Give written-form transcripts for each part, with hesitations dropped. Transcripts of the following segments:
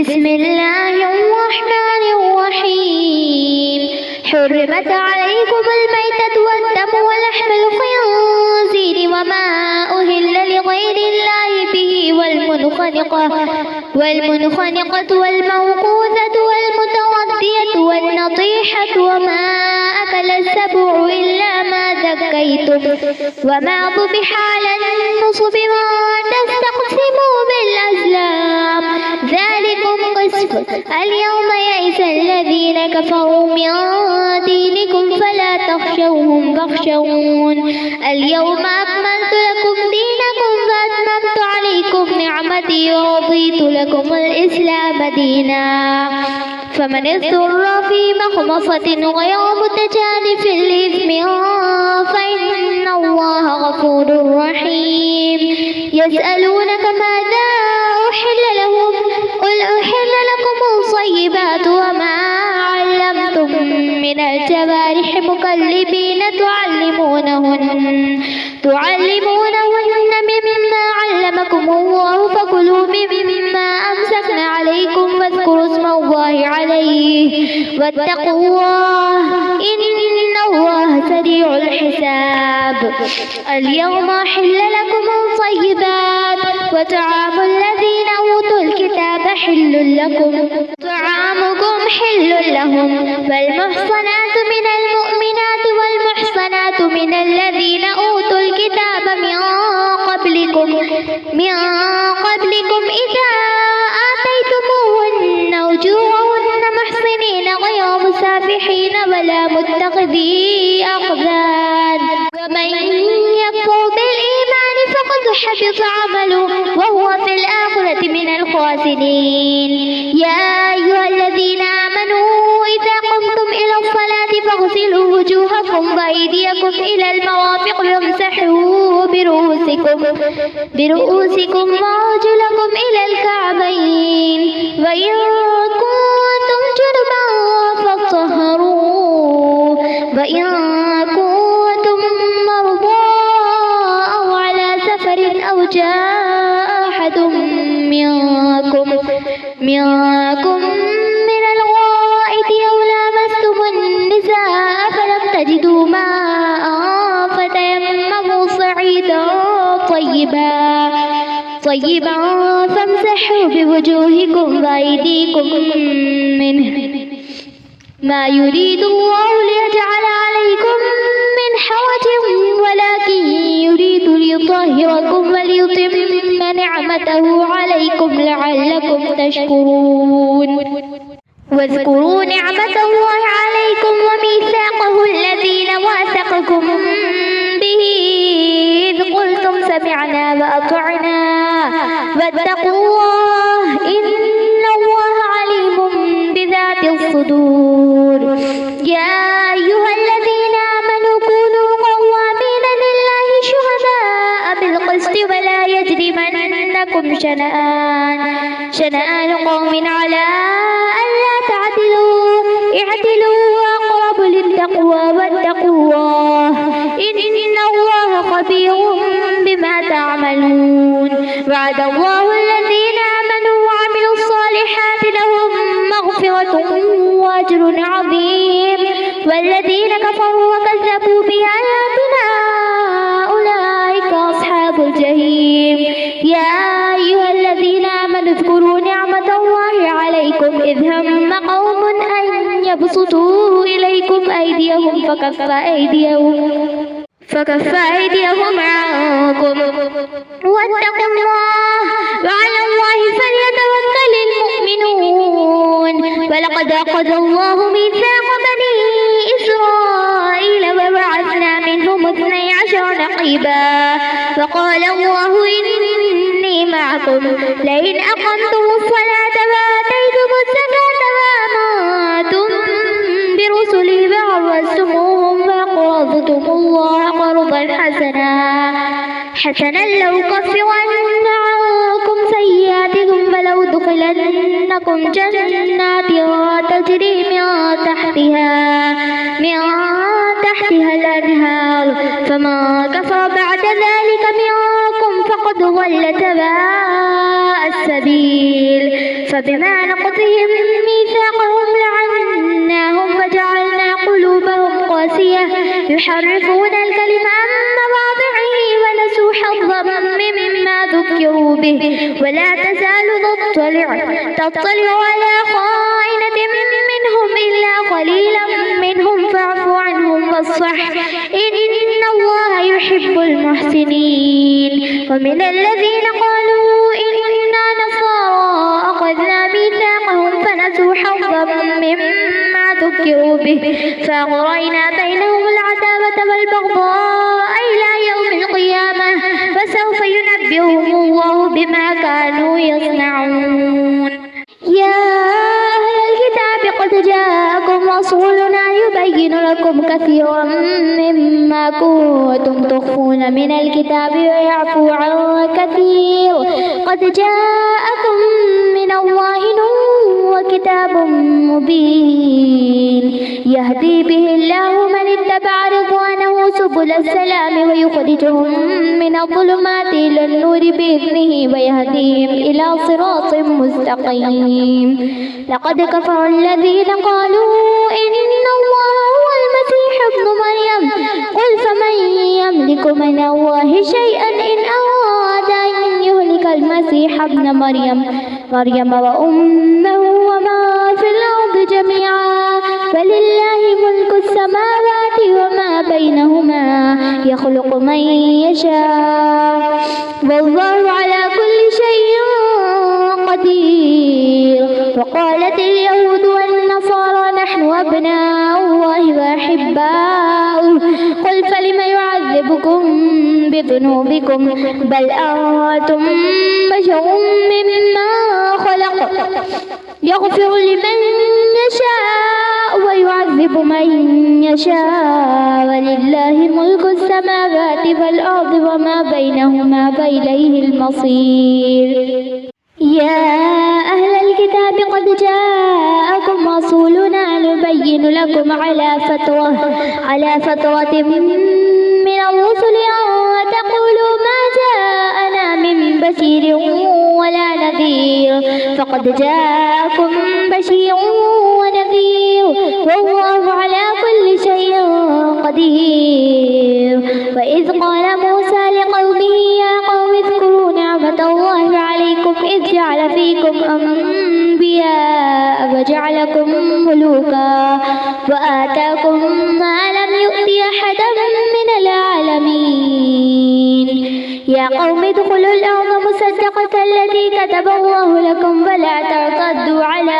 بسم الله الرحمن الرحيم. حرمت عليكم الميتة والدم ولحم الخنزير وما أهل لغير الله به والمنخنقة والموقوذة والمتردية والنطيحة وما أكل السبع إلا ما ذكيتم وما ذبح على النصب وأن تستقسموا بالأزلام ذلكم قسط. اليوم يئس الذين كفروا من دينكم فلا تخشوهم واخشون. اليوم أكملت لكم دينكم وأتممت عليكم نعمتي ورضيت لكم الإسلام دينا. فمن اضطر في مخمصة غير متجانف لإثم فإن الله غفور رحيم. يسألونك ماذا أحل لهم قل أحل لكم الطيبات وما علمتم من الجوارح مكلبين تعلمونهن مما علمكم الله فكلوا مما أمسكن عليكم واذكروا اسم الله عليه واتقوا الله إن الله سريع الحساب. اليوم أحل لكم الطيبات وطعام الذين أوتوا الكتاب حل لكم طعامكم حل لهم والمحصنات من المؤمنات والمحصنات من الذين أوتوا الكتاب من قبلكم إذا آتيتموهن أجورهن محصنين غير مسافحين ولا متخذي أخدان. ومن يكفر بالإيمان فقد حبط عمله وهو في الآخرة من الخاسرين. يا أيها الذين آمنوا إذا قمتم إلى الصلاة فاغسلوا وجوهكم وأيديكم إلى المرافق وامسحوا برؤوسكم وأرجلكم إلى الكعبين وإن كنتم جنبا فاطهروا وإن كنتم مرضى أو على سفر أو جاء أحد منكم من الغائط أو لامستم النساء فلم تجدوا ماء فتيمموا صعيدا طيبا فامسحوا بوجوهكم وأيديكم منه ما يريد الله ليجعل عليكم من حرج ولكن يريد ليطهركم وليتم نعمته عليكم لعلكم تشكرون. واذكروا نعمة الله عليكم وميثاقه الذين واثقكم به إذ قلتم سمعنا وأطعنا واتقوا الله إن الله عليم بذات الصدور. يا أيها الذين آمنوا كونوا قوامين لله شهداء بالقسط ولا يجرمنكم شنآن قوم على ألا تعدلوا اعدلوا أقرب للتقوى واتقوا الله إن الله خبير بما تعملون. وعد الله الذين آمنوا وعملوا الصالحات لهم مغفرة وأجر عظيم والذين كفروا وكذبوا بآياتنا أولئك أصحاب الجحيم. يا أيها الذين آمنوا اذكروا نعمة الله عليكم إذ هم قوم أن يبسطوا إليكم أيديهم فكف أيديهم عنكم واتقوا الله وعلى الله فليتوكل المؤمنون. ولقد أخذ الله ميثاق بني إسرائيل وبعثنا منهم 12 نقيبا فقال الله إني معكم لئن أقمتم الصلاة وآتيتم الزكاة وآمنتم برسلي وعزرتموهم وأقرضتم الله قرضا حسنا لأكفرن عنكم سيئاتكم ولأدخلنكم جنات تجري من تحتها الأنهار فمن كفر بعد ذلك منكم فقد ضل سواء سواء السبيل فبما نقضهم ميثاقهم لعناهم وجعلنا قلوبهم قاسية يحرفون الكلم عن مواضعه ونسوا حظا مما ذكروا به ولا تزال تطلع على خائنة منهم إلا قليلا منهم فاعف عنهم واصفح إن الله يحب المحسنين ومن الذين قالوا إنا نصارى أخذنا ميثاقهم فنسوا حظا مما ذكروا به فأغرينا بينهم العداوة والبغضاء إلى يوم القيامة فسوف ينبئهم الله بما كانوا يصنعون يا أهل الكتاب قد جاءكم رسولنا يبين لكم كثيرا مما كنتم تخفون من الكتاب ويعفو عن كثير قد جاءكم من الله نور وكتاب مبين يهدي به الله من اتبع رضوانه سبل السلام ويخرجهم من الظلمات إلى النور بإذنه ويهديهم إلى صراط مستقيم لقد كفر الذين قالوا إن الله هو المسيح ابن مريم قل فمن يملك من الله شيئا إن أراد أن يهلك المسيح ابن مريم وأمه وما في الأرض جميعا ولله ملك السماوات وما بينهما يخلق من يشاء والله على كل شيء قدير وقالت اليهود والنصارى نحن أبناء الله وأحباؤه قل فلم يعذبكم بذنوبكم بل أنتم بشر مما خلق يغفر لمن يشاء ويعذب من يشاء ولله ملك السماوات والأرض وما بينهما وإليه المصير يا أهل الكتاب قد جاءكم رسولنا يبين لكم على فترة من الرسل أن تقولوا ما جاءنا من بشير ولا نذير فقد جاءكم بشير ونذير والله على كل شيء قدير وإذ قال موسى لقومه يا قوم اذكروا نعمة الله عليكم إذ جعل فيكم أنبياء وجعلكم ملوكا وآتاكم ما لم يؤت أحدا من العالمين يا قوم ادخلوا الأرض مصدقة التي كتب الله لكم ولا ترتدوا على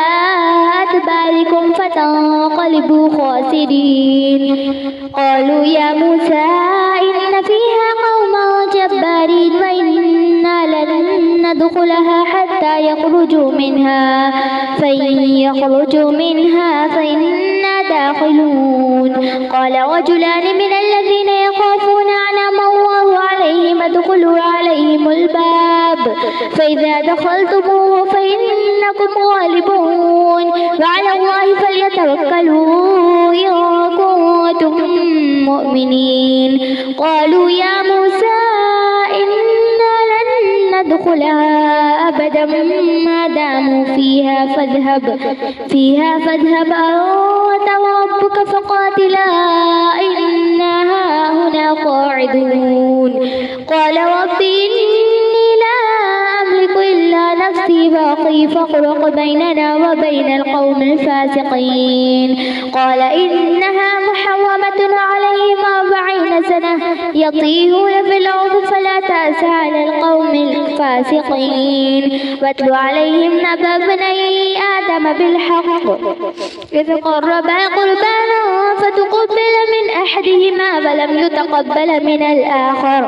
أدباركم فتنقلبوا خاسرين قالوا يا موسى إن فيها قوما جبارين وإنا لن ندخلها حتى يخرجوا منها فإن يخرجوا منها فإنا داخلون قال رجلان من الذين يخافون أنعم الله عليهم ادخلوا عليهم الباب فإذا دخلتموه فإنكم غالبون وعلى الله فليتوكلوا إن كنتم مؤمنين قالوا يا موسى إنا لن ندخلها أبدا ما داموا فيها فاذهب أنت وربك فقاتلا إنا هاهنا قاعدون قال رب إني لا أملك إلا نفسي وأخي فافرق بيننا وبين القوم الفاسقين قال إنها محرمة عليهم 40 سنة يطيهون في الأرض فلا تأس على القوم الفاسقين واتل عليهم نبأ ابني آدم بالحق إذ قربا قربانا فتقبل من أحدهما ولم يتقبل من الآخر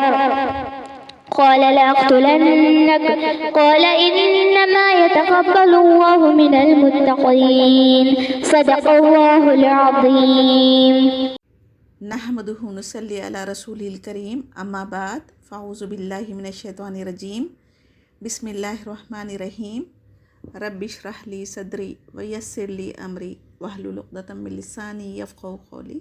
قال لأقتلنك قال إنما يتقبل الله من المتقين صدق الله العظيم نحمده ونصلي على رسوله الكريم أما بعد فأعوذ بالله من الشيطان الرجيم بسم الله الرحمن الرحيم رب اشرح لي صدري ويسر لي أمري واحلل عقدة من لساني يفقهوا قولي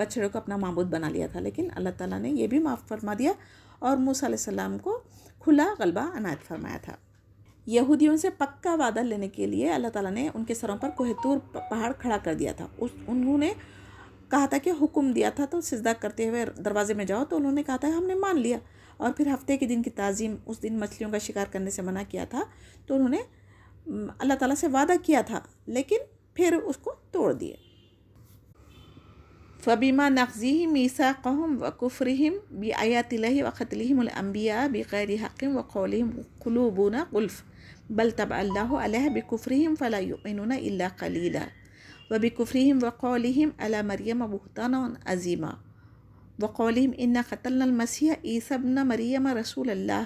بچڑے کو اپنا معبود بنا لیا تھا، لیکن اللہ تعالیٰ نے یہ بھی معاف فرما دیا اور موسیٰ علیہ السلام کو کھلا غلبہ عنایت فرمایا تھا۔ یہودیوں سے پکا وعدہ لینے کے لیے اللہ تعالیٰ نے ان کے سروں پر کوہ طور پہاڑ کھڑا کر دیا تھا۔ انہوں نے کہا تھا کہ حکم دیا تھا تو سجدہ کرتے ہوئے دروازے میں جاؤ، تو انہوں نے کہا تھا ہم نے مان لیا، اور پھر ہفتے کے دن کی تعظیم، اس دن مچھلیوں کا شکار کرنے سے منع کیا تھا، تو انہوں نے اللہ تعالیٰ سے وعدہ کیا تھا لیکن پھر اس کو توڑ دیے۔ فَبِمَا نَقْضِهِمْ مِيثَاقَهُمْ وَكُفْرِهِمْ بِآيَاتِ اللَّهِ وَقَتْلِهِمُ الْأَنْبِيَاءَ بِغَيْرِ حَقٍّ وَقَوْلِهِمْ قُلُوبُنَا غُلْفٌ بَلْ طَبَعَ اللَّهُ عَلَيْهَا بِكُفْرِهِمْ فَلَا يُؤْمِنُونَ إِلَّا قَلِيلًا وَبِكُفْرِهِمْ وَقَوْلِهِمْ عَلَى مَرْيَمَ بُهْتَانًا عَظِيمًا وَقَوْلِهِمْ إِنَّا قَتَلْنَا الْمَسِيحَ عِيسَى ابْنَ مَرْيَمَ رَسُولَ اللَّهِ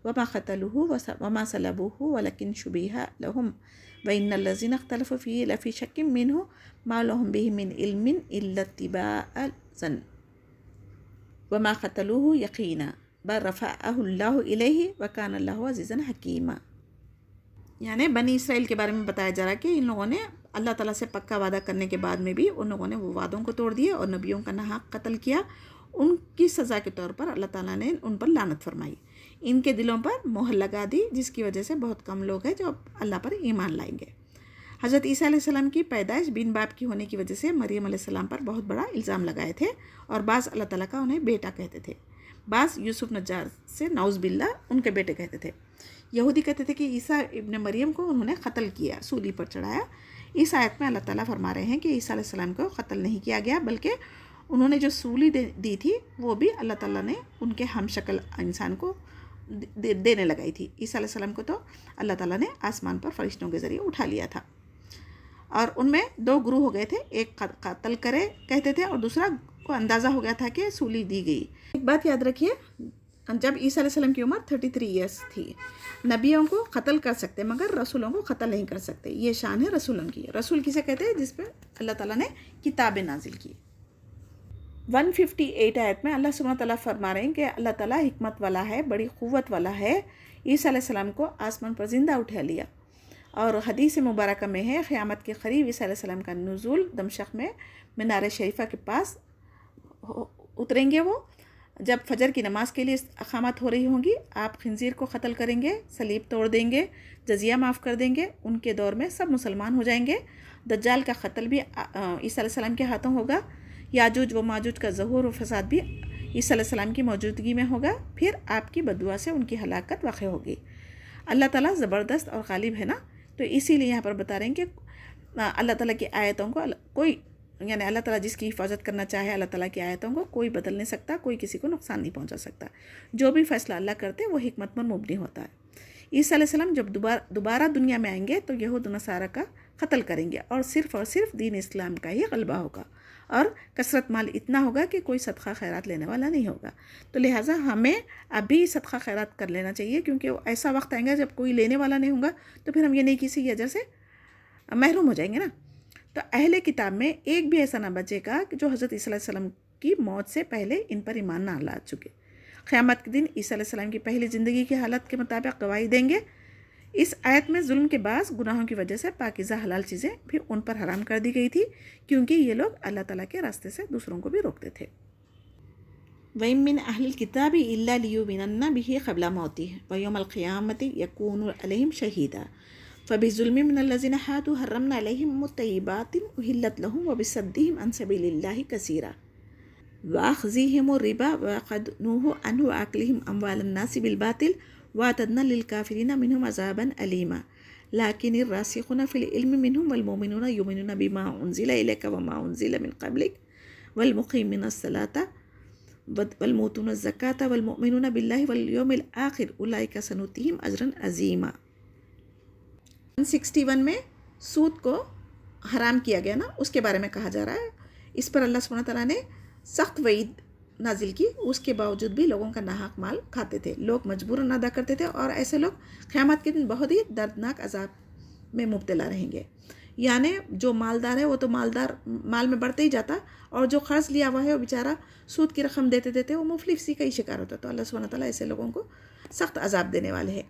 وَمَا قَتَلُوهُ وَمَا صَلَبُوهُ وَلَكِنْ شُبِّهَ لَهُمْ وَإِنَّ الَّذِينَ اخْتَلَفُوا فِيهِ لَفِي شَكٍّ مِّنْهُ مَا لَهُم بِهِ مِنْ عِلْمٍ إِلَّا اتِّبَاعَ الظَّنِّ وَمَا قَتَلُوهُ يَقِينًا بَلْ رَفَعَهُ اللَّهُ إِلَيْهِ وَكَانَ اللَّهُ عَزِيزًا حَكِيمًا۔ یعنی بنی اسرائیل کے بارے میں بتایا جا رہا ہے کہ ان لوگوں نے اللہ تعالیٰ سے پکا وعدہ کرنے کے بعد میں بھی ان لوگوں نے وہ وعدوں کو توڑ دیا اور نبیوں کا ناحق قتل کیا۔ ان کی سزا کے طور پر اللہ تعالیٰ نے ان پر لعنت فرمائی، ان کے دلوں پر مہر لگا دی، جس کی وجہ سے بہت کم لوگ ہیں جو اللہ پر ایمان لائیں گے۔ حضرت عیسیٰ علیہ السلام کی پیدائش بن باپ کی ہونے کی وجہ سے مریم علیہ السلام پر بہت بڑا الزام لگائے تھے، اور بعض اللہ تعالیٰ کا انہیں بیٹا کہتے تھے، بعض یوسف نجار سے نعوذ باللہ ان کے بیٹے کہتے تھے۔ یہودی کہتے تھے کہ عیسیٰ ابن مریم کو انہوں نے قتل کیا، سولی پر چڑھایا۔ اس آیت میں اللہ تعالیٰ فرما رہے ہیں کہ عیسیٰ علیہ السلام کو قتل نہیں کیا گیا، بلکہ انہوں نے جو سولی دی تھی وہ بھی اللہ تعالیٰ نے ان کے ہم شکل انسان کو دینے لگائی تھی۔ عیسیٰ علیہ السلام کو تو اللہ تعالیٰ نے آسمان پر فرشتوں کے ذریعے اٹھا لیا تھا، اور ان میں دو گروہ ہو گئے تھے، ایک قتل کرے کہتے تھے اور دوسرا کو اندازہ ہو گیا تھا کہ سولی دی گئی۔ ایک بات یاد رکھیے، جب عیسیٰ علیہ السلام کی عمر 33 ایئرس تھی، نبیوں کو قتل کر سکتے مگر رسولوں کو قتل نہیں کر سکتے، یہ شان ہے رسولوں کی۔ رسول کسے کہتے ہیں؟ جس پہ اللہ تعالیٰ نے کتابیں نازل کی۔ 158 آیت میں اللہ سبحانہ تعالیٰ فرما رہے ہیں کہ اللہ تعالیٰ حکمت والا ہے، بڑی قوت والا ہے، عیسیٰ علیہ السلام کو آسمان پر زندہ اٹھا لیا۔ اور حدیث مبارکہ میں ہے قیامت کے قریب عیسیٰ علیہ السلام کا نزول دمشق میں مینار شریفہ کے پاس اتریں گے۔ وہ جب فجر کی نماز کے لیے اقامت ہو رہی ہوں گی، آپ خنزیر کو قتل کریں گے، صلیب توڑ دیں گے، جزیہ معاف کر دیں گے، ان کے دور میں سب مسلمان ہو جائیں گے۔ دجال کا قتل بھی عیسیٰ علیہ السلام کے ہاتھوں ہوگا، یاجوج و ماجوج کا ظہور و فساد بھی عیسیٰ علیہ السلام کی موجودگی میں ہوگا، پھر آپ کی بددعا سے ان کی ہلاکت واقع ہوگی۔ اللہ تعالیٰ زبردست اور غالب ہے نا، تو اسی لیے یہاں پر بتا رہے ہیں کہ اللہ تعالیٰ کی آیتوں کو یعنی اللہ تعالیٰ جس کی حفاظت کرنا چاہے اللہ تعالیٰ کی آیتوں کو کوئی بدل نہیں سکتا، کوئی کسی کو نقصان نہیں پہنچا سکتا۔ جو بھی فیصلہ اللہ کرتے وہ حکمت پر مبنی ہوتا ہے۔ عیسیٰ علیہ السلام جب دوبارہ دنیا میں آئیں گے تو یہود و نصارہ کا قتل کریں گے، اور صرف دین اسلام کا ہی غلبہ ہوگا، اور کثرت مال اتنا ہوگا کہ کوئی صدقہ خیرات لینے والا نہیں ہوگا۔ تو لہٰذا ہمیں ابھی صدقہ خیرات کر لینا چاہیے، کیونکہ ایسا وقت آئے گا جب کوئی لینے والا نہیں ہوگا، تو پھر ہم یہ نہیں کسی اجر سے محروم ہو جائیں گے نا۔ تو اہل کتاب میں ایک بھی ایسا نہ بچے گا کہ جو حضرت عیسیٰ علیہ السلام کی موت سے پہلے ان پر ایمان نہ لا چکے۔ قیامت کے دن عیسیٰ علیہ السلام کی پہلی زندگی کی حالت کے مطابق گواہی دیں گے۔ اس آیت میں ظلم کے بعض گناہوں کی وجہ سے پاکیزہ حلال چیزیں بھی ان پر حرام کر دی گئی تھی، کیونکہ یہ لوگ اللہ تعالیٰ کے راستے سے دوسروں کو بھی روکتے تھے۔ وَإِن مِّنْ أَهْلِ الْكِتَابِ إِلَّا لِيُؤْمِنَنَّ بِهِ قَبْلَ مَوْتِهِ وَيَوْمَ الْقِيَامَةِ يَكُونُ عَلَيْهِمْ شَهِيدًا فَبِظُلْمٍ مِّنَ الَّذِينَ هَادُوا حَرَّمْنَا عَلَيْهِمْ طَيِّبَاتٍ أُحِلَّتْ لَهُمْ وَبِصَدِّهِمْ عَن سَبِيلِ اللَّهِ كَثِيرًا وَأَخْذِهِمُ الرِّبَا وَقَدْ نُهُوا عَنْهُ وَأَكْلِهِمْ أَمْوَالَ النَّاسِ بِالْبَاطِلِ وَأَعْتَدْنَا لِلْكَافِرِينَ مِنْهُمْ عَذَابًا أَلِيمًا لَكِنِ الرَّاسِخُونَ فِي الْعِلْمِ مِنْهُمْ وَالْمُؤْمِنُونَ يُؤْمِنُونَ بِمَا أُنزِلَ إِلَيْكَ وَمَا أُنزِلَ مِنْ قَبْلِكَ وَالْمُقِيمِينَ الصَّلَاةَ وَالْمُؤْتُونَ الزَّكَاةَ وَالْمُؤْمِنُونَ بِاللَّهِ وَالْيَوْمِ الْآخِرِ أُولَئِكَ سَنُؤْتِيهِمْ أَجْرًا عَظِيمًا۔ 161 میں سود کو حرام کیا گیا نا، اس کے بارے میں کہا جا رہا ہے۔ اس پر اللہ سبحانہ تعالیٰ نے سخت وعید نازل کی، اس کے باوجود بھی لوگوں کا ناحق مال کھاتے تھے، لوگ مجبوراً ادا کرتے تھے، اور ایسے لوگ قیامت کے دن بہت ہی دردناک عذاب میں مبتلا رہیں گے۔ یعنی جو مالدار ہے وہ تو مال میں بڑھتے ہی جاتا، اور جو قرض لیا ہوا ہے وہ بیچارہ سود کی رقم دیتے دیتے وہ مفلسی کا ہی شکار ہوتا۔ تو اللہ سبحانہ تعالیٰ ایسے لوگوں کو سخت عذاب دینے والے ہیں۔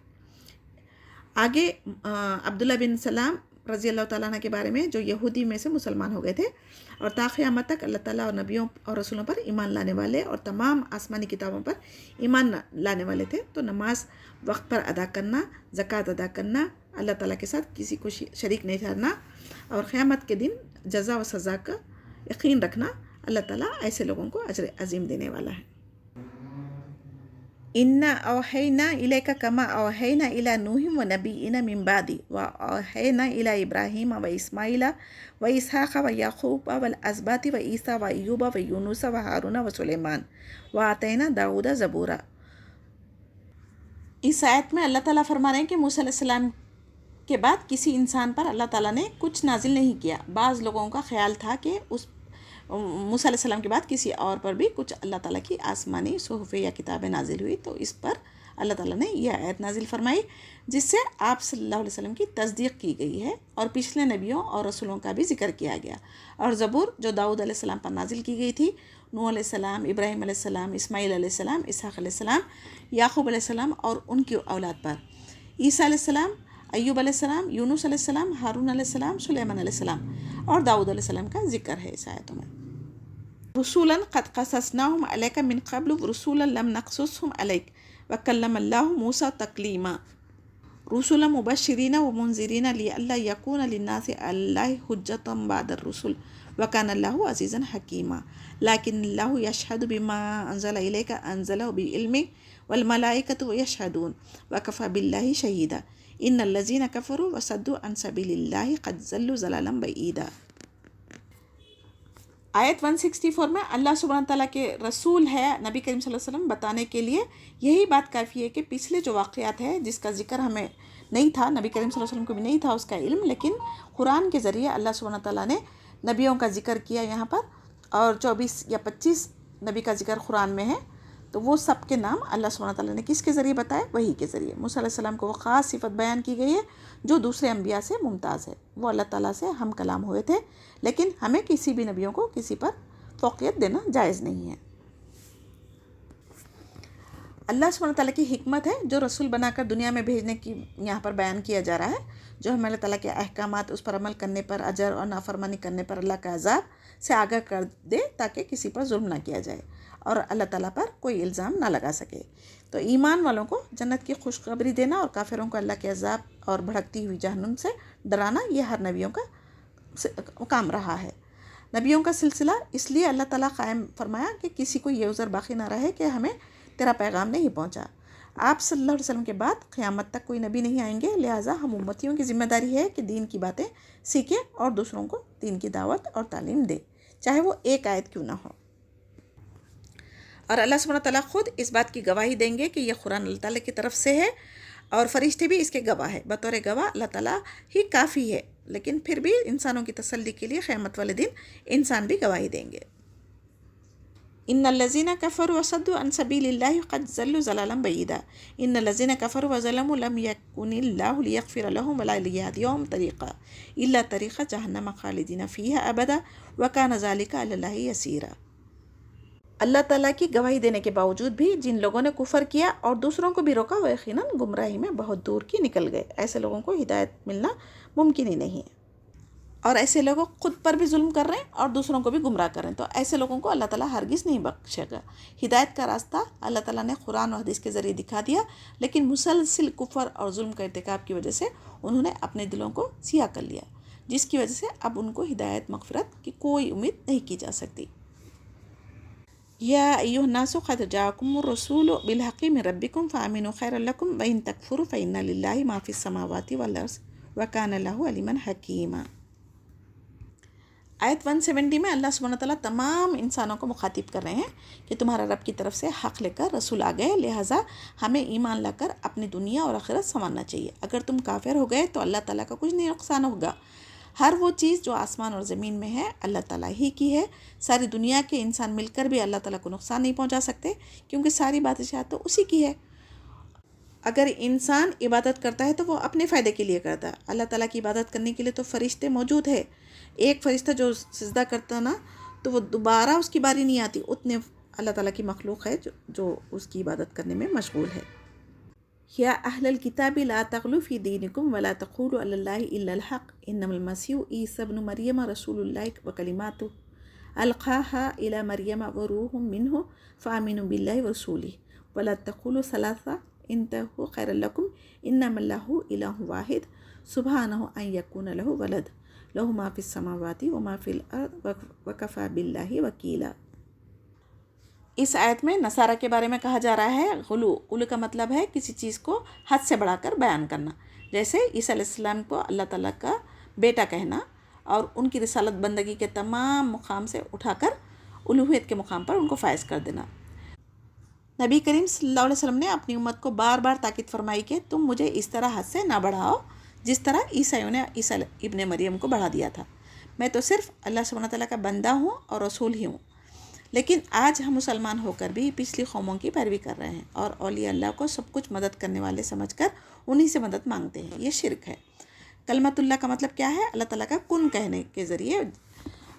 آگے عبداللہ بن سلام رضی اللہ تعالیٰ عنہ کے بارے میں جو یہودی میں سے مسلمان ہو گئے تھے اور تا قیامت تک اللہ تعالیٰ اور نبیوں اور رسولوں پر ایمان لانے والے اور تمام آسمانی کتابوں پر ایمان لانے والے تھے، تو نماز وقت پر ادا کرنا، زکوٰۃ ادا کرنا، اللہ تعالیٰ کے ساتھ کسی کو شریک نہیں ٹھہرنا اور قیامت کے دن جزا و سزا کا یقین رکھنا، اللہ تعالیٰ ایسے لوگوں کو اجر عظیم دینے والا ہے۔ اِنَّا أَوْحَيْنَا إِلَيْكَ كَمَا أَوْحَيْنَا إِلَى نُوحٍ وَنَبِيِّنَا مِن بَعْدِ وَأَوْحَيْنَا إِلَى إِبْرَاهِيمَ وَإِسْمَاعِيلَ وَإِسْحَاقَ وَيَعْقُوبَ وَالْأَسْبَاطِ وَعِيسَىٰ وَأَيُّوبَ وَيُونُسَ وَهَارُونَ وَسُلَيْمَانَ وَآتَيْنَا دَاوُودَ زَبُورًا۔ اس آیت میں اللہ تعالیٰ فرما رہے ہیں کہ موسیٰ علیہ السلام کے بعد کسی انسان پر اللہ تعالیٰ نے کچھ نازل نہیں کیا۔ بعض لوگوں کا خیال تھا کہ اس موسیٰ علیہ السلام کے بعد کسی اور پر بھی کچھ اللہ تعالیٰ کی آسمانی صحف یا کتابیں نازل ہوئی، تو اس پر اللہ تعالیٰ نے یہ آیت نازل فرمائی جس سے آپ صلی اللہ علیہ وسلم کی تصدیق کی گئی ہے اور پچھلے نبیوں اور رسولوں کا بھی ذکر کیا گیا۔ اور زبور جو داؤد علیہ السلام پر نازل کی گئی تھی، نوح علیہ السلام، ابراہیم علیہ السلام، اسماعیل علیہ السلام، اسحاق علیہ السلام، یعقوب علیہ السلام اور ان کی اولاد پر، عیسیٰ علیہ السلام، ایوب علیہ السلام، یونس علیہ السلام، ہارون علیہ السلام، سلیمان علیہ السلام اور داؤد علیہ السلام کا ذکر ہے اس آیتوں میں۔ رسولا قد قصصناهم عليك من قبل ورسولا لم نقصصهم عليك وكلم الله موسى تكليما رسلا مبشرين ومنذرين لئلا يكون للناس على الله حجة بعد الرسل وكان الله عزيزا حكيما لكن الله يشهد بما أنزل إليك أنزله بعلمه والملائكة يشهدون وكفى بالله شهيدا إن الذين كفروا وصدوا عن سبيل الله قد ضلوا ضلالا بعيدا۔ آیت 164 میں اللہ سبحانہ تعالیٰ کے رسول ہے نبی کریم صلی اللہ علیہ وسلم بتانے کے لیے یہی بات کافی ہے کہ پچھلے جو واقعات ہے جس کا ذکر ہمیں نہیں تھا، نبی کریم صلی اللہ علیہ وسلم کو بھی نہیں تھا اس کا علم، لیکن قرآن کے ذریعے اللہ سبحانہ تعالیٰ نے نبیوں کا ذکر کیا یہاں پر، اور 24 یا 25 نبی کا ذکر قرآن میں ہے، تو وہ سب کے نام اللہ سبحانہ تعالیٰ نے کس کے ذریعے بتائے؟ وحی کے ذریعے۔ موسیٰ علیہ السلام کو وہ خاص صفت بیان کی گئی ہے جو دوسرے انبیاء سے ممتاز ہے، وہ اللہ تعالیٰ سے ہم کلام ہوئے تھے، لیکن ہمیں کسی بھی نبیوں کو کسی پر فوقیت دینا جائز نہیں ہے۔ اللہ سبحانہ تعالیٰ کی حکمت ہے جو رسول بنا کر دنیا میں بھیجنے کی یہاں پر بیان کیا جا رہا ہے، جو ہمیں اللہ تعالیٰ کے احکامات اس پر عمل کرنے پر اجر اور نافرمانی کرنے پر اللہ کا عذاب سے آگاہ کر دے تاکہ کسی پر ظلم نہ کیا جائے اور اللہ تعالیٰ پر کوئی الزام نہ لگا سکے۔ تو ایمان والوں کو جنت کی خوشخبری دینا اور کافروں کو اللہ کے عذاب اور بھڑکتی ہوئی جہنم سے ڈرانا، یہ ہر نبیوں کا کام رہا ہے۔ نبیوں کا سلسلہ اس لیے اللہ تعالیٰ قائم فرمایا کہ کسی کو یہ عذر باقی نہ رہے کہ ہمیں تیرا پیغام نہیں پہنچا۔ آپ صلی اللہ علیہ وسلم کے بعد قیامت تک کوئی نبی نہیں آئیں گے، لہٰذا ہم امتیوں کی ذمہ داری ہے کہ دین کی باتیں سیکھیں اور دوسروں کو دین کی دعوت اور تعلیم دیں، چاہے وہ ایک آیت کیوں نہ ہو۔ اور اللہ سبحانہ تعالیٰ خود اس بات کی گواہی دیں گے کہ یہ قرآن اللہ تعالیٰ کی طرف سے ہے اور فرشتے بھی اس کے گواہ ہے۔ بطور گواہ اللہ تعالیٰ ہی کافی ہے، لیکن پھر بھی انسانوں کی تسلی کے لیے قیامت والے دن انسان بھی گواہی دیں گے۔ ان الذين كفروا وصدوا عن سبيل الله قد ضلوا ضلالا بعيدا ان الذين كفروا وظلموا لم يكن الله ليغفر لهم ولا ليهديهم طريقا الا طريق جهنم خالدين فيها ابدا وكان ذلك على الله يسيرا۔ اللہ تعالیٰ کی گواہی دینے کے باوجود بھی جن لوگوں نے کفر کیا اور دوسروں کو بھی روکا وہ یقیناً گمراہی میں بہت دور کی نکل گئے۔ ایسے لوگوں کو ہدایت ملنا ممکن ہی نہیں ہے، اور ایسے لوگ خود پر بھی ظلم کر رہے ہیں اور دوسروں کو بھی گمراہ کر رہے ہیں، تو ایسے لوگوں کو اللہ تعالیٰ ہرگز نہیں بخشے گا۔ ہدایت کا راستہ اللہ تعالیٰ نے قرآن اور حدیث کے ذریعے دکھا دیا، لیکن مسلسل کفر اور ظلم کا ارتکاب کی وجہ سے انہوں نے اپنے دلوں کو سیاہ کر لیا، جس کی وجہ سے اب ان کو ہدایت مغفرت کی کوئی امید نہیں کی جا سکتی۔ یا ایھا الناس قد جاءکم الرسول بالحق من ربکم فآمنوا خیرا لکم وإن تکفروا فإن للہ ما فی السماوات والارض وکان اللہ علیما حکیما۔ آیت 170 میں اللہ سبحانہ تعالیٰ تمام انسانوں کو مخاطب کر رہے ہیں کہ تمہارا رب کی طرف سے حق لے کر رسول آ گئے، لہٰذا ہمیں ایمان لا کر اپنی دنیا اور آخرت سنوارنا چاہیے۔ اگر تم کافر ہو گئے تو اللہ تعالیٰ کا کچھ نہیں نقصان ہوگا۔ ہر وہ چیز جو آسمان اور زمین میں ہے اللہ تعالیٰ ہی کی ہے۔ ساری دنیا کے انسان مل کر بھی اللہ تعالیٰ کو نقصان نہیں پہنچا سکتے، کیونکہ ساری بادشاہت تو اسی کی ہے۔ اگر انسان عبادت کرتا ہے تو وہ اپنے فائدے کے لیے کرتا ہے، اللہ تعالیٰ کی عبادت کرنے کے لیے تو فرشتے موجود ہے۔ ایک فرشتہ جو سجدہ کرتا نا تو وہ دوبارہ اس کی باری نہیں آتی، اتنے اللہ تعالیٰ کی مخلوق ہے جو اس کی عبادت کرنے میں مشغول ہے۔ یا اہل الکتاب لا تغلوا فی دینکم ولا تقولوا علی اللہ الا الحق انما المسیح عیسی ابن مریم رسول اللہ وکلماتہ القاها الی مریم وروح منہ فآمنوا باللہ ورسولہ ولا تقولوا ثلاثہ انتہوا خیرا لکم انما اللہ الہ واحد سبحانہ ان یکون لہ ولد لہ ما فی السماوات وما فی الارض وکفی باللہ وکیلا۔ اس آیت میں نصارہ کے بارے میں کہا جا رہا ہے غلو کا مطلب ہے کسی چیز کو حد سے بڑھا کر بیان کرنا، جیسے عیسیٰ علیہ السلام کو اللہ تعالیٰ کا بیٹا کہنا اور ان کی رسالت بندگی کے تمام مقام سے اٹھا کر الوہیت کے مقام پر ان کو فائز کر دینا۔ نبی کریم صلی اللہ علیہ وسلم نے اپنی امت کو بار بار تاکید فرمائی کہ تم مجھے اس طرح حد سے نہ بڑھاؤ جس طرح عیسائیوں نے عیسیٰ ابن مریم کو بڑھا دیا تھا۔ میں تو صرف اللہ سبحانہ تعالیٰ کا بندہ ہوں اور رسول ہی ہوں، لیکن آج ہم مسلمان ہو کر بھی پچھلی قوموں کی پیروی کر رہے ہیں اور اولیاء اللہ کو سب کچھ مدد کرنے والے سمجھ کر انہی سے مدد مانگتے ہیں۔ یہ شرک ہے۔ کلمت اللہ کا مطلب کیا ہے؟ اللہ تعالیٰ کا کن کہنے کے ذریعے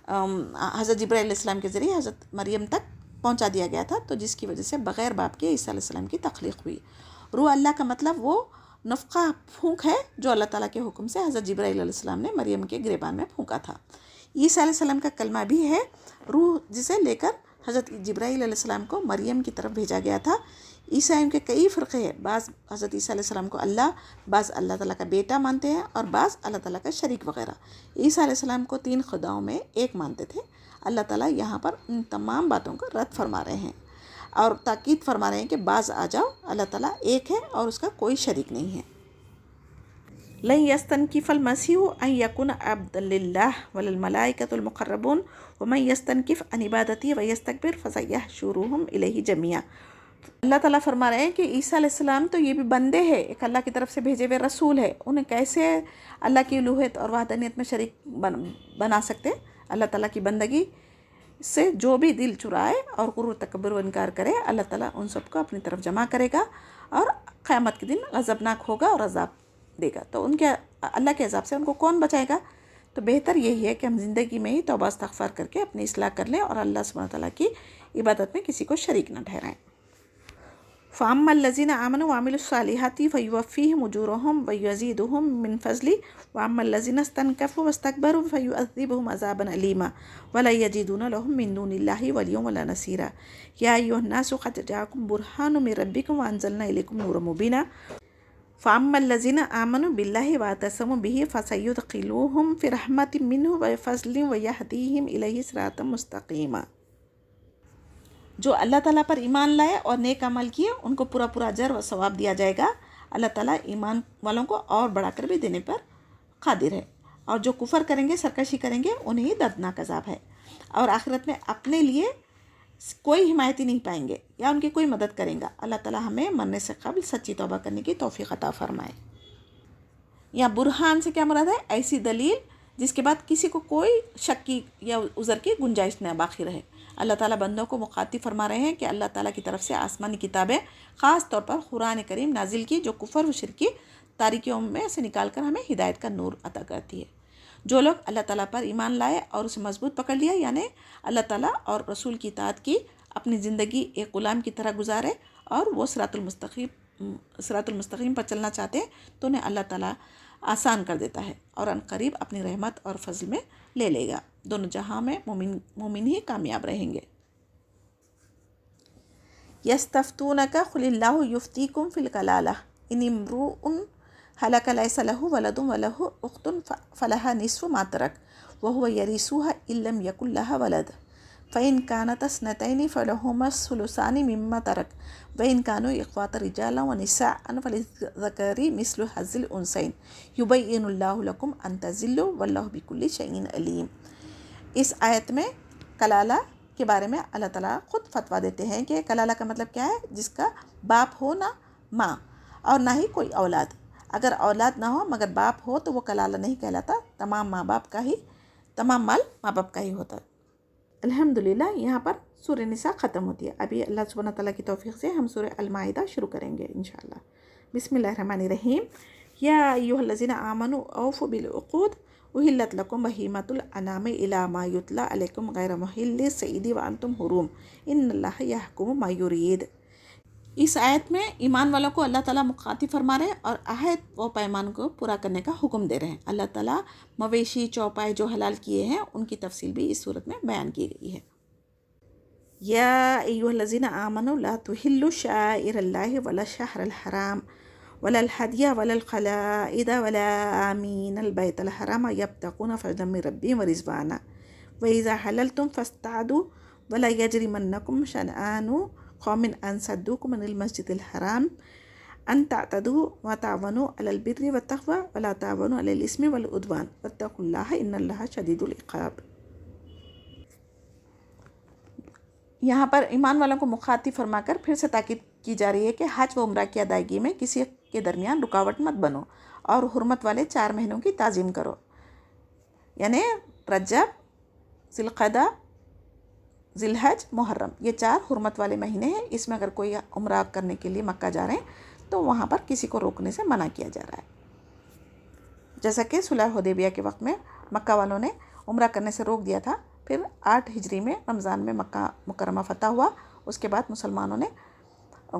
حضرت جبرائیل علیہ السلام کے ذریعے حضرت مریم تک پہنچا دیا گیا تھا، تو جس کی وجہ سے بغیر باپ کے عیسیٰ علیہ السلام کی تخلیق ہوئی۔ روح اللہ کا مطلب وہ نفخہ پھونک ہے جو اللہ تعالیٰ کے حکم سے حضرت جبرائیل علیہ السلام نے مریم کے گریبان میں پھونکا تھا۔ عیسیٰ علیہ السلام کا کلمہ بھی ہے روح، جسے لے کر حضرت جبرائیل علیہ السلام کو مریم کی طرف بھیجا گیا تھا۔ عیسائیوں کے کئی فرقے ہیں، بعض حضرت عیسیٰ علیہ السلام کو اللہ، بعض اللہ تعالیٰ کا بیٹا مانتے ہیں اور بعض اللہ تعالیٰ کا شریک وغیرہ۔ عیسیٰ علیہ السلام کو 3 خداؤں میں ایک مانتے تھے۔ اللہ تعالیٰ یہاں پر ان تمام باتوں کو رد فرما رہے ہیں اور تاکید فرما رہے ہیں کہ بعض آ جاؤ، اللہ تعالیٰ ایک ہے اور اس کا کوئی شریک نہیں ہے۔ لن یستنکف المسیح ان یکون عبدا للہ وللملائکۃ المقربون ومن یستنکف عن عبادتی ویستکبر فسیحشرهم الیہ جمیعا۔ اللہ تعالیٰ فرما رہے ہیں کہ عیسیٰ علیہ السلام تو یہ بھی بندے ہیں، ایک اللہ کی طرف سے بھیجے ہوئے رسول ہے، انہیں کیسے اللہ کی الوہیت اور وحدانیت میں شریک بنا سکتے؟ اللہ تعالیٰ کی بندگی سے جو بھی دل چرائے اور غرور تکبر و انکار کرے، اللہ تعالیٰ ان سب کو اپنی طرف جمع کرے گا اور قیامت کے دن غضبناک ہوگا اور عذاب دے گا۔ تو ان کے اللہ کے عذاب سے ان کو کون بچائے گا؟ تو بہتر یہی ہے کہ ہم زندگی میں ہی توبہ استغفار کر کے اپنی اصلاح کر لیں اور اللہ سبحانہ تعالیٰ کی عبادت میں کسی کو شریک نہ ٹھہرائیں۔ فَأَمَّا الَّذِينَ آمَنُوا وَعَمِلُوا الصَّالِحَاتِ فَيُوَفِّيهِمْ أُجُورَهُمْ وَيُزِيدُهُم مِّن فَضْلِهِ وَأَمَّا الَّذِينَ اسْتَنكَفُوا وَاسْتَكْبَرُوا فَيُعَذِّبُهُمْ عَذَابًا أَلِيمًا وَلَا يَجِدُونَ لَهُم مِّن دُونِ اللَّهِ وَلِيًّا وَلَا نَصِيرًا يَا أَيُّهَا النَّاسُ قَدْ جَاءَكُم بُرْهَانٌ مِّن رَّبِّكُمْ وَأَنزَلْنَا إِلَيْكُمْ نُورًا مُّبِينًا فَأَمَّا الَّذِينَ آمَنُوا بِاللَّهِ وَاعْتَصَمُوا بِهِ فَسَيُدْخِلُهُمْ فِي رَحْمَةٍ مِّنْهُ وَفَضْلٍ وَيَهْدِيهِمْ إِلَيْهِ صِرَاطًا مُّسْتَقِيمًا۔ جو اللہ تعالیٰ پر ایمان لائے اور نیک عمل کیے ان کو پورا اجر و ثواب دیا جائے گا۔ اللہ تعالیٰ ایمان والوں کو اور بڑھا کر بھی دینے پر قادر ہے، اور جو کفر کریں گے، سرکشی کریں گے، انہیں دردناک عذاب ہے، اور آخرت میں اپنے لیے کوئی حمایتی نہیں پائیں گے یا ان کی کوئی مدد کریں گا۔ اللہ تعالیٰ ہمیں مرنے سے قبل سچی توبہ کرنے کی توفیق عطا فرمائے۔ یا برہان سے کیا مراد ہے؟ ایسی دلیل جس کے بعد کسی کو کوئی شک کی یا عذر کی گنجائش نہ باقی رہے۔ اللہ تعالیٰ بندوں کو مخاطب فرما رہے ہیں کہ اللہ تعالیٰ کی طرف سے آسمانی کتابیں، خاص طور پر قرآن کریم نازل کی، جو کفر و شرک کی تاریکیوں میں سے نکال کر ہمیں ہدایت کا نور عطا کرتی ہے۔ جو لوگ اللہ تعالیٰ پر ایمان لائے اور اسے مضبوط پکڑ لیا، یعنی اللہ تعالیٰ اور رسول کی اطاعت کی، اپنی زندگی ایک غلام کی طرح گزارے اور وہ صراط المستقیم پر چلنا چاہتے ہیں، تو انہیں اللہ تعالیٰ آسان کر دیتا ہے اور ان قریب اپنی رحمت اور فضل میں لے لے گا۔ دونوں جہاں میں مومن ہی کامیاب رہیں گے۔ یستفتونک قل اللہ یفتیکم فی الکلالہ ان امرؤ ہلک لیس لہ ولد ولہ اخت فلہا نصف ما ترک وہو یرثها ان لم یکن لہا ولد فإن كانت اثنتین فلہما الثلثان مما ترک وإن كانوا إخوة رجالا ونساء فللذکر مثل حظ الأنثیین یبین اللہ لکم ان تضلوا واللہ بکل شیء علیم۔ اس آیت میں کلالہ کے بارے میں اللہ تعالیٰ خود فتویٰ دیتے ہیں کہ کلالہ کا مطلب کیا ہے؟ جس کا باپ ہو نہ ماں اور نہ ہی کوئی اولاد۔ اگر اولاد نہ ہو مگر باپ ہو تو وہ کلالہ نہیں کہلاتا، تمام مال ماں باپ کا ہی ہوتا ہے۔ الحمدللہ یہاں پر سورہ نساء ختم ہوتی ہے۔ ابھی اللہ سبحانہ تعالیٰ کی توفیق سے ہم سورہ المائدہ شروع کریں گے انشاءاللہ۔ بسم اللہ الرحمن الرحیم۔ یا ایھا الذین آمنوا اوفوا بالعقود احلت لکم بہیمۃ الانعام الی ما یتلی علیکم غیر محل الصید وانتم حرم ان اللہ یحکم ما یرید۔ اس آیت میں ایمان والوں کو اللہ تعالیٰ مخاطب فرما رہے ہیں اور عہد و پیمان کو پورا کرنے کا حکم دے رہے ہیں۔ اللہ تعالیٰ مویشی چوپائے جو حلال کیے ہیں ان کی تفصیل بھی اس صورت میں بیان کی گئی ہے۔ یا ایھا الذین آمنوا لا تحلوا شعائر اللہ ولا الشہر الحرام ولا الہدی ولا القلائد ولا آمین البیت الحرام یبتغون فضلا من ربہم ورضوانا وإذا حللتم فاصطادوا ولا یجرمنکم شنآن قوم ان صدوکم عن المسجد الحرام ان تعتدوا وتعاونوا علی البر والتقوی ولا تعاونوا علی الاثم والعدوان واتقوا اللہ ان اللہ شدید العقاب۔ یہاں پر ایمان والوں کو مخاطب فرما کر پھر سے تاکید کی جا رہی ہے کہ حج و عمرہ کی ادائیگی میں کسی کے درمیان رکاوٹ مت بنو اور حرمت والے 4 مہینوں کی تعظیم کرو، یعنی رجب، ذی القعدہ، ذی الحج، محرم، یہ 4 حرمت والے مہینے ہیں۔ اس میں اگر کوئی عمرہ کرنے کے لیے مکہ جا رہے ہیں تو وہاں پر کسی کو روکنے سے منع کیا جا رہا ہے، جیسا کہ صلح حدیبیہ کے وقت میں مکہ والوں نے عمرہ کرنے سے روک دیا تھا۔ پھر 8 ہجری میں رمضان میں مکہ مکرمہ فتح ہوا، اس کے بعد مسلمانوں نے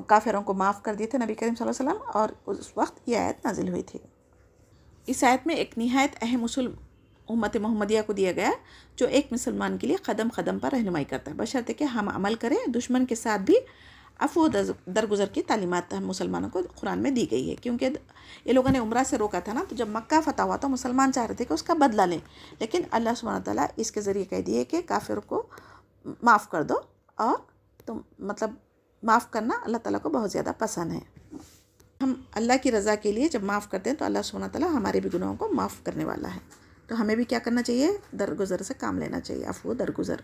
کافروں کو معاف کر دیے تھے نبی کریم صلی اللہ علیہ وسلم، اور اس وقت یہ آیت نازل ہوئی تھی۔ اس آیت میں ایک نہایت اہم اصول امت محمدیہ کو دیا گیا جو ایک مسلمان کے لیے قدم قدم پر رہنمائی کرتا ہے، بشرطے کہ ہم عمل کریں۔ دشمن کے ساتھ بھی عفو و درگزر کی تعلیمات ہم مسلمانوں کو قرآن میں دی گئی ہے، کیونکہ یہ لوگوں نے عمرہ سے روکا تھا نا، تو جب مکہ فتح ہوا تو مسلمان چاہ رہے تھے کہ اس کا بدلہ لیں، لیکن اللہ سبحانہ تعالیٰ اس کے ذریعے کہہ دیے کہ کافر کو معاف کر دو، اور تو مطلب معاف کرنا اللہ تعالیٰ کو بہت زیادہ پسند ہے۔ ہم اللہ کی رضا کے لیے جب معاف کرتے ہیں تو اللہ سبحانہ تعالیٰ ہمارے بھی گناہوں کو معاف کرنے والا ہے، تو ہمیں بھی کیا کرنا چاہیے؟ درگزر سے کام لینا چاہیے، عفو درگزر۔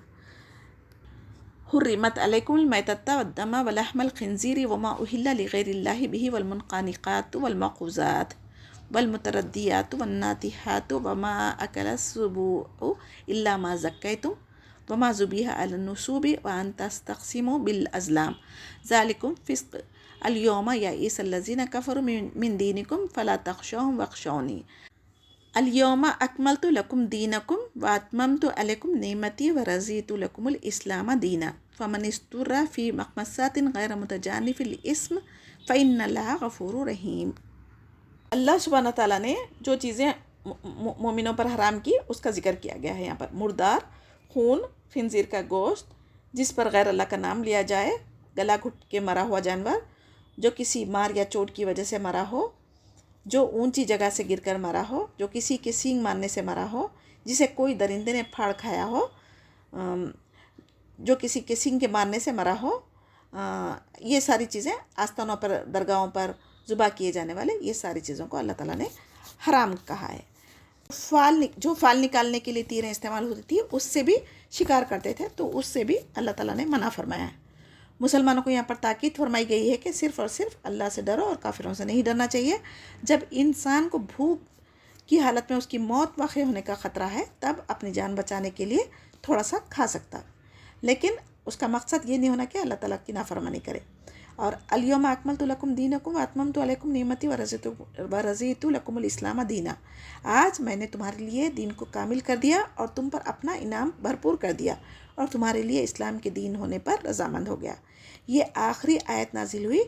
حرمت علیکم المیتۃ والدم ولحم الخنزیر وما اہل لغیر اللہ بہ والمنخنقات والموقوذات والمتردیات والناطحات وما اکل السبوع الا ما زکیتم وما ذبیح علی النصوب وان تستقسموا بالازلام ذالکم فسق الیوم یئس الذین کفروا من دینکم فلا تخشوہم واخشونی الیوم اکملت لکم دینکم واتممت علیکم نعمتی ورضیت لکم الاسلام دینا فمن اضطر فی مخمصات غیر متجانف للاسم فإن اللہ غفور رحیم۔ اللہ سبحانہ تعالیٰ نے جو چیزیں مومنوں پر حرام کی اس کا ذکر کیا گیا ہے یہاں پر۔ مردار، خون، خنزیر کا گوشت جس پر غیر اللہ کا نام لیا جائے، گلا گھٹ کے مرا ہوا جانور جو کسی مار یا چوٹ کی وجہ سے مرا ہو، جو اونچی جگہ سے گر کر مرا ہو، جو کسی کے سینگ مارنے سے مرا ہو، جسے کوئی درندے نے پھاڑ کھایا ہو، جو کسی کے سینگ کے مارنے سے مرا ہو، یہ ساری چیزیں آستانوں پر، درگاہوں پر ذبح کیے جانے والے یہ ساری چیزوں کو اللہ تعالیٰ نے حرام کہا ہے۔ جو فال نکالنے کے لیے تیریں استعمال ہوتی تھی اس سے بھی شکار کرتے تھے، تو اس سے بھی اللہ تعالیٰ نے منع فرمایا ہے۔ مسلمانوں کو یہاں پر تاکید فرمائی گئی ہے کہ صرف اور صرف اللہ سے ڈرو اور کافروں سے نہیں ڈرنا چاہیے۔ جب انسان کو بھوک کی حالت میں اس کی موت واقع ہونے کا خطرہ ہے تب اپنی جان بچانے کے لیے تھوڑا سا کھا سکتا، لیکن اس کا مقصد یہ نہیں ہونا کہ اللہ تعالیٰ کی نافرمانی کرے۔ اور الیوم اکملت لکم دینکم واتممت علیکم نعمتی ورضیت لکم الاسلام دینا، آج میں نے تمہارے لیے دین کو کامل کر دیا اور تم پر اپنا انعام بھرپور کر دیا اور تمہارے لیے اسلام کے دین ہونے پر رضامند ہو گیا۔ یہ آخری آیت نازل ہوئی۔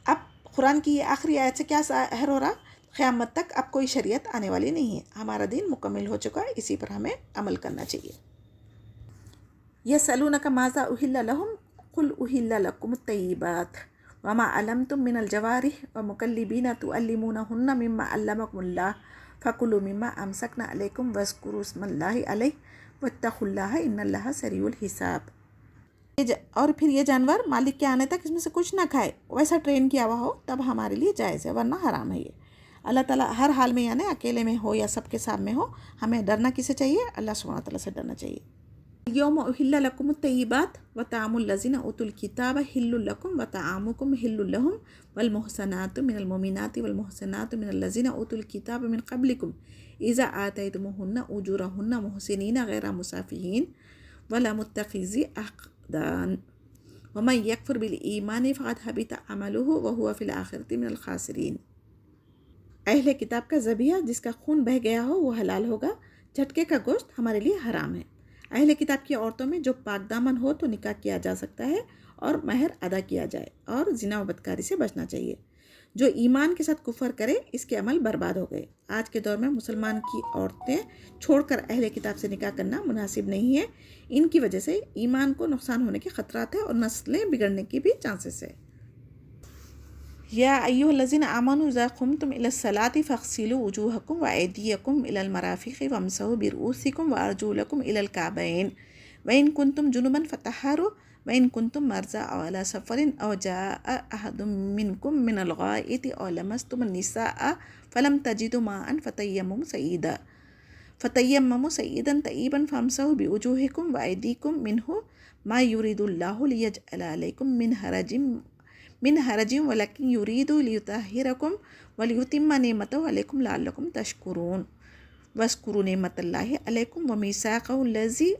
اب قرآن کی یہ آخری آیت سے کیا ظاہر ہو رہا؟ قیامت تک اب کوئی شریعت آنے والی نہیں ہے، ہمارا دین مکمل ہو چکا ہے، اسی پر ہمیں عمل کرنا چاہیے۔ یسألونک ماذا احل لہم قل احل لکم الطیبات وما علمتم من الجوارح ومکلبین تعلمونہن مما علمکم اللہ فکلوا مما امسکنا علیکم واذکروا اسم اللہ علیہ واتقوا اللہ ان اللہ سریع الحساب۔ اور پھر یہ جانور مالک کے آنے تک اس میں سے کچھ نہ کھائے، ویسا ٹرین کیا ہوا ہو تب ہمارے لیے جائز ہے، ورنہ حرام ہے یہ۔ اللہ تعالیٰ ہر حال میں، یعنی اکیلے میں ہو یا سب کے سامنے ہو، ہمیں ڈرنا کسے چاہیے؟ اللہ سبحانہ تعالیٰ سے ڈرنا چاہیے۔ یوم احل لکم الطیبات وطعام الذین اوتوا الکتاب حل لکم وطعامکم حل لہم والمحصنات من المؤمنات والمحصنات من الذین اوتوا الکتاب من قبلکم اذا آتیتموہن اجورہن محسنین غیر مسافحین ولا متخذی اخدان ومن یکفر بالایمان فقد حبط عملہ وہو فی الآخرۃ من الخاسرین۔ اہل کتاب کا ذبیحہ جس کا خون بہہ گیا ہو وہ حلال ہوگا، جھٹکے کا گوشت ہمارے لیے حرام ہے۔ اہل کتاب کی عورتوں میں جو پاک دامن ہو تو نکاح کیا جا سکتا ہے، اور مہر ادا کیا جائے اور زنا و بدکاری سے بچنا چاہیے۔ جو ایمان کے ساتھ کفر کرے اس کے عمل برباد ہو گئے۔ آج کے دور میں مسلمان کی عورتیں چھوڑ کر اہل کتاب سے نکاح کرنا مناسب نہیں ہے، ان کی وجہ سے ایمان کو نقصان ہونے کے خطرات ہیں اور نسلیں بگڑنے کی بھی چانسز ہے۔ یا ایھا الذین آمنوا اذا قمتم الی الصلاۃ فاغسلوا وجوہکم وایدیکم الی المرافق وامسحوا برؤوسکم وارجلکم الی الکعبین وإن کنتم جنبا فطہروا وإن کنتم مرضی او علی سفر او جاء احد منکم من الغائط او لمستم النساء فلم تجدوا ماء فتیمموا صعیدا طیبا فامسحوا بوجوہکم وایدیکم منہ ما یرید اللہ لیجعل علیکم من حرج ولکن یرید لیطہرکم ولیتم نعمتہ علیکم لعلکم تشکرون واذکروا نعمت اللہ علیکم ومیثاقہ الذی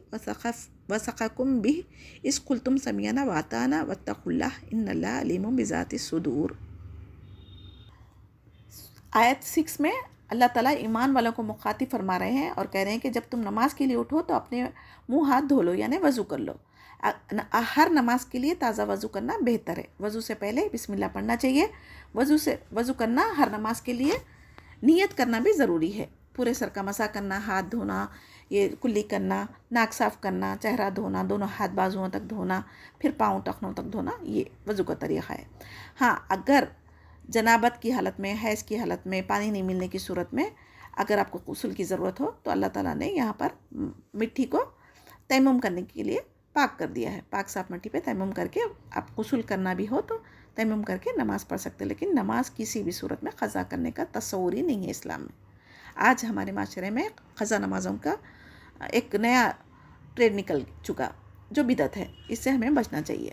وثقکم بہ اذ قلتم سمعنا واطعنا واتقوا اللہ ان اللہ علیم بذات الصدور۔ آیت 6 میں اللہ تعالیٰ ایمان والوں کو مخاطب فرما رہے ہیں اور کہہ رہے ہیں کہ جب تم نماز کے لیے اٹھو تو اپنے منہ ہاتھ دھو لو، یعنی وضو کر لو۔ ہر نماز کے لیے تازہ وضو کرنا بہتر ہے۔ وضو سے پہلے بسم اللہ پڑھنا چاہیے۔ وضو کرنا ہر نماز کے لیے نیت کرنا بھی ضروری ہے۔ پورے سر کا مسح کرنا، ہاتھ دھونا، یہ کلی کرنا، ناک صاف کرنا، چہرہ دھونا، دونوں ہاتھ بازوؤں تک دھونا، پھر پاؤں ٹخنوں تک دھونا، یہ وضو کا طریقہ ہے۔ ہاں، اگر جنابت کی حالت میں، حیض کی حالت میں، پانی نہیں ملنے کی صورت میں اگر آپ کو غسل کی ضرورت ہو تو اللہ تعالیٰ نے یہاں پر مٹی کو تیمم کرنے کے لیے پاک کر دیا ہے۔ پاک صاف مٹی پہ تیمم کر کے آپ غسل کرنا بھی ہو تو تیمم کر کے نماز پڑھ سکتے، لیکن نماز کسی بھی صورت میں قضا کرنے کا تصور ہی نہیں ہے اسلام میں۔ آج ہمارے معاشرے میں قضا نمازوں کا ایک نیا ٹرینڈ نکل چکا جو بدعت ہے، اس سے ہمیں بچنا چاہیے۔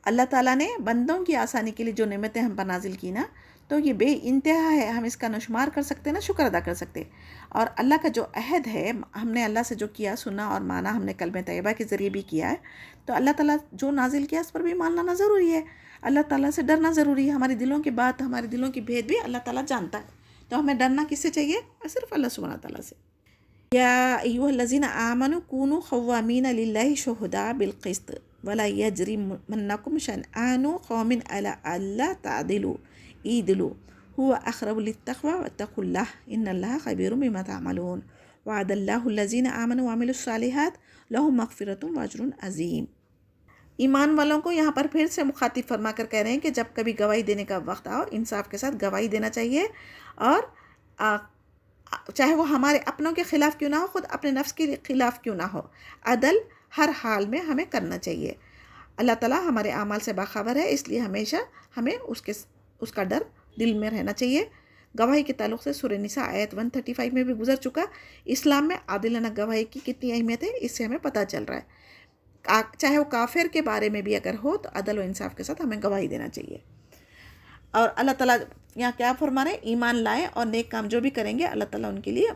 اللہ تعالیٰ نے بندوں کی آسانی کے لیے جو نعمتیں ہم پر نازل کی نا، تو یہ بے انتہا ہے، ہم اس کا نہ شمار کر سکتے نہ شکر ادا کر سکتے۔ اور اللہ کا جو عہد ہے، ہم نے اللہ سے جو کیا، سنا اور مانا، ہم نے کلمہ طیبہ کے ذریعے بھی کیا ہے، تو اللہ تعالیٰ جو نازل کیا اس پر بھی مان لانا ضروری ہے۔ اللہ تعالیٰ سے ڈرنا ضروری ہے۔ ہمارے دلوں کی بات، ہمارے دلوں کی بھید بھی اللہ تعالیٰ جانتا ہے، تو ہمیں ڈرنا کس سے چاہیے؟ صرف اللہ سبحانہ تعالیٰ سے۔ یا ایھا الذین آمنوا کونوا قوامین للہ شہداء بالقسط ولا یجرمنکم شنآن قوم علی الا تعدلوا اعدلوا هو اقرب للتقوی واتقوا اللہ ان اللہ خبیر بما تعملون وعد اللہ الذین آمنوا وعملوا الصالحات لهم مغفرۃ واجر عظیم۔ ایمان والوں کو یہاں پر پھر سے مخاطب فرما کر کہہ رہے ہیں کہ جب کبھی گواہی دینے کا وقت آؤ، انصاف کے ساتھ گواہی دینا چاہیے، اور چاہے وہ ہمارے اپنوں کے خلاف کیوں نہ ہو، خود اپنے نفس کے خلاف کیوں نہ ہو، عدل ہر حال میں ہمیں کرنا چاہیے۔ اللہ تعالیٰ ہمارے اعمال سے باخبر ہے، اس لیے ہمیشہ ہمیں اس کا ڈر دل میں رہنا چاہیے۔ گواہی کے تعلق سے سورہ نساء آیت 135 میں بھی گزر چکا۔ اسلام میں عادلانہ گواہی کی کتنی اہمیت ہے، اس سے ہمیں پتہ چل رہا ہے۔ چاہے وہ کافر کے بارے میں بھی اگر ہو تو عدل و انصاف کے ساتھ ہمیں گواہی دینا چاہیے۔ اور اللہ تعالیٰ یہاں کیا فرما رہے ہیں؟ ایمان لائیں اور نیک کام جو بھی کریں گے اللہ تعالیٰ ان کے لیے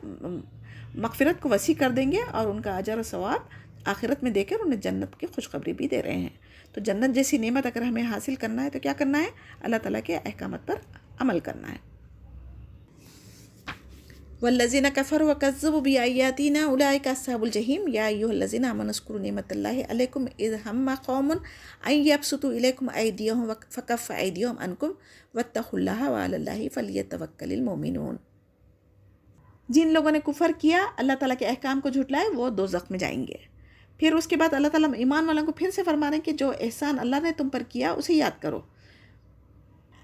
مغفرت کو وسیع کر دیں گے، اور ان کا اجر و ثواب آخرت میں دے کر انہیں جنت کی خوشخبری بھی دے رہے ہیں۔ تو جنت جیسی نعمت اگر ہمیں حاصل کرنا ہے تو کیا کرنا ہے؟ اللہ تعالیٰ کے احکامات پر عمل کرنا ہے۔ والذین کفروا وکذبوا بآیاتنا اولئک اصحاب الجحیم یا ایھا الذین آمنوا اذکروا نعمت اللہ علیکم اذ ہم قوم ان یبسطوا الیکم ایدیہم فکف ایدیہم عنکم واتقوا اللہ وعلی اللہ فلیتوکل المؤمنون۔ جن لوگوں نے کفر کیا، اللہ تعالیٰ کے احکام کو جھٹلائے، وہ دوزخ میں جائیں گے۔ پھر اس کے بعد اللہ تعالیٰ ایمان والوں کو پھر سے فرما رہے ہیں کہ جو احسان اللہ نے تم پر کیا اسے یاد کرو۔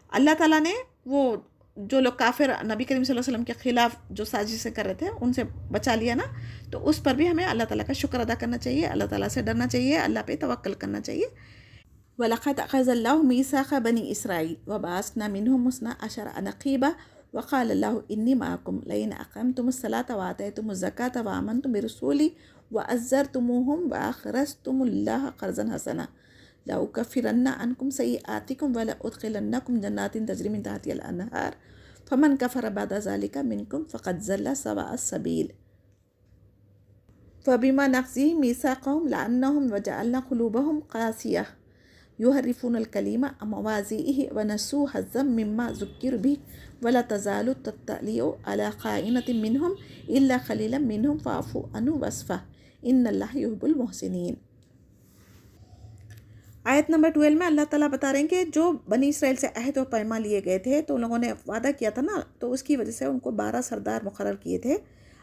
اللہ تعالیٰ نے وہ جو لوگ کافر نبی کریم صلی اللہ علیہ وسلم کے خلاف جو سازشیں کر رہے تھے ان سے بچا لیا نا، تو اس پر بھی ہمیں اللہ تعالیٰ کا شکر ادا کرنا چاہیے، اللہ تعالیٰ سے ڈرنا چاہیے، اللہ پہ توکل کرنا چاہیے۔ وَلَقَدْ أَخَذَ اللَّهُ مِيثَاقَ بَنِي إِسْرَائِيلَ وَبَعَثْنَا مِنْهُمْ اثْنَا عَشَرَ نَقِيبًا وَقَالَ اللَّهُ إِنِّي مَعَكُمْ لَئِنْ أَقَمْتُمُ الصَّلَاةَ وَآتَيْتُمُ الزَّكَاةَ وَآمَنْتُمْ بِرُسُولِي وَعَزَّرْتُمُوهُمْ وَأَقْرَضْتُمُ اللَّهَ قَرْضًا حَسَنًا لَأُكَفِّرَنَّ عَنْكُمْ سَيِّئَاتِكُمْ وَلَأُدْخِلَنَّكُمْ جَنَّاتٍ تَجْرِي مِنْ تَحْتِهَا الْأَنْهَارُ فَمَنْ كَفَرَ بَعْدَ ذَلِكَ مِنْكُمْ فَقَدْ ضَلَّ سَوَاءَ السَّبِيلِ فَبِمَا نَقْضِهِمْ مِيثَاقَهُمْ لَعَنَّاهُمْ وَجَعَلْنَا قُلُوبَهُمْ قَاسِيَةً يحرفون الكلمة عن مواضعه ونسوا حظا مما ذكروا به ولا تزال تطلع على خائنة منهم إلا قليلا منهم فاعف عنهم واصفح إن الله يحب المحسنين۔ آیت نمبر 12 میں اللہ تعالیٰ بتا رہے ہیں کہ جو بنی اسرائیل سے عہد و پیما لیے گئے تھے تو ان لوگوں نے وعدہ کیا تھا نا، تو اس کی وجہ سے ان کو 12 سردار مقرر کیے تھے،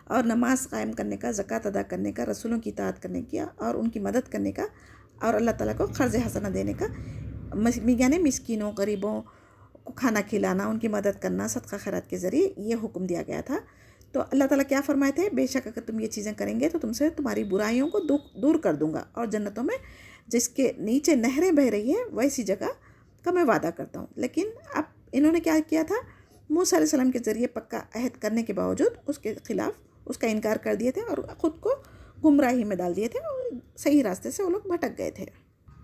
اور نماز قائم کرنے کا، زکوٰۃ ادا کرنے کا، رسولوں کی اطاعت کرنے کا، اور ان کی مدد کرنے کا، اور اللہ تعالیٰ کو قرض حسنہ دینے کا، یعنی مسکینوں، غریبوں کو کھانا کھلانا، ان کی مدد کرنا صدقہ خیرات کے ذریعے یہ حکم دیا گیا تھا۔ تو اللہ تعالیٰ کیا فرمائے تھے؟ بے شک اگر تم یہ چیزیں کریں گے تو تم سے تمہاری برائیوں کو دور کر دوں گا، اور جنتوں میں جس کے نیچے نہریں بہہ رہی ہے ویسی جگہ کا میں وعدہ کرتا ہوں۔ لیکن اب انہوں نے کیا کیا تھا؟ موسیٰ علیہ السلام کے ذریعے پکا عہد کرنے کے باوجود اس کے خلاف اس کا انکار کر دیے تھے، اور خود کو گمراہی میں ڈال دیے تھے، اور صحیح راستے سے وہ لوگ بھٹک گئے تھے۔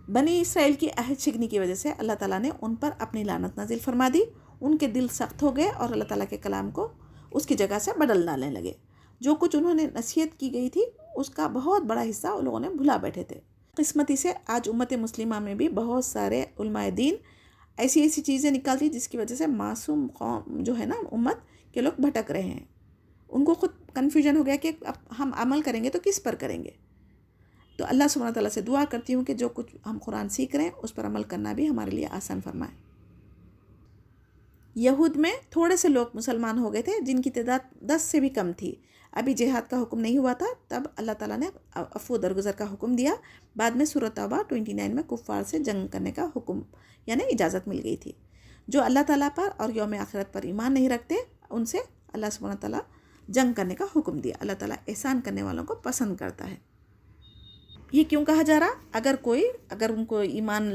بنی اسرائیل کی عہد شکنی کی وجہ سے اللہ تعالیٰ نے ان پر اپنی لعنت نازل فرما دی، ان کے دل سخت ہو گئے اور اللہ تعالیٰ کے کلام کو اس کی جگہ سے بدل ڈالنے لگے۔ جو کچھ انہوں نے نصیحت کی گئی تھی اس کا بہت بڑا حصہ ان لوگوں نے بھلا بیٹھے تھے۔ قسمتی سے آج امت مسلمہ میں بھی بہت سارے علماء دین ایسی چیزیں نکالتی جس کی وجہ سے معصوم قوم جو ہے نا، امت کے لوگ بھٹک رہے ہیں۔ ان کو خود کنفیوژن ہو گیا کہ اب ہم عمل کریں گے تو کس پر کریں گے۔ تو اللہ سبحانہ تعالیٰ سے دعا کرتی ہوں کہ جو کچھ ہم قرآن سیکھ رہے ہیں اس پر عمل کرنا بھی ہمارے لیے آسان فرمائے۔ یہود میں تھوڑے سے لوگ مسلمان ہو گئے تھے جن کی تعداد 10 سے بھی کم تھی۔ ابھی جہاد کا حکم نہیں ہوا تھا، تب اللہ تعالیٰ نے عفو درگزر کا حکم دیا۔ بعد میں سورۃ توبہ 29 میں کفار سے جنگ کرنے کا حکم یعنی اجازت مل گئی تھی۔ جو اللہ تعالیٰ پر اور یوم آخرت پر ایمان نہیں رکھتے ان سے اللہ سبحانہ تعالیٰ جنگ کرنے کا حکم دیا۔ اللہ تعالیٰ احسان کرنے والوں کو پسند کرتا ہے۔ یہ کیوں کہا جا رہا؟ اگر ان کو ایمان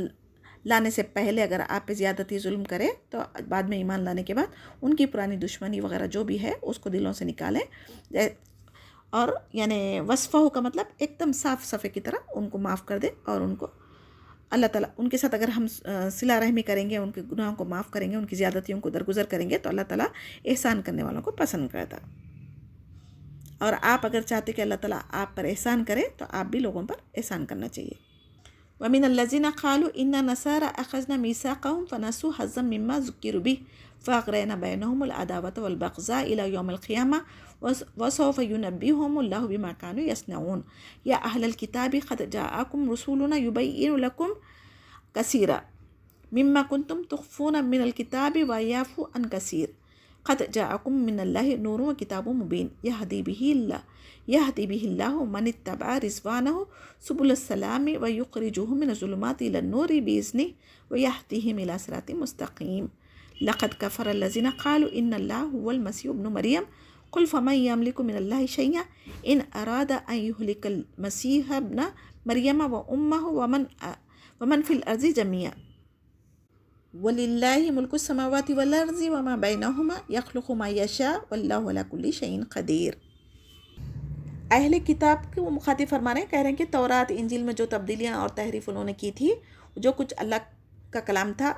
لانے سے پہلے اگر آپ پہ زیادتی ظلم کرے تو بعد میں ایمان لانے کے بعد ان کی پرانی دشمنی وغیرہ جو بھی ہے اس کو دلوں سے نکالیں، اور یعنی وصفہ کا مطلب ایک دم صاف صفحے کی طرح ان کو معاف کر دے، اور ان کو اللہ تعالیٰ ان کے ساتھ اگر ہم صلہ رحمی کریں گے، ان کے گناہوں کو معاف کریں گے، ان کی زیادتیوں کو درگزر کریں گے تو اللہ تعالیٰ احسان کرنے والوں کو پسند کرتا۔ اور آپ اگر چاہتے کہ اللہ تعالیٰ آپ پر احسان کرے تو آپ بھی لوگوں پر احسان کرنا چاہیے۔ وَمِنَ الَّذِينَ قَالُوا إِنَّا نَصَارَىٰ أَخَذْنَا مِيثَاقَهُمْ فَنَسُوا حَظًّا مِّمَّا ذُكِّرُوا بِهِ فَأَغْرَيْنَا بَيْنَهُمُ الْعَدَاوَةَ وَالْبَغْضَاءَ إِلَىٰ يَوْمِ الْقِيَامَةِ وَسَوْفَ يُنَبِّئُهُمُ اللَّهُ بِمَا كَانُوا يَصْنَعُونَ يَا أَهْلَ الْكِتَابِ قَدْ جَاءَكُمْ رُسُولُنَا يُبَيِّنُ لَكُمْ كَثِيرًا مِّمَّا كُنتُمْ تُخْفُونَ مِنَ الْكِتَابِ وَيَعْفُو عَن كَثِيرٍ قَدْ جَاءَكُم مِّنَ اللَّهِ نُورٌ وَكِتَابٌ مُّبِينٌ يهدي به الله من اتبع رضوانه سبل السلام ويخرجهم من الظلمات إلى النور بإذنه ويهديهم إلى صراط مستقيم لقد كفر الذين قالوا إن الله هو المسيح ابن مريم قل فمن يملك من الله شيئا إن أراد أن يهلك المسيح ابن مريم وأمه ومن في الأرض جميعا وَلِلَّهِ مُلْكُ السَّمَاوَاتِ وَالْأَرْضِ وَمَا بَيْنَهُمَا يَخْلُقُ مَا يَشَاءُ وَاللَّهُ عَلَىٰ كُلِّ شَيْءٍ قَدِيرٌ۔ اہل کتاب کو مخاطب فرما رہے ہیں، کہہ رہے ہیں کہ تورات انجیل میں جو تبدیلیاں اور تحریف انہوں نے کی تھی، جو کچھ اللہ کا کلام تھا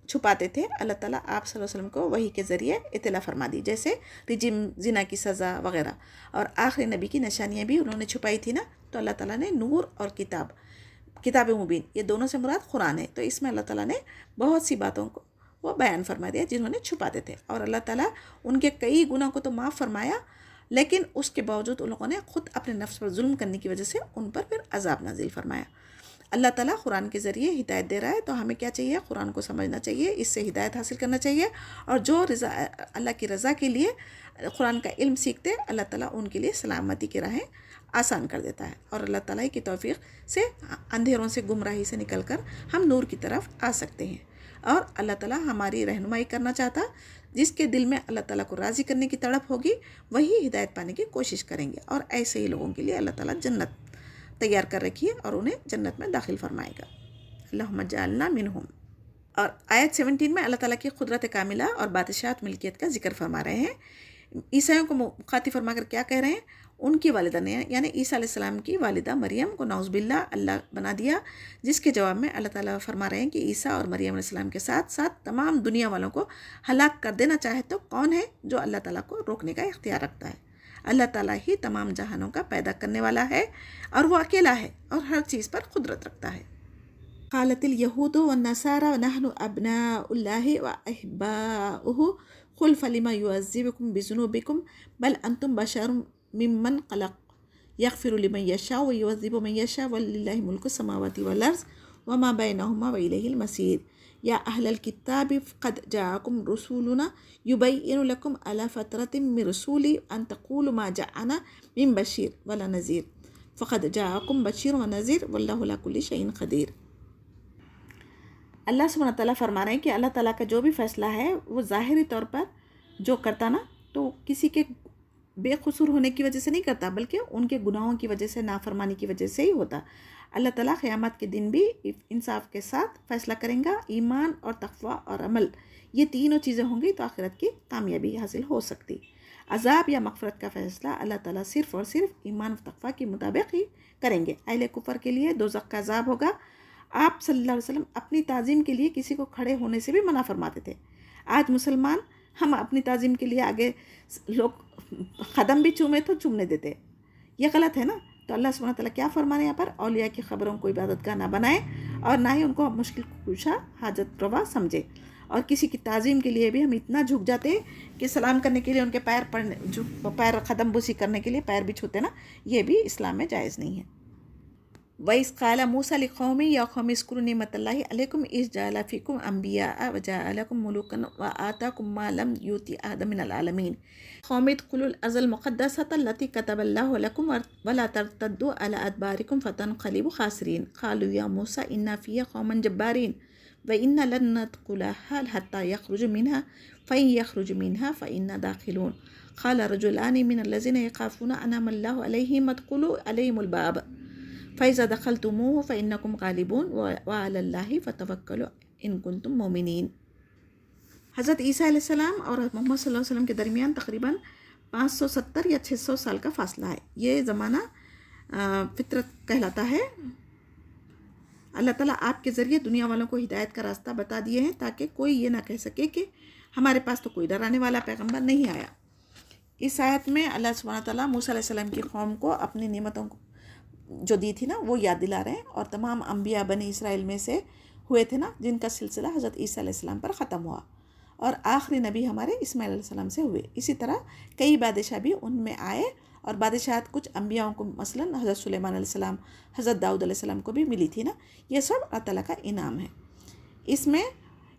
چھپاتے تھے، اللہ تعالیٰ آپ صلی اللہ علیہ وسلم کو وحی کے ذریعے اطلاع فرما دی، جیسے رجم، زنا کی سزا وغیرہ، اور آخری نبی کی نشانیاں بھی انہوں نے چھپائی تھی نا، تو اللہ تعالیٰ نے نور اور کتاب مبین، یہ دونوں سے مراد قرآن ہے، تو اس میں اللہ تعالیٰ نے بہت سی باتوں کو وہ بیان فرما دیا جنہوں نے چھپاتے تھے، اور اللہ تعالیٰ ان کے کئی گناہ کو تو معاف فرمایا، لیکن اس کے باوجود ان لوگوں نے خود اپنے نفس پر ظلم کرنے کی وجہ سے ان پر پھر عذاب نازل فرمایا۔ اللہ تعالیٰ قرآن کے ذریعے ہدایت دے رہا ہے، تو ہمیں کیا چاہیے؟ قرآن کو سمجھنا چاہیے، اس سے ہدایت حاصل کرنا چاہیے، اور جو اللہ کی رضا کے لیے قرآن کا علم سیکھتے اللہ تعالیٰ ان کے لیے سلامتی کی راہیں آسان کر دیتا ہے، اور اللہ تعالیٰ کی توفیق سے اندھیروں سے، گمراہی سے نکل کر ہم نور کی طرف آ سکتے ہیں، اور اللہ تعالیٰ ہماری رہنمائی کرنا چاہتا، جس کے دل میں اللہ تعالیٰ کو راضی کرنے کی تڑپ ہوگی وہی ہدایت پانے کی کوشش کریں گے، اور ایسے ہی لوگوں کے لیے اللہ تعالیٰ جنت تیار کر رکھی ہے اور انہیں جنت میں داخل فرمائے گا۔ اللہم اجعلنا منہم۔ اور آیت 17 میں اللہ تعالیٰ کی قدرت کاملہ اور بادشاہت ملکیت کا ذکر فرما رہے ہیں۔ عیسائیوں کو مخاطب فرما کر کیا کہہ رہے ہیں؟ ان کی والدہ نے یعنی عیسیٰ علیہ السلام کی والدہ مریم کو نعوذ باللہ اللہ بنا دیا، جس کے جواب میں اللہ تعالیٰ فرما رہے ہیں کہ عیسیٰ اور مریم علیہ السلام کے ساتھ ساتھ تمام دنیا والوں کو ہلاک کر دینا چاہے تو کون ہے جو اللہ تعالیٰ کو روکنے کا اختیار رکھتا ہے؟ اللہ تعالیٰ ہی تمام جہانوں کا پیدا کرنے والا ہے، اور وہ اکیلا ہے اور ہر چیز پر قدرت رکھتا ہے۔ قالت الیہود والنصارى نحن ابناء اللہ واحباؤہ قل فلم یعذبکم بذنوبکم بل انتم بشر ممن خلق یغفر لمن یشاء ویعذب من یشاء وللہ ملک السماوات والارض وما بينهما وإليه المصير يا أهل الكتاب قد جاءكم رسولنا يبين لكم على فترة من رسولي أن تقولوا ما جاءنا من بشير ولا نذير فقد جاءكم بشير ونذير والله على كل شيء قدير۔ اللہ سبحانہ تعالیٰ فرما رہے ہیں کہ اللہ تعالیٰ کا جو بھی فیصلہ ہے وہ ظاہری طور پر جو کرتا نا تو کسی کے بے قصور ہونے کی وجہ سے نہیں کرتا، بلکہ ان کے گناہوں کی وجہ سے، نافرمانی کی وجہ سے ہی ہوتا۔ اللہ تعالیٰ قیامت کے دن بھی انصاف کے ساتھ فیصلہ کریں گا۔ ایمان اور تقوی اور عمل، یہ تینوں چیزیں ہوں گی تو آخرت کی کامیابی حاصل ہو سکتی۔ عذاب یا مغفرت کا فیصلہ اللہ تعالیٰ صرف اور صرف ایمان و تقوی کے مطابق ہی کریں گے۔ اہل کفر کے لیے دوزخ کا عذاب ہوگا۔ آپ صلی اللہ علیہ وسلم اپنی تعظیم کے لیے کسی کو کھڑے ہونے سے بھی منع فرماتے تھے۔ آج مسلمان ہم اپنی تعظیم کے لیے آگے لوگ قدم بھی چومے تو چومنے دیتے، یہ غلط ہے نا۔ تو اللہ سبحانہ تعالیٰ کیا فرما رہے ہیں یہاں پر؟ اولیاء کی خبروں کو عبادت گاہ نہ بنائیں اور نہ ہی ان کو مشکل کشا حاجت روا سمجھے۔ اور کسی کی تعظیم کے لیے بھی ہم اتنا جھک جاتے ہیں کہ سلام کرنے کے لیے ان کے پیر قدم بوسی کرنے کے لیے پیر بھی چھوتے نا، یہ بھی اسلام میں جائز نہیں ہے۔ وَإِذْ قَالَ مُوسَىٰ لِقَوْمِهِ يَا قَوْمِ اذْكُرُوا نِعْمَةَ اللَّهِ عَلَيْكُمْ إِذْ جَعَلَ فِيكُمْ أَنْبِيَاءَ وَجَعَلَكُمْ مُلُوكًا وَآتَاكُمْ مَا لَمْ يُؤْتِ أَحَدًا مِنَ الْعَالَمِينَ قَوْمِ ادْخُلُوا الْأَرْضَ الْمُقَدَّسَةَ الَّتِي كَتَبَ اللَّهُ لَكُمْ وَلَا تَرْتَدُّوا عَلَىٰ أَدْبَارِكُمْ فَتَنْقَلِبُوا خَاسِرِينَ قَالُوا يَا مُوسَىٰ إِنَّ فِيهَا قَوْمًا جَبَّارِينَ وَإِنَّا لَن نَّدْخُلَهَا حَتَّىٰ يَخْرُجُوا مِنْهَا فَإِن يَخْرُجُوا مِنْهَا فَإِنَّا دَاخِلُونَ قَالَ رَجُلَانِ مِنَ الَّذِينَ يَخَافُونَ أَنْعَمَ اللَّهُ عَلَيْهِمْ ادْخُلُوا عَلَيْهِمُ الْبَابَ فَإِذَا دَخَلْتُمُوهُ فَإِنَّكُمْ غَالِبُونَ وَعَلَى اللَّهِ فَتَوَكَّلُوا إِن كُنتُم مُّؤْمِنِينَ۔ حضرت عیسیٰ علیہ السلام اور محمد صلی اللہ علیہ وسلم کے درمیان تقریباً 570 یا 600 سال کا فاصلہ ہے۔ یہ زمانہ فطرت کہلاتا ہے۔ اللہ تعالیٰ آپ کے ذریعے دنیا والوں کو ہدایت کا راستہ بتا دیے ہیں تاکہ کوئی یہ نہ کہہ سکے کہ ہمارے پاس تو کوئی ڈرانے والا پیغمبر نہیں آیا۔ اس آیت میں اللہ سبحانہ تعالیٰ موسیٰ علیہ السلام کی قوم کو اپنی نعمتوں جو دی تھی نا وہ یاد دلا رہے ہیں، اور تمام انبیاء بنی اسرائیل میں سے ہوئے تھے نا جن کا سلسلہ حضرت عیسیٰ علیہ السلام پر ختم ہوا، اور آخری نبی ہمارے اسماعیل علیہ السلام سے ہوئے۔ اسی طرح کئی بادشاہ بھی ان میں آئے، اور بادشاہت کچھ انبیاء کو مثلاً حضرت سلیمان علیہ السلام، حضرت داؤد علیہ السلام کو بھی ملی تھی نا۔ یہ سب اللہ تعالیٰ کا انعام ہے۔ اس میں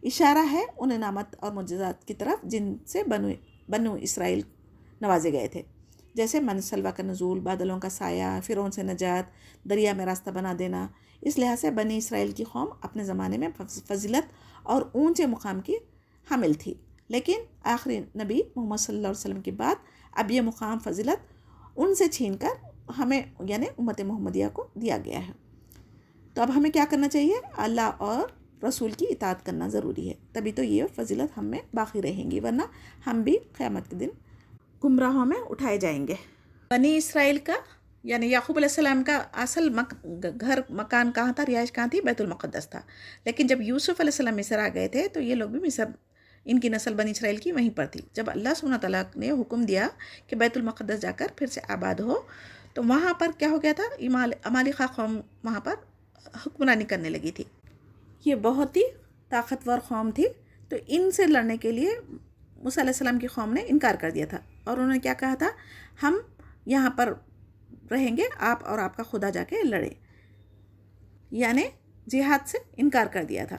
اشارہ ہے ان انعامات اور معجزات کی طرف جن سے بنو اسرائیل نوازے گئے تھے، جیسے سلوہ کا نزول، بادلوں کا سایہ، فرعون سے نجات، دریا میں راستہ بنا دینا۔ اس لحاظ سے بنی اسرائیل کی قوم اپنے زمانے میں فضیلت اور اونچے مقام کی حامل تھی، لیکن آخری نبی محمد صلی اللہ علیہ وسلم کے بعد اب یہ مقام فضیلت ان سے چھین کر ہمیں یعنی امت محمدیہ کو دیا گیا ہے۔ تو اب ہمیں کیا کرنا چاہیے؟ اللہ اور رسول کی اطاعت کرنا ضروری ہے، تبھی تو یہ فضیلت ہم میں باقی رہیں گی، ورنہ ہم بھی قیامت کے دن گمراہوں میں اٹھائے جائیں گے۔ بنی اسرائیل کا یعنی یعقوب علیہ السلام کا اصل مکان کہاں تھا، رہائش کہاں تھی؟ بیت المقدس تھا، لیکن جب یوسف علیہ السلام مصر آ گئے تھے تو یہ لوگ بھی مصر، ان کی نسل بنی اسرائیل کی وہیں پر تھی۔ جب اللہ سبحانہ تعالیٰ نے حکم دیا کہ بیت المقدس جا کر پھر سے آباد ہو، تو وہاں پر کیا ہو گیا تھا؟ عمالقہ قوم وہاں پر حکمرانی کرنے لگی تھی۔ یہ بہت ہی طاقتور قوم تھی، تو ان سے لڑنے کے لیے موسیٰ علیہ السلام کی قوم نے انکار کر دیا تھا، اور انہوں نے کیا کہا تھا؟ ہم یہاں پر رہیں گے، آپ اور آپ کا خدا جا کے لڑے، یعنی جہاد سے انکار کر دیا تھا۔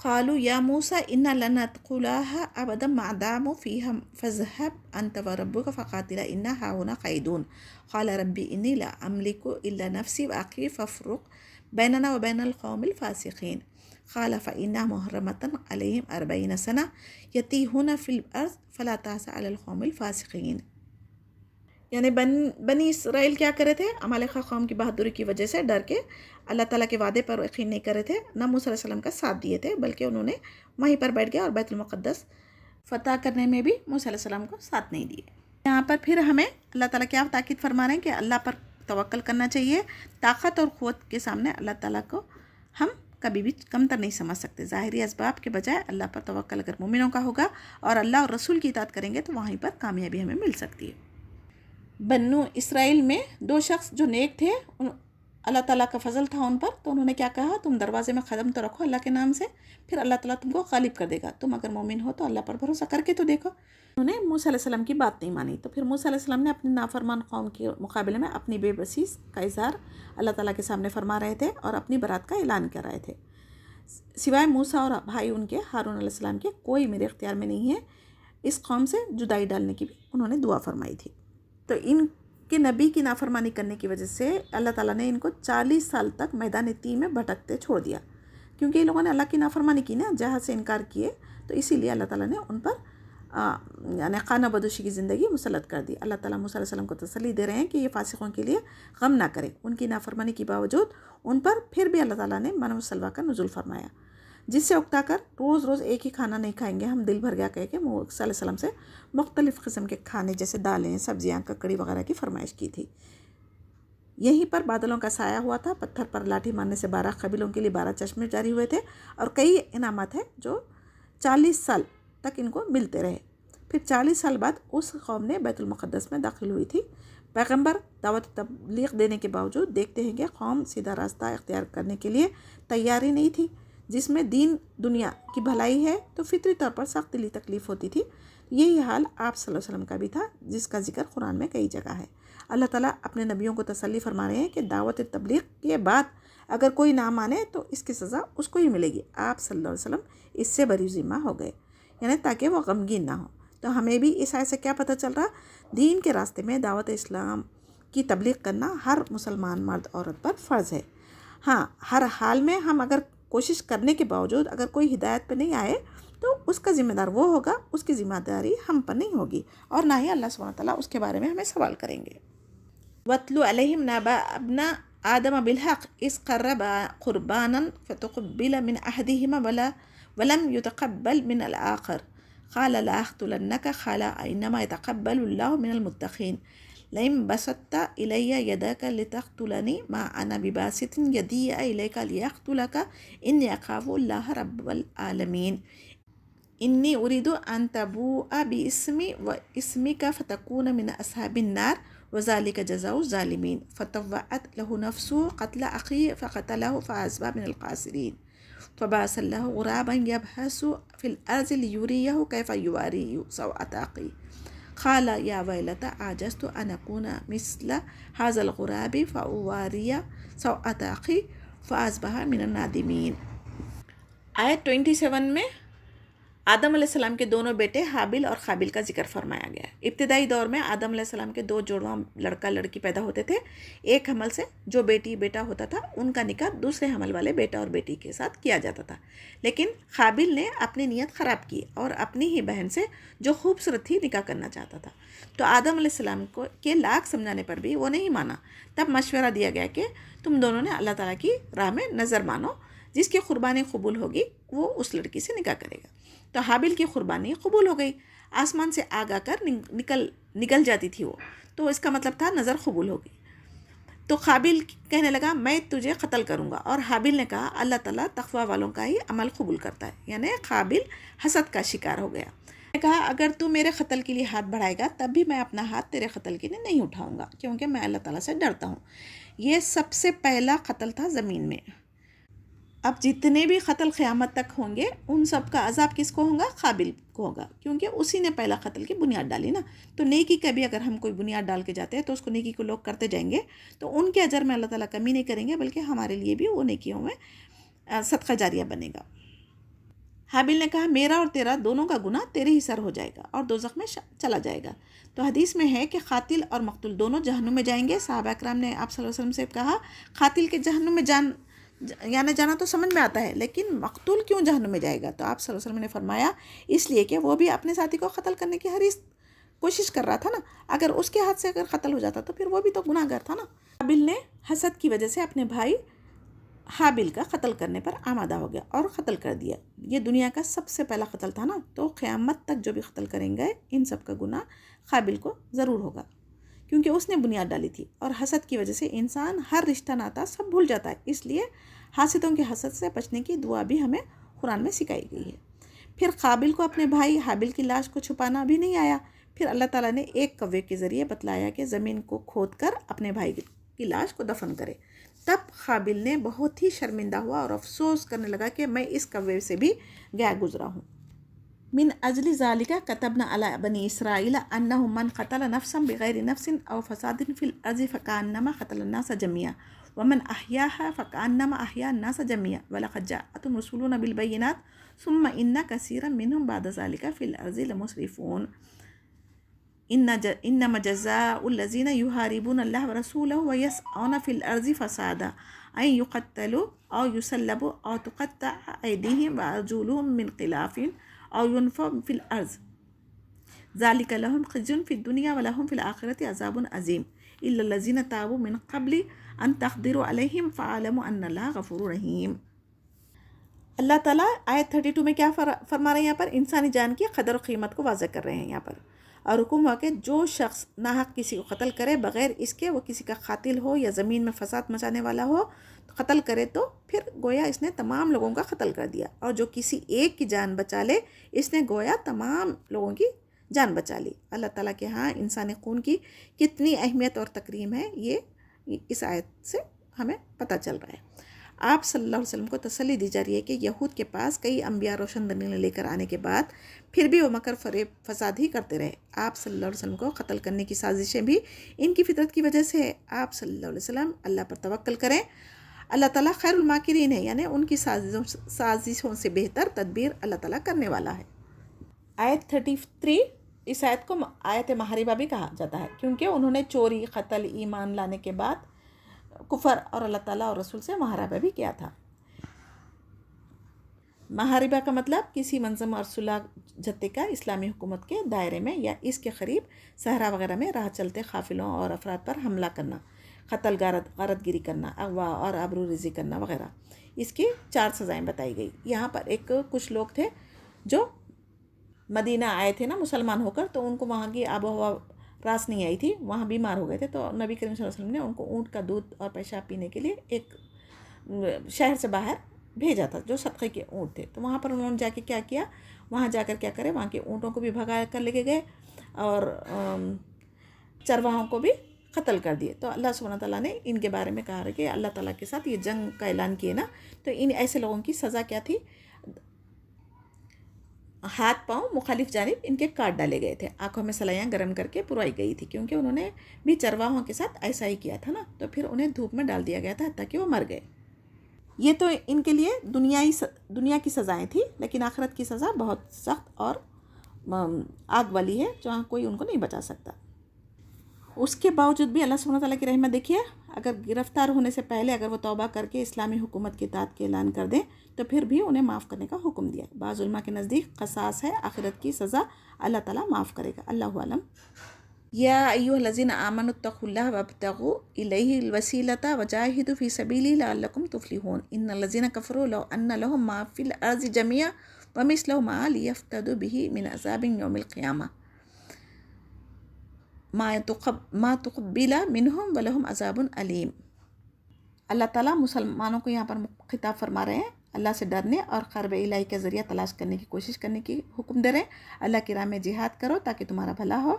قالوا یا موسیٰ انا لن ندخلها ابدا ما داموا فیہا فاذهب انت وربک فقاتلا انا ہاہنا قاعدون قال ربی انی لا املک الا نفسی واخی فافرق بیننا وبین القوم الفاسقین قال فإنها محرمة علیہم 40 سنة یتیہون فی الارض فلا تأس علی القوم الفاسقین۔ یعنی بنی اسرائیل کیا کرے تھے؟ عمالقہ قوم کی بہادری کی وجہ سے ڈر کے اللہ تعالیٰ کے وعدے پر یقین نہیں کرے تھے، نہ موسیٰ علیہ السلام کا ساتھ دیے تھے، بلکہ انہوں نے وہیں پر بیٹھ گیا اور بیت المقدس فتح کرنے میں بھی موسیٰ علیہ السلام کو ساتھ نہیں دیے۔ یہاں پر پھر ہمیں اللہ تعالیٰ کیا تاکید فرما رہے ہیں کہ اللہ پر توکل کرنا چاہیے۔ طاقت اور قوت کے سامنے اللہ تعالیٰ کو ہم کبھی بھی کمتر نہیں سمجھ سکتے۔ ظاہری اسباب کے بجائے اللہ پر توکل اگر مومنوں کا ہوگا اور اللہ اور رسول کی اطاعت کریں گے تو وہیں پر کامیابی ہمیں مل سکتی ہے۔ بنو اسرائیل میں 2 شخص جو نیک تھے، اللہ تعالیٰ کا فضل تھا ان پر، تو انہوں نے کیا کہا، تم دروازے میں قدم تو رکھو اللہ کے نام سے، پھر اللہ تعالیٰ تم کو غالب کر دے گا، تم اگر مومن ہو تو اللہ پر بھروسہ کر کے تو دیکھو۔ انہوں نے موسیٰ علیہ السلام کی بات نہیں مانی، تو پھر موسیٰ علیہ السلام نے اپنی نافرمان قوم کے مقابلے میں اپنی بے بسی کا اظہار اللہ تعالیٰ کے سامنے فرما رہے تھے اور اپنی برات کا اعلان کر رہے تھے۔ سوائے موسیٰ اور بھائی ان کے ہارون علیہ السلام کے کوئی میرے اختیار میں نہیں ہے، اس قوم سے جدائی ڈالنے کی بھی انہوں نے دعا فرمائی تھی۔ تو ان کے نبی کی نافرمانی کرنے کی وجہ سے اللہ تعالیٰ نے ان کو 40 سال تک میدان تیہ میں بھٹکتے چھوڑ دیا، کیونکہ ان لوگوں نے اللہ کی نافرمانی کی نا، جہاد سے انکار کیے، تو اسی لیے اللہ تعالیٰ نے ان پر یعنی خانہ بدوشی کی زندگی مسلط کر دی۔ اللہ تعالیٰ موسیٰ علیہ السلام کو تسلی دے رہے ہیں کہ یہ فاسقوں کے لیے غم نہ کریں، ان کی نافرمانی کے باوجود ان پر پھر بھی اللہ تعالیٰ نے من و سلوہ کا نزول فرمایا، جس سے اکتا کر روز روز ایک ہی کھانا نہیں کھائیں گے ہم، دل بھر گیا کہہ کے موسیٰ علیہ السلام سے مختلف قسم کے کھانے جیسے دالیں، سبزیاں، ککڑی وغیرہ کی فرمائش کی تھی۔ یہیں پر بادلوں کا سایہ ہوا تھا، پتھر پر لاٹھی مارنے سے 12 قبیلوں کے لیے 12 چشمے جاری ہوئے تھے، اور کئی انعامات ہیں جو 40 سال تک ان کو ملتے رہے۔ پھر 40 سال بعد اس قوم نے بیت المقدس میں داخل ہوئی تھی۔ پیغمبر دعوت تبلیغ دینے کے باوجود دیکھتے ہیں کہ قوم سیدھا راستہ اختیار کرنے کے لیے تیار ہی نہیں تھی، جس میں دین دنیا کی بھلائی ہے تو فطری طور پر سخت دلی تکلیف ہوتی تھی۔ یہی حال آپ صلی اللہ علیہ وسلم کا بھی تھا، جس کا ذکر قرآن میں کئی جگہ ہے۔ اللہ تعالیٰ اپنے نبیوں کو تسلی فرما رہے ہیں کہ دعوت تبلیغ کے بعد اگر کوئی نہ مانے تو اس کی سزا اس کو ہی ملے گی۔ آپ صلی اللہ علیہ وسلم اس سے بری ذمہ ہو گئے، یعنی تاکہ وہ غمگین نہ ہو۔ تو ہمیں بھی اس آیت سے کیا پتہ چل رہا، دین کے راستے میں دعوت اسلام کی تبلیغ کرنا ہر مسلمان مرد عورت پر فرض ہے۔ ہاں، ہر حال میں ہم اگر کوشش کرنے کے باوجود اگر کوئی ہدایت پہ نہیں آئے تو اس کا ذمہ دار وہ ہوگا، اس کی ذمہ داری ہم پر نہیں ہوگی، اور نہ ہی اللہ سبحانہ وتعالیٰ اس کے بارے میں ہمیں سوال کریں گے۔ وَاتْلُ عَلَيْهِمْ نَبَأَ ابْنَ آدَمَ بِالْحَقِّ إِذْ قَرَّبَا قُرْبَانًا فَتُقُبِّلَ مِنْ أَحَدِهِمَا وَلَمْ يُتَقَبَّلْ مِنَ الْآخَرِ قَالَ لَأَقْتُلَنَّكَ قَالَ إِنَّمَا يَتَقَبَّلُ اللَّهُ مِنَ الْمُتَّقِينَ لَئِن بَسَطتَ إِلَيَّ يَدَكَ لِتَقْتُلَنِي مَا أَنَا بِبَاسِطٍ يَدِيَّ إِلَيْكَ لِأَقْتُلَكَ إِنِّي أَخَافُ اللَّهَ رَبَّ الْعَالَمِينَ إِنِّي أُرِيدُ أَن تَبُوءَ بِإِثْمِي وَإِثْمِكَ فَتَكُونَ مِنَ أَصْحَابِ النَّارِ وَذَلِكَ جَزَاءُ الظَّالِمِينَ فَطَوَّعَتْ لَهُ نَفْسُهُ قَتْلَ أَخِيهِ فَقَتَلَهُ فَأَصْبَحَ مِنَ الْخَاسِرِينَ فَبَعَثَ اللَّهُ غُرَابًا يَبْحَثُ فِي الْأَرْضِ لِيُرِيَهُ كَيْفَ يُوَارِي سَوْءَةَ أَخِيهِ قَالَ يَا وَيْلَتَى أَعَجَزْتُ أَنْ أَكُونَ مِثْلَ هَذَا الْغُرَابِ فَأُوَارِيَ سَوْءَةَ أَخِي فَأَصْبَحَ مِنَ النَّادِمِينَ۔ آیت 27 میں آدم علیہ السلام کے دونوں بیٹے حابل اور قابل کا ذکر فرمایا گیا۔ ابتدائی دور میں آدم علیہ السلام کے 2 جوڑواں لڑکا لڑکی پیدا ہوتے تھے، ایک حمل سے جو بیٹی بیٹا ہوتا تھا ان کا نکاح دوسرے حمل والے بیٹا اور بیٹی کے ساتھ کیا جاتا تھا، لیکن قابل نے اپنی نیت خراب کی اور اپنی ہی بہن سے جو خوبصورت تھی نکاح کرنا چاہتا تھا، تو آدم علیہ السلام کو کے لاکھ سمجھانے پر بھی وہ نہیں مانا۔ تب مشورہ دیا گیا کہ تم دونوں نے اللہ تعالیٰ کی راہ میں نظر مانو، جس کی قربانی قبول ہوگی وہ اس لڑکی سے نکاح کرے گا۔ تو حابل کی قربانی قبول ہو گئی، آسمان سے آگ آ کر نکل جاتی تھی وہ، تو اس کا مطلب تھا نظر قبول ہوگی۔ تو قابل کہنے لگا میں تجھے قتل کروں گا، اور حابل نے کہا اللہ تعالیٰ تقوی والوں کا ہی عمل قبول کرتا ہے، یعنی قابل حسد کا شکار ہو گیا۔ نے کہا اگر تو میرے قتل کے لیے ہاتھ بڑھائے گا تب بھی میں اپنا ہاتھ تیرے قتل کے لیے نہیں اٹھاؤں گا، کیونکہ میں اللہ تعالیٰ سے ڈرتا ہوں۔ یہ سب سے پہلا قتل تھا زمین میں۔ اب جتنے بھی قتل قیامت تک ہوں گے ان سب کا عذاب کس کو ہوگا؟ قابل کو ہوگا، کیونکہ اسی نے پہلا قتل کی بنیاد ڈالی نا۔ تو نیکی کا بھی اگر ہم کوئی بنیاد ڈال کے جاتے ہیں تو اس کو نیکی کو لوگ کرتے جائیں گے تو ان کے اجر میں اللہ تعالیٰ کمی نہیں کریں گے، بلکہ ہمارے لیے بھی وہ نیکیوں میں صدقہ جاریہ بنے گا۔ حابل نے کہا میرا اور تیرا دونوں کا گناہ تیرے ہی سر ہو جائے گا اور دوزخ میں چلا جائے گا۔ تو حدیث میں ہے کہ قاتل اور مقتول دونوں جہنم میں جائیں گے۔ صحابہ اکرام نے آپ صلی اللہ علیہ وسلم سے کہا قاتل کے جہنم میں جانا تو سمجھ میں آتا ہے، لیکن مقتول کیوں جہنم میں جائے گا؟ تو آپ صلی اللہ علیہ وسلم نے فرمایا اس لیے کہ وہ بھی اپنے ساتھی کو قتل کرنے کی حریص کوشش کر رہا تھا نا، اگر اس کے ہاتھ سے اگر قتل ہو جاتا تو پھر وہ بھی تو گناہ گار تھا نا۔ حابل نے حسد کی وجہ سے اپنے بھائی حابل کا قتل کرنے پر آمادہ ہو گیا اور قتل کر دیا۔ یہ دنیا کا سب سے پہلا قتل تھا نا، تو قیامت تک جو بھی قتل کریں گے ان سب کا گناہ حابل کو ضرور ہوگا، کیونکہ اس نے بنیاد ڈالی تھی۔ اور حسد کی وجہ سے انسان ہر رشتہ ناتا سب بھول جاتا ہے، اس لیے حاسدوں کے حسد سے بچنے کی دعا بھی ہمیں قرآن میں سکھائی گئی ہے۔ پھر قابل کو اپنے بھائی حابل کی لاش کو چھپانا بھی نہیں آیا، پھر اللہ تعالیٰ نے ایک کوے کے ذریعے بتلایا کہ زمین کو کھود کر اپنے بھائی کی لاش کو دفن کرے، تب قابل نے بہت ہی شرمندہ ہوا اور افسوس کرنے لگا کہ میں اس کوے سے بھی گیا گزرا ہوں. من اجل ذالک کتبنا علی بنی اسرائیل انہ من قتل نفسا بغیر نفس او فساد فی الارض فکانما قتل الناس جميعا ومن احیاها فکانما احیا الناس جميعا ولقد جاءتهم رسولنا بالبینات ثم ان کثیرا منهم بعد ذالک فی الارض لمسرفون. انما جزاء الذین یحاربون اللہ ورسولہ ویسعون فی الارض فسادا ان یقتلوا او یسلبوا او تقطع ایدیہم وارجلہم من خلاف او ينفوا في الارض ذلك لهم خزي في الدنيا ولهم في الآخرة عذاب عظيم الا الذين تابوا من قبل ان تقدروا عليهم فاعلموا ان الله غفور رحيم. اللہ تعالیٰ آیت 32 میں کیا فرما رہے ہیں؟ یہاں پر انسانی جان کی قدر و قیمت کو واضح کر رہے ہیں یہاں پر، اور حکم ہوا کہ جو شخص ناحق کسی کو قتل کرے بغیر اس کے وہ کسی کا قاتل ہو یا زمین میں فساد مچانے والا ہو قتل کرے تو پھر گویا اس نے تمام لوگوں کا قتل کر دیا، اور جو کسی ایک کی جان بچا لے اس نے گویا تمام لوگوں کی جان بچا لی. اللہ تعالیٰ کے ہاں انسانی خون کی کتنی اہمیت اور تکریم ہے یہ اس آیت سے ہمیں پتہ چل رہا ہے. آپ صلی اللہ علیہ وسلم کو تسلی دی جا رہی ہے کہ یہود کے پاس کئی انبیاء روشن دلیلیں لے کر آنے کے بعد پھر بھی وہ مکر فریب فساد ہی کرتے رہے. آپ صلی اللہ علیہ وسلم کو قتل کرنے کی سازشیں بھی ان کی فطرت کی وجہ سے ہے. آپ صلی اللہ علیہ وسلم اللہ پر توکل کریں، اللہ تعالیٰ خیر الماکرین ہے، یعنی ان کی سازشوں سے بہتر تدبیر اللہ تعالیٰ کرنے والا ہے. آیت 33 اس آیت کو آیت محاربہ بھی کہا جاتا ہے کیونکہ انہوں نے چوری، قتل، ایمان لانے کے بعد کفر اور اللہ تعالیٰ اور رسول سے محاربہ بھی کیا تھا. محاربہ کا مطلب کسی منظم اور صلح جتے کا اسلامی حکومت کے دائرے میں یا اس کے قریب صحرا وغیرہ میں راہ چلتے قافلوں اور افراد پر حملہ کرنا، قتل، غارت گیری کرنا، اغوا اور آبروریزی کرنا وغیرہ. اس کی 4 سزائیں بتائی گئی. یہاں پر کچھ لوگ تھے جو مدینہ آئے تھے نا مسلمان ہو کر، تو ان کو وہاں کی آب و ہوا راس نہیں آئی تھی، وہاں بیمار ہو گئے تھے، تو نبی کریم صلی اللہ علیہ وسلم نے ان کو اونٹ کا دودھ اور پیشاب پینے کے لیے ایک شہر سے باہر بھیجا تھا جو صدقے کے اونٹ تھے. تو وہاں پر انہوں نے جا کے کیا کیا، وہاں جا کر کیا کرے، وہاں کے اونٹوں کو بھی بھگا کر لے کے گئے اور چرواہوں کو بھی قتل کر دیے. تو اللہ سبحانہ تعالیٰ نے ان کے بارے میں کہا ہے کہ اللہ تعالیٰ کے ساتھ یہ جنگ کا اعلان کیے نا، تو ان ایسے لوگوں کی سزا کیا تھی، ہاتھ پاؤں مخالف جانب ان کے کاٹ ڈالے گئے تھے، آنکھوں میں سلائیاں گرم کر کے پروائی گئی تھی، کیونکہ انہوں نے بھی چرواہوں کے ساتھ ایسا ہی کیا تھا نا، تو پھر انہیں دھوپ میں ڈال دیا گیا تھا تاکہ وہ مر گئے. یہ تو ان کے لیے دنیا کی سزائیں تھیں، لیکن آخرت کی سزا بہت سخت اور آگ والی ہے جہاں کوئی ان کو نہیں بچا سکتا. اس کے باوجود بھی اللہ سبحانہ تعالیٰ کی رحمت دیکھیے، اگر گرفتار ہونے سے پہلے اگر وہ توبہ کر کے اسلامی حکومت کی اطاعت کے اعلان کر دیں تو پھر بھی انہیں معاف کرنے کا حکم دیا. بعض علماء کے نزدیک قصاص ہے، آخرت کی سزا اللہ تعالیٰ معاف کرے گا. اللہ علم. یا ایھا الذین آمنوا اتقوا اللہ وابتغوا الیہ الوسیلۃ وجاہدوا فی سبیلہ لعلکم تفلحون. ان الذین کفروا لو ان لهم ما فی الارض جميعا ومثلہ معہ لیفتدوا بہ من عذاب یوم القیامہ ما تقبل منہم ولہم عذاب علیم. اللہ تعالیٰ مسلمانوں کو یہاں پر خطاب فرما رہے ہیں، اللہ سے ڈرنے اور قرب الہی کے ذریعہ تلاش کرنے کی کوشش کرنے کی حکم دے رہے ہیں. اللہ کی راہ میں جہاد کرو تاکہ تمہارا بھلا ہو.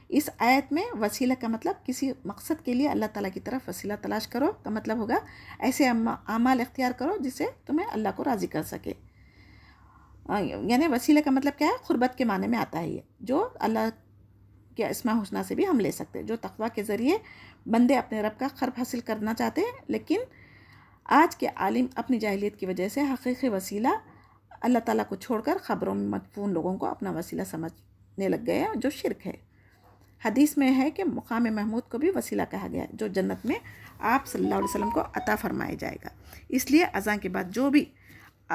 اس آیت میں وسیلہ کا مطلب کسی مقصد کے لیے اللہ تعالیٰ کی طرف وسیلہ تلاش کرو کا مطلب ہوگا ایسے اعمال اختیار کرو جس سے تمہیں اللہ کو راضی کر سکے. یعنی وسیلہ کا مطلب کیا ہے، قربت کے معنی میں آتا ہے، یہ جو اللہ کے اسماء حسنہ سے بھی ہم لے سکتے ہیں، جو تقویٰ کے ذریعے بندے اپنے رب کا قرب حاصل کرنا چاہتے ہیں. لیکن آج کے عالم اپنی جاہلیت کی وجہ سے حقیقی وسیلہ اللہ تعالیٰ کو چھوڑ کر خبروں میں مدفون لوگوں کو اپنا وسیلہ سمجھنے لگ گئے ہیں، جو شرک ہے. حدیث میں ہے کہ مقام محمود کو بھی وسیلہ کہا گیا ہے جو جنت میں آپ صلی اللہ علیہ وسلم کو عطا فرمایا جائے گا. اس لیے اذان کے بعد جو بھی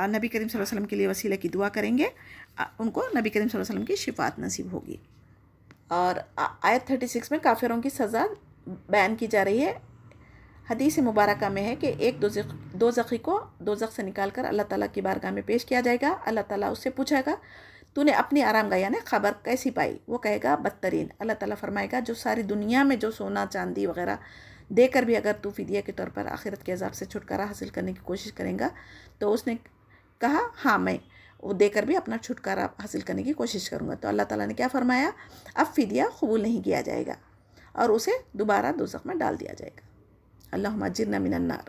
نبی کریم صلی اللہ علیہ وسلم کے لیے وسیلہ کی دعا کریں گے ان کو نبی کریم صلی اللہ علیہ وسلم کی شفاعت نصیب ہوگی. اور آیت 36 میں کافروں کی سزا بیان کی جا رہی ہے. حدیث مبارکہ میں ہے کہ ایک دوزخی کو دوزخ سے نکال کر اللہ تعالیٰ کی بارگاہ میں پیش کیا جائے گا. اللہ تعالیٰ اس سے پوچھے گا تو نے اپنی آرام گاہ یعنی خبر کیسی پائی؟ وہ کہے گا بدترین. اللہ تعالیٰ فرمائے گا جو ساری دنیا میں جو سونا چاندی وغیرہ دے کر بھی اگر تو فدیہ کے طور پر آخرت کے عذاب سے چھٹکارا حاصل کرنے کی کوشش کریں گا، تو اس نے کہا ہاں میں وہ دے کر بھی اپنا چھٹکارا حاصل کرنے کی کوشش کروں گا. تو اللہ تعالیٰ نے کیا فرمایا؟ اب فدیہ قبول نہیں کیا جائے گا اور اسے دوبارہ دوزخ میں ڈال دیا جائے گا. اللہم اجرنا من النار.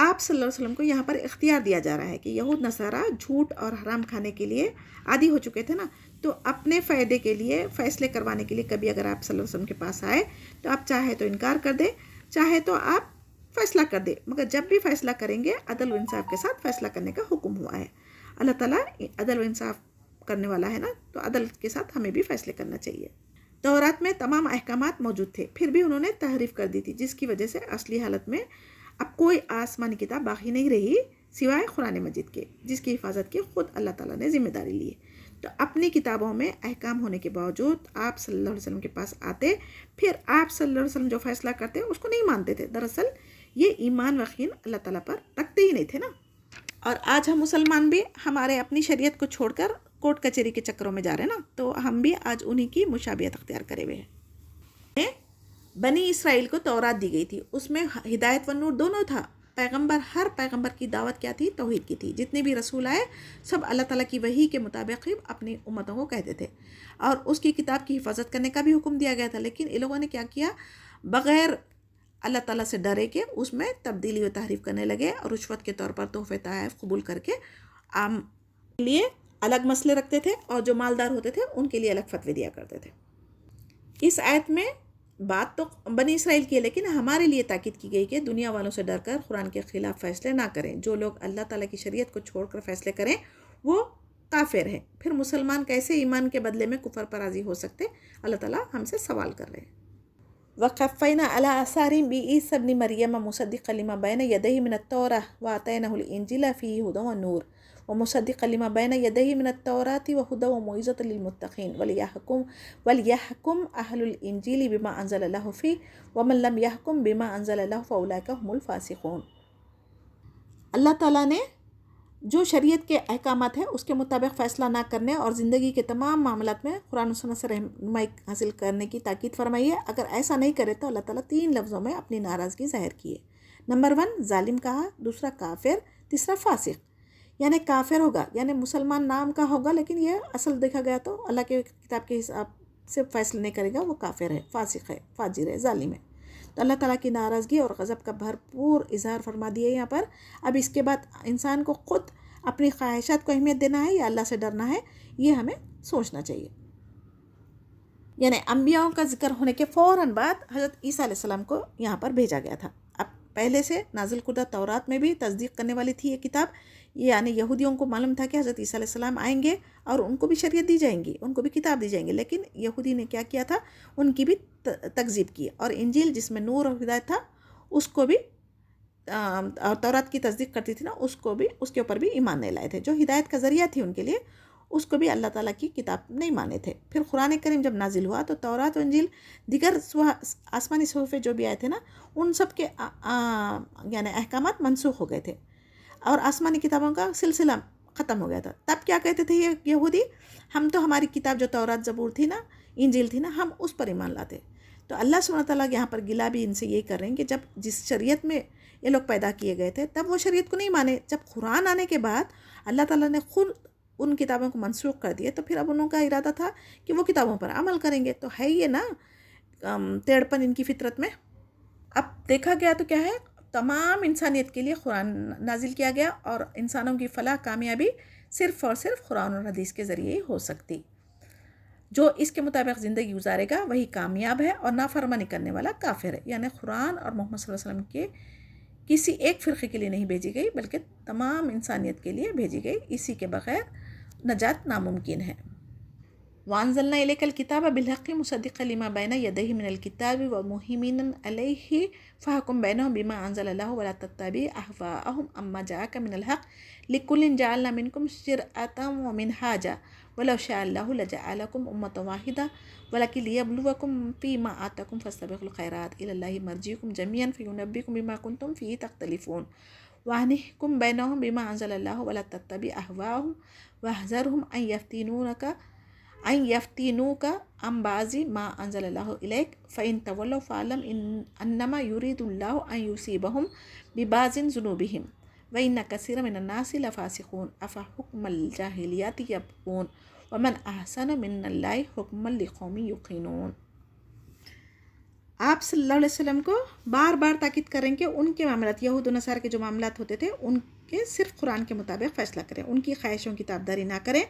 آپ صلی اللہ علیہ وسلم کو یہاں پر اختیار دیا جا رہا ہے کہ یہود نصارہ جھوٹ اور حرام کھانے کے لیے عادی ہو چکے تھے نا، تو اپنے فائدے کے لیے فیصلے کروانے کے لیے کبھی اگر آپ صلی اللہ علیہ وسلم کے پاس آئے تو آپ چاہے تو انکار کر دیں، چاہے تو آپ فیصلہ کر دیں، مگر جب بھی فیصلہ کریں گے عدل و انصاف کے ساتھ فیصلہ کرنے کا حکم ہوا ہے۔ اللہ تعالیٰ عدل و انصاف کرنے والا ہے نا، تو عدل کے ساتھ ہمیں بھی فیصلے کرنا چاہیے۔ تورات میں تمام احکامات موجود تھے، پھر بھی انہوں نے تحریف کر دی تھی، جس کی وجہ سے اصلی حالت میں اب کوئی آسمانی کتاب باقی نہیں رہی سوائے قرآن مجید کے، جس کی حفاظت کی خود اللہ تعالیٰ نے ذمہ داری لی ہے۔ تو اپنی کتابوں میں احکام ہونے کے باوجود آپ صلی اللہ علیہ وسلم کے پاس آتے، پھر آپ صلی اللہ علیہ وسلم جو فیصلہ کرتے اس کو نہیں مانتے تھے۔ دراصل یہ ایمان و یقین اللہ تعالیٰ پر رکھتے ہی نہیں تھے نا۔ اور آج ہم مسلمان بھی ہمارے اپنی شریعت کو چھوڑ کر کورٹ کچہری کے چکروں میں جا رہے ہیں نا، تو ہم بھی آج انہی کی مشابہت اختیار کرے ہوئے ہیں۔ بنی اسرائیل کو تورات دی گئی تھی، اس میں ہدایت و نور دونوں تھا۔ ہر پیغمبر کی دعوت کیا تھی؟ توحید کی تھی۔ جتنے بھی رسول آئے سب اللہ تعالیٰ کی وحی کے مطابق اپنی امتوں کو کہتے تھے، اور اس کی کتاب کی حفاظت کرنے کا بھی حکم دیا گیا تھا۔ لیکن ان لوگوں نے کیا کیا؟ بغیر اللہ تعالیٰ سے ڈرے کے اس میں تبدیلی و تحریف کرنے لگے، اور رشوت کے طور پر تحفے تحائف قبول کر کے عام کے لیے الگ مسئلے رکھتے تھے، اور جو مالدار ہوتے تھے ان کے لیے الگ فتوے دیا کرتے تھے۔ اس آیت میں بات تو بنی اسرائیل کی ہے، لیکن ہمارے لیے تاکید کی گئی کہ دنیا والوں سے ڈر کر قرآن کے خلاف فیصلے نہ کریں۔ جو لوگ اللہ تعالیٰ کی شریعت کو چھوڑ کر فیصلے کریں وہ کافر ہیں۔ پھر مسلمان کیسے ایمان کے بدلے میں کفر پر راضی ہو سکتے؟ اللہ تعالیٰ ہم سے سوال کر رہے ہیں۔ وَقَفَّيْنَا عَلَىٰ آثَارِهِم بِعِيسَىٰ ابْنِ مَرْيَمَ مُصَدِّقًا لِمَا بَيْنَ يَدَيْهِ مِنَ التَّوْرَاةِ وَآتَيْنَاهُ الْإِنجِيلَ فِيهِ هُدًى وَنُورٌ وَمُصَدِّقًا لِمَا بَيْنَ يَدَيْهِ مِنَ التَّوْرَاةِ وَهُدًى وَمَوْعِظَةً لِّلْمُتَّقِينَ وَلْيَحْكُمْ أَهْلُ الْإِنجِيلِ بِمَا أَنزَلَ اللَّهُ فِيهِ وَمَن لَّمْ يَحْكُم بِمَا أَنزَلَ اللَّهُ فَأُولَٰئِكَ هُمُ الْفَاسِقُونَ۔ اللہ تعالیٰ نے جو شریعت کے احکامات ہیں اس کے مطابق فیصلہ نہ کرنے اور زندگی کے تمام معاملات میں قرآن و سنت سے رہنمائی حاصل کرنے کی تاکید فرمائی ہے۔ اگر ایسا نہیں کرے تو اللہ تعالیٰ 3 لفظوں میں اپنی ناراضگی ظاہر کی ہے۔ نمبر 1 ظالم کہا، دوسرا کافر، تیسرا فاسق۔ یعنی کافر ہوگا یعنی مسلمان نام کا ہوگا، لیکن یہ اصل دیکھا گیا تو اللہ کے کتاب کے حساب سے فیصلہ نہیں کرے گا، وہ کافر ہے، فاسق ہے، فاجر ہے، ظالم ہے۔ تو اللہ تعالیٰ کی ناراضگی اور غضب کا بھرپور اظہار فرما دیا یہاں پر۔ اب اس کے بعد انسان کو خود اپنی خواہشات کو اہمیت دینا ہے یا اللہ سے ڈرنا ہے، یہ ہمیں سوچنا چاہیے۔ یعنی انبیاءوں کا ذکر ہونے کے فوراً بعد حضرت عیسیٰ علیہ السلام کو یہاں پر بھیجا گیا تھا۔ اب پہلے سے نازل کردہ تورات میں بھی تصدیق کرنے والی تھی یہ کتاب، یعنی یہودیوں کو معلوم تھا کہ حضرت عیسیٰ علیہ السلام آئیں گے اور ان کو بھی شریعت دی جائیں گی، ان کو بھی کتاب دی جائیں گی، لیکن یہودی نے کیا کیا تھا؟ ان کی بھی تکذیب کی، اور انجیل جس میں نور اور ہدایت تھا اس کو بھی، اور تورات کی تصدیق کرتی تھی نا، اس کو بھی، اس کے اوپر بھی ایمان نہیں لائے تھے۔ جو ہدایت کا ذریعہ تھی ان کے لیے اس کو بھی اللہ تعالیٰ کی کتاب نہیں مانے تھے۔ پھر قرآن کریم جب نازل ہوا تو تورات و انجیل دیگر آسمانی صحف جو بھی آئے تھے نا، ان سب کے یعنی احکامات منسوخ ہو گئے تھے، اور آسمانی کتابوں کا سلسلہ ختم ہو گیا تھا۔ تب کیا کہتے تھے یہ یہودی؟ ہم تو ہماری کتاب جو تورات زبور تھی نا، انجیل تھی نا، ہم اس پر ایمان لاتے۔ تو اللہ سبحانہ تعالیٰ یہاں پر گلا بھی ان سے یہی کر رہے ہیں کہ جب جس شریعت میں یہ لوگ پیدا کیے گئے تھے تب وہ شریعت کو نہیں مانے۔ جب قرآن آنے کے بعد اللہ تعالیٰ نے خود ان کتابوں کو منسوخ کر دیے، تو پھر اب انہوں کا ارادہ تھا کہ وہ کتابوں پر عمل کریں گے۔ تو ہے یہ نا ٹیڑھپن ان کی فطرت میں۔ اب دیکھا گیا تو کیا ہے، تمام انسانیت کے لیے قرآن نازل کیا گیا، اور انسانوں کی فلاح کامیابی صرف اور صرف قرآن اور حدیث کے ذریعے ہی ہو سکتی۔ جو اس کے مطابق زندگی گزارے گا وہی کامیاب ہے، اور نافرمانی کرنے والا کافر ہے۔ یعنی قرآن اور محمد صلی اللہ علیہ وسلم کے کسی ایک فرقے کے لیے نہیں بھیجی گئی، بلکہ تمام انسانیت کے لیے بھیجی گئی۔ اسی کے بغیر نجات ناممکن ہے۔ وَأَنزَلْنَا إِلَيْكَ الْكِتَابَ بِالْحَقِّ مُصَدِّقًا لِمَا بَيْنَ يَدَيْهِ مِنَ الْكِتَابِ وَمُهَيْمِنًا عَلَيْهِ فَاحْكُم بَيْنَهُم بِمَا أَنزَلَ اللَّهُ وَلَا تَتَّبِعْ أَهْوَاءَهُمْ عَمَّا جَاءَكَ مِنَ الْحَقِّ لِكُلٍّ جَعَلْنَا مِنكُمْ شِرْعَةً وَمِنْهَاجًا وَلَوْ شَاءَ اللَّهُ لَجَعَلَكُمْ أُمَّةً وَاحِدَةً وَلَكِنْ لِيَبْلُوَكُمْ فِيمَا آتَاكُمْ فَاسْتَبِقُوا الْخَيْرَاتِ إِلَى اللَّهِ مَرْجِعُكُمْ جَمِيعًا فَيُنَبِّئُكُم بِمَا كُنتُمْ فِيهِ تَخْتَلِفُونَ وَأَنِحْكُم بَيْنَهُم بِمَا أَنزَلَ اللَّهُ وَلَا تَتَّبِعْ أَهْوَاءَهُمْ وَاحْذَرْهُمْ أَن يَفْتِنُوكَ عَن بَعْضِ مَا أَنزَلَ اللَّهُ إِلَيْكَ فَإِن تَوَلَّوْا فَاعْلَمْ أَنَّمَا يُرِيدُ اللَّهُ أَن يُصِيبَهُم بِبَعْضِ ذُنُوبِهِمْ وَإِنَّ كَثِيرًا مِنَ النَّاسِ لَفَاسِقُونَ أَفَحُكْمَ الْجَاهِلِيَّةِ يَبْغُونَ وَمَنْ أَحْسَنُ مِنَ اللَّهِ حُكْمًا لِقَوْمٍ يُوقِنُونَ۔ آپ صلی اللہ علیہ وسلم کو بار بار تاکید کریں کہ ان کے معاملات، یہود و نصارہ کے جو معاملات ہوتے تھے ان کے صرف قرآن کے مطابق فیصلہ کریں، ان کی خواہشوں کی تابعداری نہ کریں.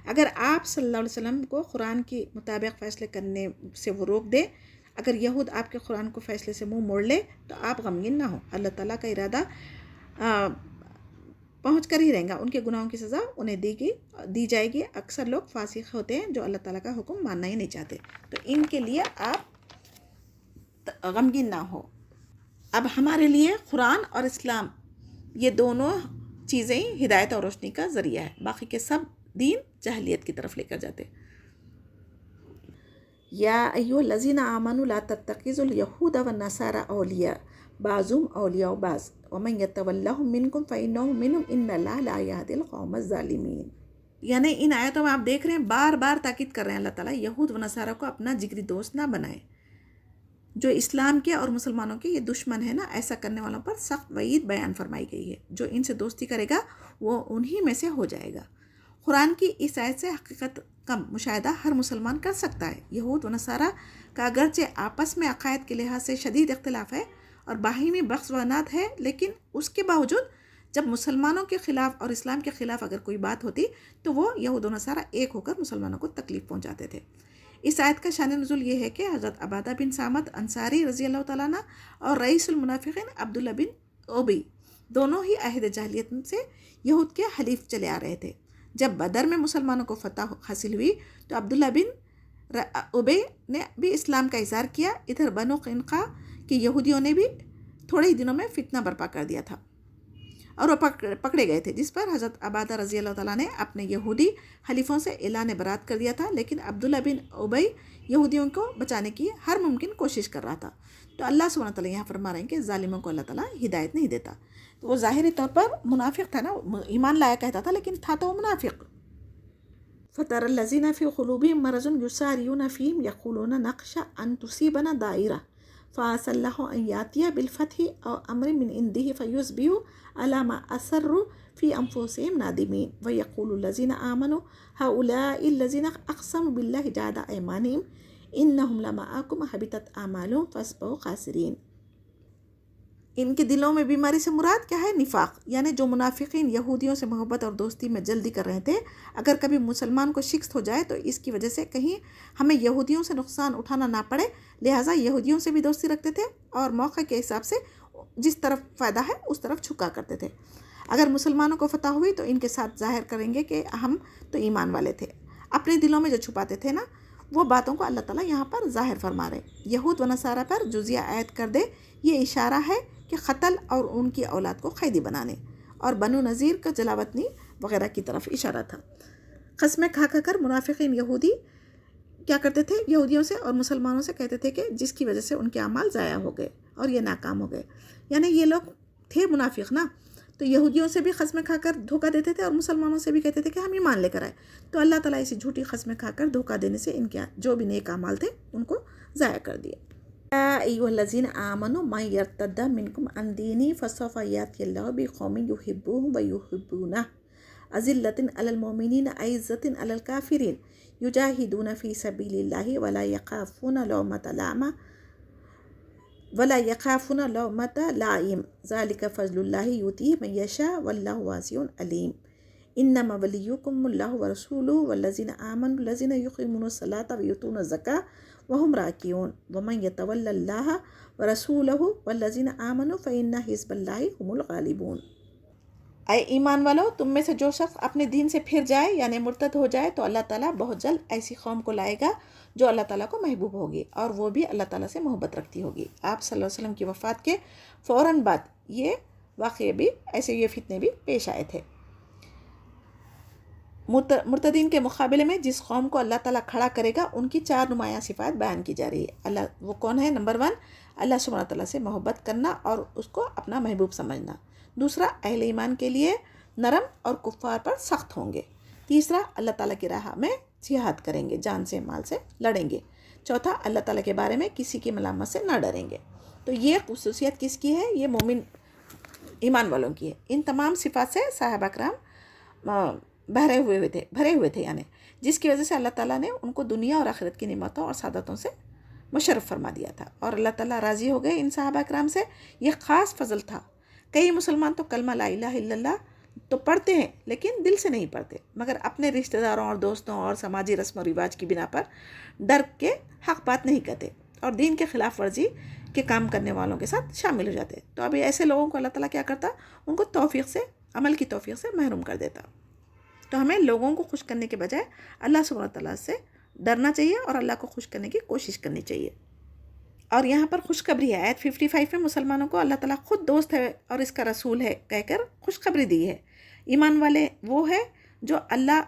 اگر آپ صلی اللہ علیہ وسلم کو قرآن کے مطابق فیصلے کرنے سے وہ روک دے، اگر یہود آپ کے قرآن کو فیصلے سے منہ موڑ لے تو آپ غمگین نہ ہوں. اللہ تعالیٰ کا ارادہ پہنچ کر ہی رہیں گا، ان کے گناہوں کی سزا انہیں دی جائے گی. اکثر لوگ فاسق ہوتے ہیں جو اللہ تعالیٰ کا حکم ماننا ہی نہیں چاہتے، تو ان کے لیے آپ غمگین نہ ہو. اب ہمارے لیے قرآن اور اسلام یہ دونوں چیزیں ہدایت اور روشنی کا ذریعہ ہے، باقی کے سب دین جہلیت کی طرف لے کر جاتے. یا ایھا الذین آمنوا لا تتخذوا الیہود والنصارى اولیاء بعضهم اولیاء بعض ومن یتولہم منکم فانہ منہم ان اللہ لا یہدی القوم الظالمین. یعنی ان آیتوں میں آپ دیکھ رہے ہیں بار بار تاکید کر رہے ہیں اللہ تعالیٰ یہود و نصارہ کو اپنا جگری دوست نہ بنائے. جو اسلام کے اور مسلمانوں کے یہ دشمن ہے نا، ایسا کرنے والوں پر سخت وعید بیان فرمائی گئی ہے. جو ان سے دوستی کرے گا وہ انہی میں سے ہو جائے گا. قرآن کی اس آیت سے حقیقت کا مشاہدہ ہر مسلمان کر سکتا ہے. یہود و نصارہ کا اگرچہ آپس میں عقائد کے لحاظ سے شدید اختلاف ہے اور باہمی بغض و عناد ہے، لیکن اس کے باوجود جب مسلمانوں کے خلاف اور اسلام کے خلاف اگر کوئی بات ہوتی تو وہ یہود و نصارہ ایک ہو کر مسلمانوں کو تکلیف پہنچاتے تھے. اس آیت کا شان نزول یہ ہے کہ حضرت عبادہ بن صامت انصاری رضی اللہ تعالیٰ عنہ اور رئیس المنافقین عبداللہ بن ابی دونوں ہی عہد جاہلیت سے یہود کے حلیف چلے آ رہے تھے. جب بدر میں مسلمانوں کو فتح حاصل ہوئی تو عبداللہ بن ابی نے بھی اسلام کا اظہار کیا. ادھر بنو قینقاع کے یہودیوں نے بھی تھوڑے ہی دنوں میں فتنہ برپا کر دیا تھا اور وہ پکڑے گئے تھے، جس پر حضرت عبادہ رضی اللہ تعالیٰ نے اپنے یہودی حلیفوں سے اعلان برات کر دیا تھا. لیکن عبداللہ بن ابی یہودیوں کو بچانے کی ہر ممکن کوشش کر رہا تھا. تو اللہ سبحانہ تعالیٰ یہاں فرما رہے ہیں کہ ظالموں کو اللہ تعالیٰ ہدایت نہیں دیتا. تو وہ ظاہری طور پر منافق تھا نا، ایمان لایا کہتا تھا لیکن تھا تو وہ منافق. فَتَرَى الَّذِينَ فِي قُلُوبِهِم مَرَضٌ يُسَارِعُونَ فِيهِمْ يَقُولُونَ نَخْشَىٰ أَن تُصِيبَنَا دَاعِرَةٌ فَعَسَى اللَّهُ أَن يَأْتِيَ بِالْفَتْحِ أَوْ أَمْرٍ مِّنْ عِندِهِ فَيُصْبِحُوا عَلَىٰ مَا أَسَرُّوا فِي أَنفُسِهِمْ نَادِمِينَ. وَيَقُولُ الَّذِينَ آمَنُوا هَٰؤُلَاءِ الَّذِينَ أَقْسَمُوا بِاللَّهِ جَهْدَ أَيْمَانِهِمْ إِنَّهُمْ لَمَعَكُمْ حَبِطَتْ أَعْمَالُهُمْ فَأَصْبَحُوا خَاسِرِينَ. ان کے دلوں میں بیماری سے مراد کیا ہے؟ نفاق. یعنی جو منافقین یہودیوں سے محبت اور دوستی میں جلدی کر رہے تھے، اگر کبھی مسلمان کو شکست ہو جائے تو اس کی وجہ سے کہیں ہمیں یہودیوں سے نقصان اٹھانا نہ پڑے، لہٰذا یہودیوں سے بھی دوستی رکھتے تھے اور موقع کے حساب سے جس طرف فائدہ ہے اس طرف جھکا کرتے تھے. اگر مسلمانوں کو فتح ہوئی تو ان کے ساتھ ظاہر کریں گے کہ ہم تو ایمان والے تھے. اپنے دلوں میں جو چھپاتے تھے نا وہ باتوں کو اللہ تعالیٰ یہاں پر ظاہر فرما رہے. یہود و نصارہ پر جزیہ عائد کر دے، یہ اشارہ ہے کہ قتل اور ان کی اولاد کو قیدی بنانے، اور بنو نذیر کا جلاوطنی وغیرہ کی طرف اشارہ تھا. قسمیں کھا کر منافقین یہودی کیا کرتے تھے؟ یہودیوں سے اور مسلمانوں سے کہتے تھے کہ جس کی وجہ سے ان کے اعمال ضائع ہو گئے اور یہ ناکام ہو گئے. یعنی یہ لوگ تھے منافق نا، تو یہودیوں سے بھی قسمیں کھا کر دھوکہ دیتے تھے اور مسلمانوں سے بھی کہتے تھے کہ ہم ایمان لے کر آئے. تو اللہ تعالیٰ اسی جھوٹی قسمیں کھا کر دھوکہ دینے سے ان کے جو بھی نیک اعمال تھے ان کو ضائع کر دیا. یا ایھا الذین آمنوا من یرتد منکم عن دینہ فسوف یأتی اللہ بقوم یحبونہم ویحبونہ اذلۃ علی المؤمنین اعزۃ علی الکافرین یجاہدون فی سبیل اللہ ولا یخافون لومۃ لائم ذلک فضل اللہ یؤتیہ من یشاء واللہ واسع علیم. انما ولیکم اللہ ورسولہ والذین آمنوا الذین یقیمون الصلاۃ ویؤتون الزکاۃ وہم راکعون ومن یتول اللہ ورسولہ والذین آمنوا فإن حزب اللہ هم الغالبون. اے ایمان والو، تم میں سے جو شخص اپنے دین سے پھر جائے یعنی مرتد ہو جائے تو اللہ تعالیٰ بہت جلد ایسی قوم کو لائے گا جو اللہ تعالیٰ کو محبوب ہوگی اور وہ بھی اللہ تعالیٰ سے محبت رکھتی ہوگی. آپ صلی اللہ علیہ وسلم کی وفات کے فوراً بعد یہ واقعے بھی ایسے یہ فتنے بھی پیش آئے تھے. مرتدین کے مقابلے میں جس قوم کو اللہ تعالیٰ کھڑا کرے گا ان کی 4 نمایاں صفات بیان کی جا رہی ہے. وہ کون ہے؟ نمبر 1 اللہ سبحانہ تعالیٰ سے محبت کرنا اور اس کو اپنا محبوب سمجھنا. دوسرا اہل ایمان کے لیے نرم اور کفار پر سخت ہوں گے. تیسرا اللہ تعالیٰ کی راہ میں جہاد کریں گے، جان سے مال سے لڑیں گے. چوتھا اللہ تعالیٰ کے بارے میں کسی کی ملامت سے نہ ڈریں گے. تو یہ خصوصیت کس کی ہے؟ یہ مومن ایمان والوں کی ہے. ان تمام صفات سے صحابہ کرام بھرے ہوئے تھے یعنی جس کی وجہ سے اللہ تعالیٰ نے ان کو دنیا اور آخرت کی نعمتوں اور سعادتوں سے مشرف فرما دیا تھا، اور اللہ تعالیٰ راضی ہو گئے ان صحابہ کرام سے. یہ خاص فضل تھا. کئی مسلمان تو کلمہ لا الہ الا اللہ تو پڑھتے ہیں لیکن دل سے نہیں پڑھتے، مگر اپنے رشتہ داروں اور دوستوں اور سماجی رسم و رواج کی بنا پر ڈر کے حق بات نہیں کرتے اور دین کے خلاف ورزی کے کام کرنے والوں کے ساتھ شامل ہو جاتے. تو ابھی ایسے لوگوں کو اللہ تعالیٰ کیا کرتا؟ ان کو توفیق سے، عمل کی توفیق سے محروم کر دیتا. تو ہمیں لوگوں کو خوش کرنے کے بجائے اللہ سبحانہ تعالیٰ سے ڈرنا چاہیے اور اللہ کو خوش کرنے کی کوشش کرنی چاہیے. اور یہاں پر خوشخبری ہے. آیت 55 میں مسلمانوں کو اللہ تعالیٰ خود دوست ہے اور اس کا رسول ہے کہہ کر خوشخبری دی ہے. ایمان والے وہ ہے جو اللہ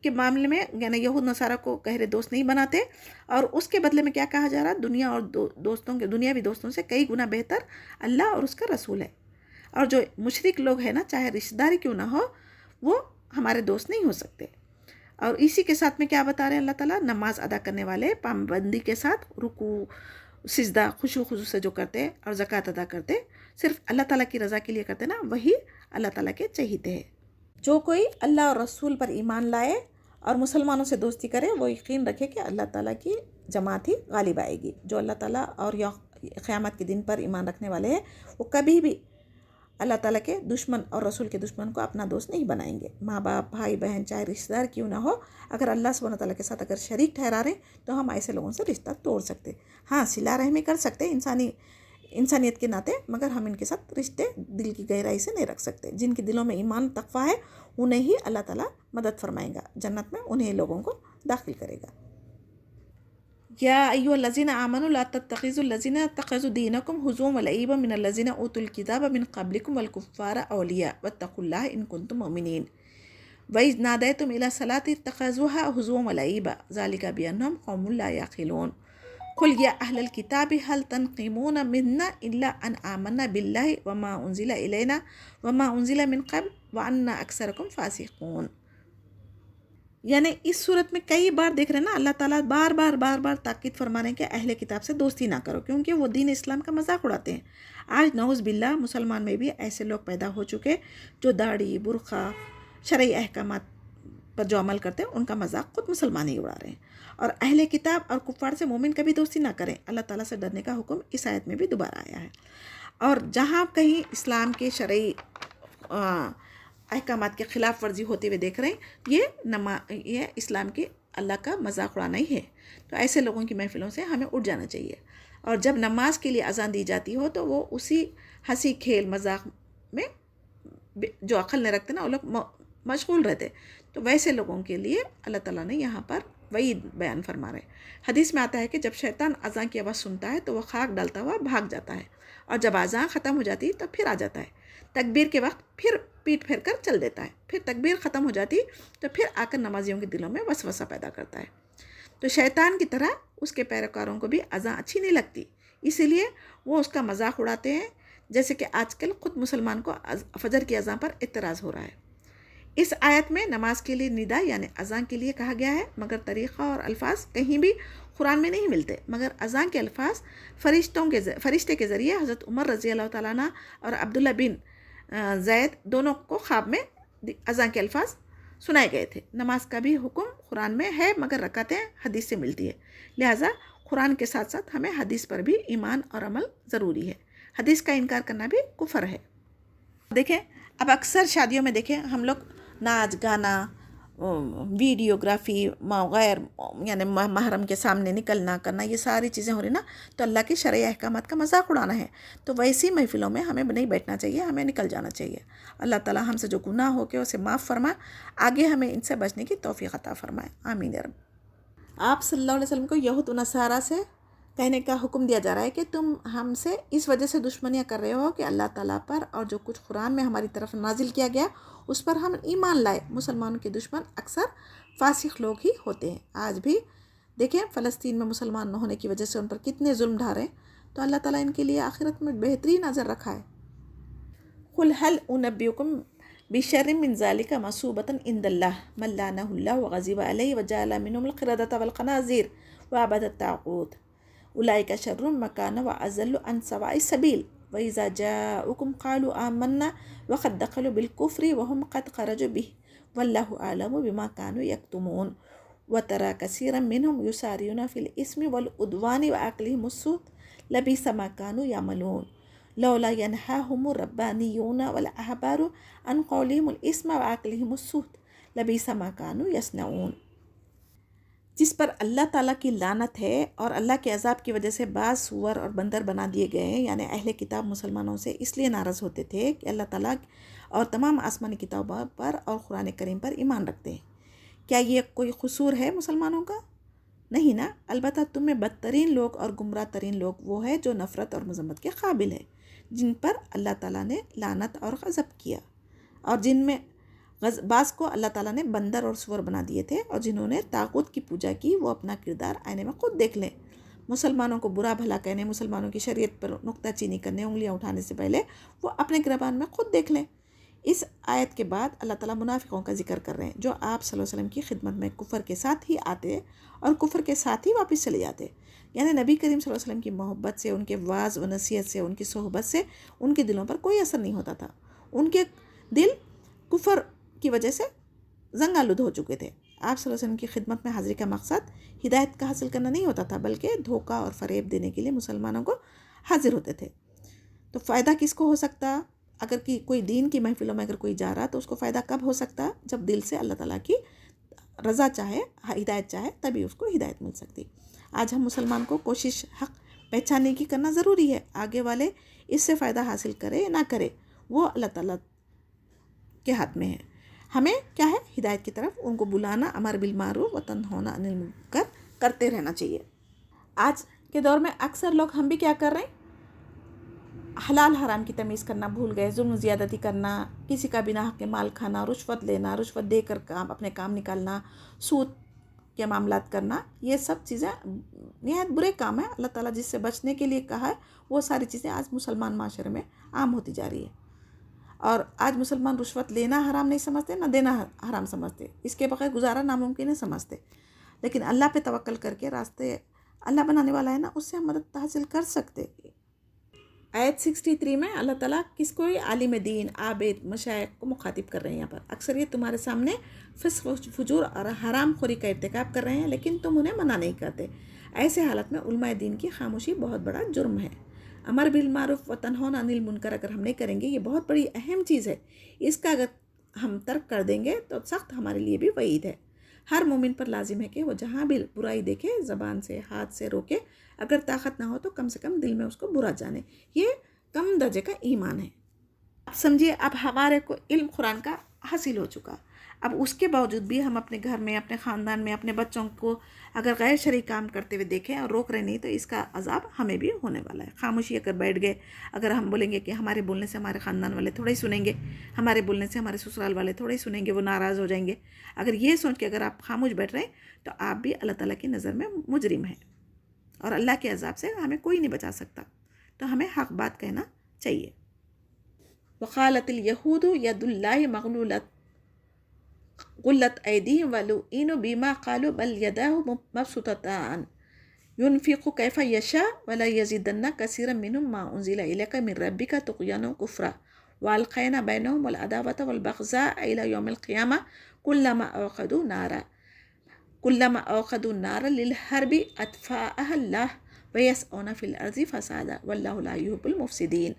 کے معاملے میں یعنی یہود نصارہ کو گہرے دوست نہیں بناتے، اور اس کے بدلے میں کیا کہا جا رہا؟ دنیا اور دنیاوی دوستوں سے کئی گنا بہتر اللہ اور اس کا رسول ہے. اور جو مشرک لوگ ہیں نا، چاہے رشتہ داری کیوں نہ ہو، وہ ہمارے دوست نہیں ہو سکتے. اور اسی کے ساتھ میں کیا بتا رہے ہیں اللہ تعالیٰ؟ نماز ادا کرنے والے پابندی کے ساتھ رکوع سجدہ خشوع و خضوع سے جو کرتے اور زکوٰۃ ادا کرتے، صرف اللہ تعالیٰ کی رضا کے لیے کرتے نا، وہی اللہ تعالیٰ کے چہیتے ہیں. جو کوئی اللہ اور رسول پر ایمان لائے اور مسلمانوں سے دوستی کرے، وہ یقین رکھے کہ اللہ تعالیٰ کی جماعت ہی غالب آئے گی. جو اللہ تعالیٰ اور قیامت کے دن پر ایمان رکھنے والے ہیں، وہ کبھی بھی اللہ تعالیٰ کے دشمن اور رسول کے دشمن کو اپنا دوست نہیں بنائیں گے. ماں باپ، بھائی بہن، چاہے رشتہ دار کیوں نہ ہو، اگر اللہ سبحانہ تعالیٰ کے ساتھ اگر شریک ٹھہرا رہے تو ہم ایسے لوگوں سے رشتہ توڑ سکتے. ہاں، صلہ رحمی کر سکتے انسانیت کے ناطے، مگر ہم ان کے ساتھ رشتے دل کی گہرائی سے نہیں رکھ سکتے. جن کے دلوں میں ایمان تقویٰ ہے انہیں ہی اللہ تعالیٰ مدد فرمائے گا، جنت میں انہیں لوگوں کو داخل کرے گا. یا ایھا الذین آمنوا لا تتخذوا الذین اتخذوا دینکم ہزوا ولعبا من الذین اوتوا الکتاب من قبلکم والکفار اولیاء واتقوا اللہ ان کنتم مؤمنین وإذ نادیتم الی الصلاۃ اتخذوها ہزوا ولعبا ذلک بأنہم قوم لا یعقلون قل یا اہل الکتاب هل تنقمون منا الا ان آمنا باللہ وما انزل الینا وما انزل من قبل وان اکثرکم فاسقون. یعنی اس صورت میں کئی بار دیکھ رہے ہیں نا، اللہ تعالیٰ بار بار تاکید فرما رہے ہیں کہ اہل کتاب سے دوستی نہ کرو، کیونکہ وہ دین اسلام کا مذاق اڑاتے ہیں. آج نعوذ باللہ مسلمان میں بھی ایسے لوگ پیدا ہو چکے جو داڑھی، برقع، شرعی احکامات پر جو عمل کرتے ہیں ان کا مذاق خود مسلمان ہی اڑا رہے ہیں. اور اہل کتاب اور کفار سے مومن کبھی دوستی نہ کریں. اللہ تعالیٰ سے ڈرنے کا حکم اس آیت میں بھی دوبارہ آیا ہے. اور جہاں کہیں اسلام کے شرعی احکامات کے خلاف ورزی ہوتے ہوئے دیکھ رہے ہیں، یہ اسلام کے اللہ کا مذاق اڑانا ہی ہے. تو ایسے لوگوں کی محفلوں سے ہمیں اٹھ جانا چاہیے. اور جب نماز کے لیے اذان دی جاتی ہو تو وہ اسی ہنسی کھیل مذاق میں جو عقل نہیں رکھتے نا، وہ لوگ مشغول رہتے. تو ویسے لوگوں کے لیے اللہ تعالیٰ نے یہاں پر وعید بیان فرما رہے. حدیث میں آتا ہے کہ جب شیطان اذان کی آواز سنتا ہے تو وہ خاک ڈالتا ہوا بھاگ جاتا ہے، اور جب اذان ختم ہو جاتی تو پھر آ جاتا ہے. تکبیر کے وقت پھر پیٹ پھیر کر چل دیتا ہے. پھر تکبیر ختم ہو جاتی تو پھر آ کر نمازیوں کے دلوں میں وسوسہ پیدا کرتا ہے. تو شیطان کی طرح اس کے پیروکاروں کو بھی اذان اچھی نہیں لگتی، اسی لیے وہ اس کا مذاق اڑاتے ہیں. جیسے کہ آج کل خود مسلمان کو فجر کی اذان پر اعتراض ہو رہا ہے. اس آیت میں نماز کے لیے ندا یعنی اذان کے لیے کہا گیا ہے، مگر طریقہ اور الفاظ کہیں بھی قرآن میں نہیں ملتے. مگر اذان کے الفاظ فرشتے کے ذریعے حضرت عمر رضی اللہ تعالیٰ عنہ اور عبداللہ بن زید دونوں کو خواب میں اذان کے الفاظ سنائے گئے تھے. نماز کا بھی حکم قرآن میں ہے، مگر رکعتیں حدیث سے ملتی ہے. لہٰذا قرآن کے ساتھ ساتھ ہمیں حدیث پر بھی ایمان اور عمل ضروری ہے. حدیث کا انکار کرنا بھی کفر ہے. دیکھیں اب اکثر شادیوں میں دیکھیں ہم لوگ ناچ گانا، ویڈیوگرافی، غیر یعنی محرم کے سامنے نکلنا کرنا، یہ ساری چیزیں ہو رہی نا، تو اللہ کے شرعی احکامات کا مذاق اڑانا ہے. تو ویسی محفلوں میں ہمیں نہیں بیٹھنا چاہیے، ہمیں نکل جانا چاہیے. اللہ تعالیٰ ہم سے جو گناہ ہو کے اسے معاف فرمائے، آگے ہمیں ان سے بچنے کی توفیق عطا فرمائے. آمین یا رب. آپ صلی اللہ علیہ وسلم کو یہود و نصارہ سے کہنے کا حکم دیا جا رہا ہے کہ تم ہم سے اس وجہ سے دشمنیاں کر رہے ہو کہ اللہ تعالیٰ پر اور جو کچھ قرآن میں ہماری طرف نازل کیا گیا اس پر ہم ایمان لائے. مسلمانوں کے دشمن اکثر فاسق لوگ ہی ہوتے ہیں. آج بھی دیکھیں فلسطین میں مسلمان نہ ہونے کی وجہ سے ان پر کتنے ظلم ڈھا رہے ہیں. تو اللہ تعالیٰ ان کے لیے آخرت میں بہترین نظر رکھا ہے. قل هل انبئکم بشر من ذلک مثوبۃ عند اللہ من لعنہ اللہ وغضب علیہ وجعل منهم القردۃ والخنازیر وعبد الطاغوت اولئک شر مکانا واضل عن سواء السبیل وإذا جاءوكم قالوا آمنا وقد دخلوا بالكفر وهم قد خرجوا به والله أعلم بما كانوا يكتمون وترى كثيرا منهم يسارعون في الإثم والعدوان وأكلهم السحت لبئس ما كانوا يعملون لولا ينهاهم الربانيون والأحبار عن قولهم الإثم وأكلهم السحت لبئس ما كانوا يصنعون. جس پر اللہ تعالیٰ کی لعنت ہے اور اللہ کے عذاب کی وجہ سے بعض سور اور بندر بنا دیے گئے ہیں، یعنی اہل کتاب مسلمانوں سے اس لیے ناراض ہوتے تھے کہ اللہ تعالیٰ اور تمام آسمانی کتابوں پر اور قرآن کریم پر ایمان رکھتے ہیں۔ کیا یہ کوئی قصور ہے مسلمانوں کا؟ نہیں نا، البتہ تم میں بدترین لوگ اور گمراہ ترین لوگ وہ ہے جو نفرت اور مذمت کے قابل ہے، جن پر اللہ تعالیٰ نے لعنت اور غضب کیا، اور جن میں بعض کو اللہ تعالیٰ نے بندر اور سور بنا دیے تھے، اور جنہوں نے طاغوت کی پوجا کی وہ اپنا کردار آئینے میں خود دیکھ لیں۔ مسلمانوں کو برا بھلا کہنے، مسلمانوں کی شریعت پر نکتہ چینی کرنے، انگلیاں اٹھانے سے پہلے وہ اپنے گریبان میں خود دیکھ لیں۔ اس آیت کے بعد اللہ تعالیٰ منافقوں کا ذکر کر رہے ہیں جو آپ صلی اللہ علیہ وسلم کی خدمت میں کفر کے ساتھ ہی آتے اور کفر کے ساتھ ہی واپس چلے جاتے، یعنی نبی کریم صلی اللہ علیہ وسلم کی محبت سے، ان کے وعظ و نصیحت سے، ان کی صحبت سے ان کے دلوں پر کوئی اثر نہیں ہوتا تھا، ان کے دل کفر کی وجہ سے زنگ آلود ہو چکے تھے۔ آپ صلی اللہ علیہ وسلم کی خدمت میں حاضری کا مقصد ہدایت کا حاصل کرنا نہیں ہوتا تھا، بلکہ دھوکہ اور فریب دینے کے لیے مسلمانوں کو حاضر ہوتے تھے۔ تو فائدہ کس کو ہو سکتا؟ اگر کوئی دین کی محفلوں میں اگر کوئی جا رہا تو اس کو فائدہ کب ہو سکتا؟ جب دل سے اللہ تعالیٰ کی رضا چاہے، ہدایت چاہے، تبھی اس کو ہدایت مل سکتی۔ آج ہم مسلمان کو کوشش حق پہچاننے کی کرنا ضروری ہے، آگے والے اس سے فائدہ حاصل کرے یا نہ کرے وہ اللہ تعالیٰ کے ہاتھ میں ہے۔ ہمیں کیا ہے؟ ہدایت کی طرف ان کو بلانا، امر بالمعروف و تنہونا عن المنکر کرتے رہنا چاہیے۔ آج کے دور میں اکثر لوگ ہم بھی کیا کر رہے ہیں؟ حلال حرام کی تمیز کرنا بھول گئے، ظلم زیادتی کرنا، کسی کا بنا حق کے مال کھانا، رشوت لینا، رشوت دے کر اپنے کام نکالنا، سود کے معاملات کرنا، یہ سب چیزیں نہایت برے کام ہیں۔ اللہ تعالیٰ جس سے بچنے کے لیے کہا ہے وہ ساری چیزیں آج مسلمان معاشرے میں عام ہوتی جا رہی ہے، اور آج مسلمان رشوت لینا حرام نہیں سمجھتے، نہ دینا حرام سمجھتے، اس کے بغیر گزارا ناممکن ہے سمجھتے، لیکن اللہ پہ توکل کر کے راستے اللہ بنانے والا ہے نا، اس سے ہم مدد حاصل کر سکتے۔ آیت 63 میں اللہ تعالیٰ کس کو؟ عالم دین، عابد، مشائخ کو مخاطب کر رہے ہیں۔ یہاں پر اکثر یہ تمہارے سامنے فسق و فجور اور حرام خوری کا ارتکاب کر رہے ہیں، لیکن تم انہیں منع نہیں کرتے۔ ایسے حالت میں علماء دین کی خاموشی بہت بڑا جرم ہے۔ امر بالمعروف و تنہونا عن المنکر اگر ہم نہیں کریں گے، یہ بہت بڑی اہم چیز ہے، اس کا اگر ہم ترک کر دیں گے تو سخت ہمارے لیے بھی وعید ہے۔ ہر مومن پر لازم ہے کہ وہ جہاں بھی برائی دیکھے زبان سے، ہاتھ سے روکے، اگر طاقت نہ ہو تو کم سے کم دل میں اس کو برا جانے، یہ کم درجے کا ایمان ہے۔ اب سمجھیے، اب ہمارے کو علم قرآن کا حاصل ہو چکا، اب اس کے باوجود بھی ہم اپنے گھر میں، اپنے خاندان میں، اپنے بچوں کو اگر غیر شرعی کام کرتے ہوئے دیکھیں اور روک رہے نہیں تو اس کا عذاب ہمیں بھی ہونے والا ہے۔ خاموشی اگر بیٹھ گئے، اگر ہم بولیں گے کہ ہمارے بولنے سے ہمارے خاندان والے تھوڑے ہی سنیں گے، ہمارے بولنے سے ہمارے سسرال والے تھوڑے ہی سنیں گے، وہ ناراض ہو جائیں گے، اگر یہ سوچ کے اگر آپ خاموش بیٹھ رہے ہیں تو آپ بھی اللہ تعالیٰ کی نظر میں مجرم ہیں، اور اللہ کے عذاب سے ہمیں کوئی نہیں بچا سکتا۔ تو ہمیں حق بات کہنا چاہیے۔ وقالت الیہود ید اللہ مغلولت غلت ایدیہم ولعنوا بما قالوا بل یداہ مبسوطتان ينفق کیف یشاء ولا یزیدن کثیرا منہم ما انزل الیک من ربک طغیانا وکفرا والقینا بینہم العداوۃ والبغضاء الی یوم القیامہ کلما اوقدوا نارا للحرب اطفاءها اللہ ویسعون فی الارض فسادا واللہ لا یحب المفسدین۔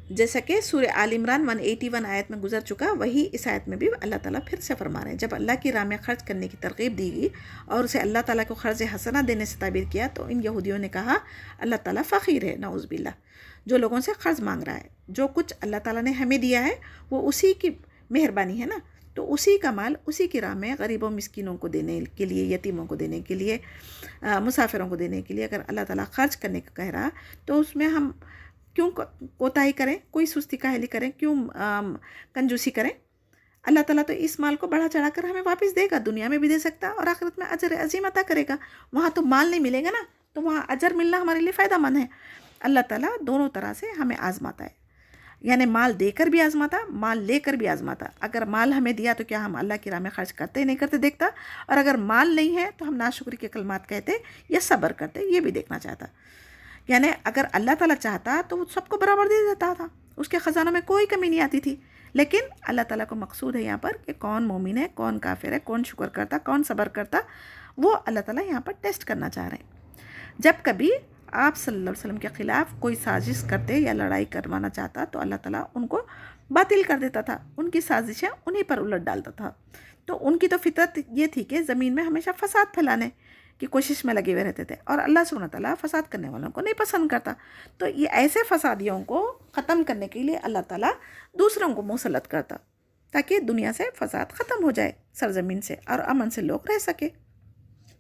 جیسا کہ سورہ آل عمران 181 آیت میں گزر چکا، وہی اس آیت میں بھی اللہ تعالیٰ پھر سے فرما رہے ہیں۔ جب اللہ کی راہ میں خرچ کرنے کی ترغیب دی گئی اور اسے اللہ تعالیٰ کو قرض حسنہ دینے سے تعبیر کیا تو ان یہودیوں نے کہا اللہ تعالیٰ فقیر ہے، نعوذ باللہ، جو لوگوں سے قرض مانگ رہا ہے۔ جو کچھ اللہ تعالیٰ نے ہمیں دیا ہے وہ اسی کی مہربانی ہے نا، تو اسی کا مال اسی کی راہ میں غریبوں مسکینوں کو دینے کے لیے، یتیموں کو دینے کے لیے، مسافروں کو دینے کے لیے اگر اللہ تعالیٰ خرچ کرنے کا کہہ رہا تو اس میں ہم کیوں کوتاہی کریں، کوئی سستی کاہلی کریں، کیوں کنجوسی کریں؟ اللہ تعالیٰ تو اس مال کو بڑھا چڑھا کر ہمیں واپس دے گا، دنیا میں بھی دے سکتا اور آخرت میں اجر عظیم عطا کرے گا۔ وہاں تو مال نہیں ملے گا نا، تو وہاں اجر ملنا ہمارے لیے فائدہ مند ہے۔ اللہ تعالیٰ دونوں طرح سے ہمیں آزماتا ہے، یعنی مال دے کر بھی آزماتا، مال لے کر بھی آزماتا۔ اگر مال ہمیں دیا تو کیا ہم اللہ کی راہ میں خرچ کرتے نہیں کرتے دیکھتا، اور اگر مال نہیں ہے تو ہم ناشکری کے کلمات کہتے یا صبر کرتے، یہ بھی دیکھنا چاہتا۔ یعنی اگر اللہ تعالیٰ چاہتا تو وہ سب کو برابر دے دیتا تھا، اس کے خزانوں میں کوئی کمی نہیں آتی تھی، لیکن اللہ تعالیٰ کو مقصود ہے یہاں پر کہ کون مومن ہے، کون کافر ہے، کون شکر کرتا، کون صبر کرتا، وہ اللہ تعالیٰ یہاں پر ٹیسٹ کرنا چاہ رہے ہیں۔ جب کبھی آپ صلی اللہ علیہ وسلم کے خلاف کوئی سازش کرتے یا لڑائی کروانا چاہتا تو اللہ تعالیٰ ان کو باطل کر دیتا تھا، ان کی سازشیں انہی پر الٹ ڈالتا تھا۔ تو ان کی تو فطرت یہ تھی کہ زمین میں ہمیشہ فساد پھیلانے کی کوشش میں لگے ہوئے رہتے تھے، اور اللہ سبحانہ تعالیٰ فساد کرنے والوں کو نہیں پسند کرتا۔ تو یہ ایسے فسادیوں کو ختم کرنے کے لیے اللہ تعالیٰ دوسروں کو مسلط کرتا تاکہ دنیا سے فساد ختم ہو جائے، سرزمین سے، اور امن سے لوگ رہ سکے۔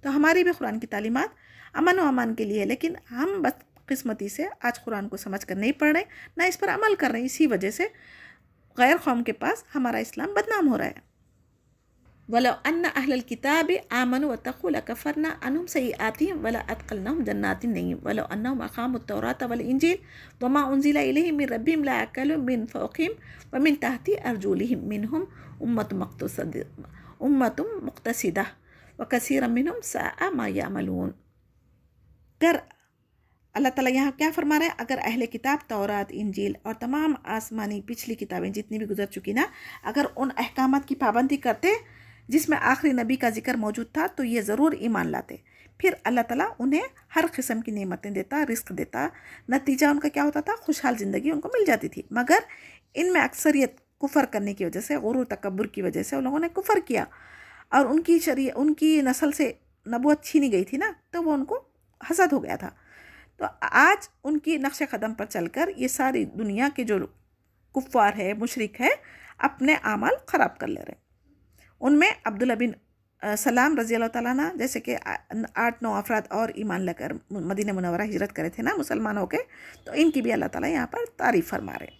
تو ہماری بھی قرآن کی تعلیمات امن و امان کے لیے، لیکن ہم بدقسمتی سے آج قرآن کو سمجھ کر نہیں پڑھ رہے، نہ اس پر عمل کر رہے ہیں۔ اسی وجہ سے غیر قوم کے پاس ہمارا اسلام بدنام ہو رہا ہے۔ وَلَوْ أَنَّ أَهْلَ الْكِتَابِ آمَنُوا وَاتَّقُوا لَكَفَّرْنَا عَنْهُمْ سَيِّئَاتِهِمْ وَلَأَدْخَلْنَاهُمْ جَنَّاتِ النَّعِيمِ وَلَوْ أَنَّهُمْ أَقَامُوا التَّوْرَاةَ وَالْإِنْجِيلَ وَمَا أُنْزِلَ إِلَيْهِمْ مِنْ رَبِّهِمْ لَأَكَلُوا مِنْ فَوْقِهِمْ وَمِنْ تَحْتِ أَرْجُلِهِمْ مِنْهُمْ أُمَّةٌ مُقْتَصِدَةٌ وَكَثِيرٌ مِنْهُمْ سَاءَ مَا يَعْمَلُونَ۔ اگر اللہ تعالیٰ یہاں کیا فرما رہے ہیں، اگر اہل کتاب تورات، انجیل اور تمام آسمانی پچھلی کتابیں جتنی بھی گزر چکی نا، اگر ان احکامات کی پابندی کرتے جس میں آخری نبی کا ذکر موجود تھا تو یہ ضرور ایمان لاتے۔ پھر اللہ تعالیٰ انہیں ہر قسم کی نعمتیں دیتا، رزق دیتا، نتیجہ ان کا کیا ہوتا تھا، خوشحال زندگی ان کو مل جاتی تھی۔ مگر ان میں اکثریت کفر کرنے کی وجہ سے، غرور تکبر کی وجہ سے ان لوگوں نے کفر کیا، اور ان کی نسل سے نبوت چھینی گئی تھی نا، تو وہ ان کو حسد ہو گیا تھا۔ تو آج ان کی نقش قدم پر چل کر یہ ساری دنیا کے جو کفار ہے، مشرک ہے، اپنے اعمال خراب کر لے رہے۔ ان میں عبداللہ بن سلام رضی اللہ تعالیٰ عنہ جیسے کہ 8-9 افراد اور ایمان لے کر مدینہ منورہ ہجرت کرے تھے نا مسلمان ہو کے، تو ان کی بھی اللہ تعالیٰ یہاں پر تعریف فرما رہے۔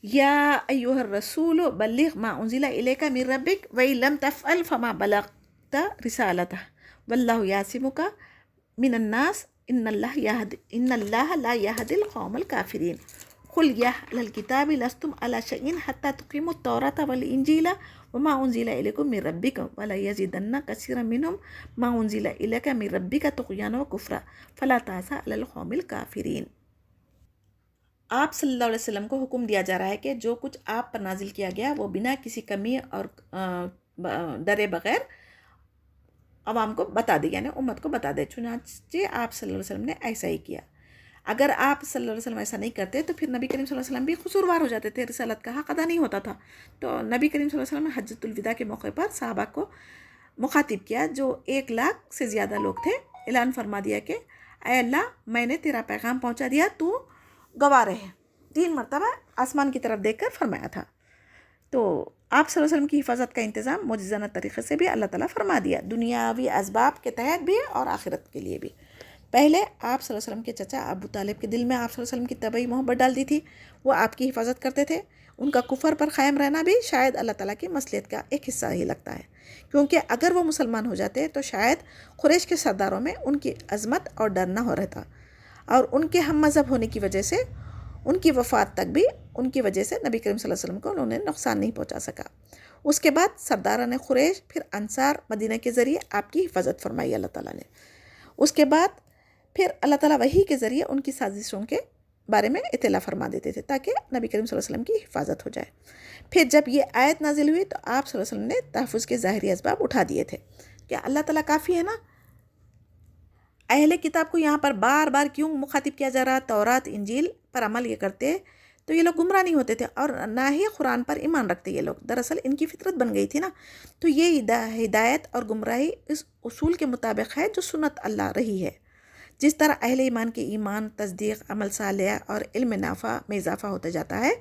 یا ایھا الرسول بلغ ما انزل الیک من ربک وان لم تفعل فما بلغت رسالتہ واللہ یعصمک من الناس ان اللہ لا یہدی القوم الکافرین۔ قل یا اہل الکتاب لستم علی شیء حتی تقیموا التوراۃ والانجیل وما انزل الیکم من ربکم ولیزیدن کثیرا منہم ما انزل الیک من ربک طغیانا وکفرا فلا تأس علی القوم الکافرین۔ آپ صلی اللہ علیہ وسلم کو حکم دیا جا رہا ہے کہ جو کچھ آپ پر نازل کیا گیا وہ بنا کسی کمی اور ڈرے بغیر عوام کو بتا دے، یعنی امت کو بتا دے۔ چنانچہ آپ صلی اللہ علیہ وسلم نے ایسا ہی کیا۔ اگر آپ صلی اللہ علیہ وسلم ایسا نہیں کرتے تو پھر نبی کریم صلی اللہ علیہ وسلم بھی قصوروار ہو جاتے تھے، رسالت کا حق ادا نہیں ہوتا تھا۔ تو نبی کریم صلی اللہ علیہ وسلم نے حجۃ الوداع کے موقع پر صحابہ کو مخاطب کیا، جو 1 لاکھ سے زیادہ لوگ تھے۔ اعلان فرما دیا کہ اے اللہ، میں نے تیرا پیغام پہنچا دیا، تو گواہ رہے۔ 3 مرتبہ آسمان کی طرف دیکھ کر فرمایا تھا۔ تو آپ صلی اللہ علیہ وسلم کی حفاظت کا انتظام معجزانہ طریقے سے بھی اللہ تعالیٰ فرما دیا، دنیاوی اسباب کے تحت بھی اور آخرت کے لیے بھی۔ پہلے آپ صلی اللہ علیہ وسلم کے چچا ابو طالب کے دل میں آپ صلی اللہ علیہ وسلم کی طبعی محبت ڈال دی تھی، وہ آپ کی حفاظت کرتے تھے۔ ان کا کفر پر قائم رہنا بھی شاید اللہ تعالیٰ کی مصلحت کا ایک حصہ ہی لگتا ہے، کیونکہ اگر وہ مسلمان ہو جاتے تو شاید قریش کے سرداروں میں ان کی عظمت اور ڈر نہ ہو رہتا، اور ان کے ہم مذہب ہونے کی وجہ سے ان کی وفات تک بھی ان کی وجہ سے نبی کریم صلی اللہ علیہ وسلم کو انہوں نے نقصان نہیں پہنچا سکا۔ اس کے بعد سرداران قریش، پھر انصار، مدینہ کے ذریعے آپ کی حفاظت فرمائی اللہ تعالیٰ نے۔ اس کے بعد پھر اللہ تعالیٰ وحی کے ذریعے ان کی سازشوں کے بارے میں اطلاع فرما دیتے تھے تاکہ نبی کریم صلی اللہ علیہ وسلم کی حفاظت ہو جائے۔ پھر جب یہ آیت نازل ہوئی تو آپ صلی اللہ علیہ وسلم نے تحفظ کے ظاہری اسباب اٹھا دیے تھے۔ کیا اللہ تعالیٰ کافی ہے نا؟ اہل کتاب کو یہاں پر بار بار کیوں مخاطب کیا جا رہا؟ تورات انجیل پر عمل یہ کرتے تو یہ لوگ گمراہ نہیں ہوتے تھے، اور نہ ہی قرآن پر ایمان رکھتے یہ لوگ۔ دراصل ان کی فطرت بن گئی تھی نا، تو یہ ہدایت اور گمراہی اس اصول کے مطابق ہے جو سنت اللہ رہی ہے۔ جس طرح اہل ایمان کے ایمان، تصدیق، عمل صالح اور علم نافع میں اضافہ ہوتا جاتا ہے،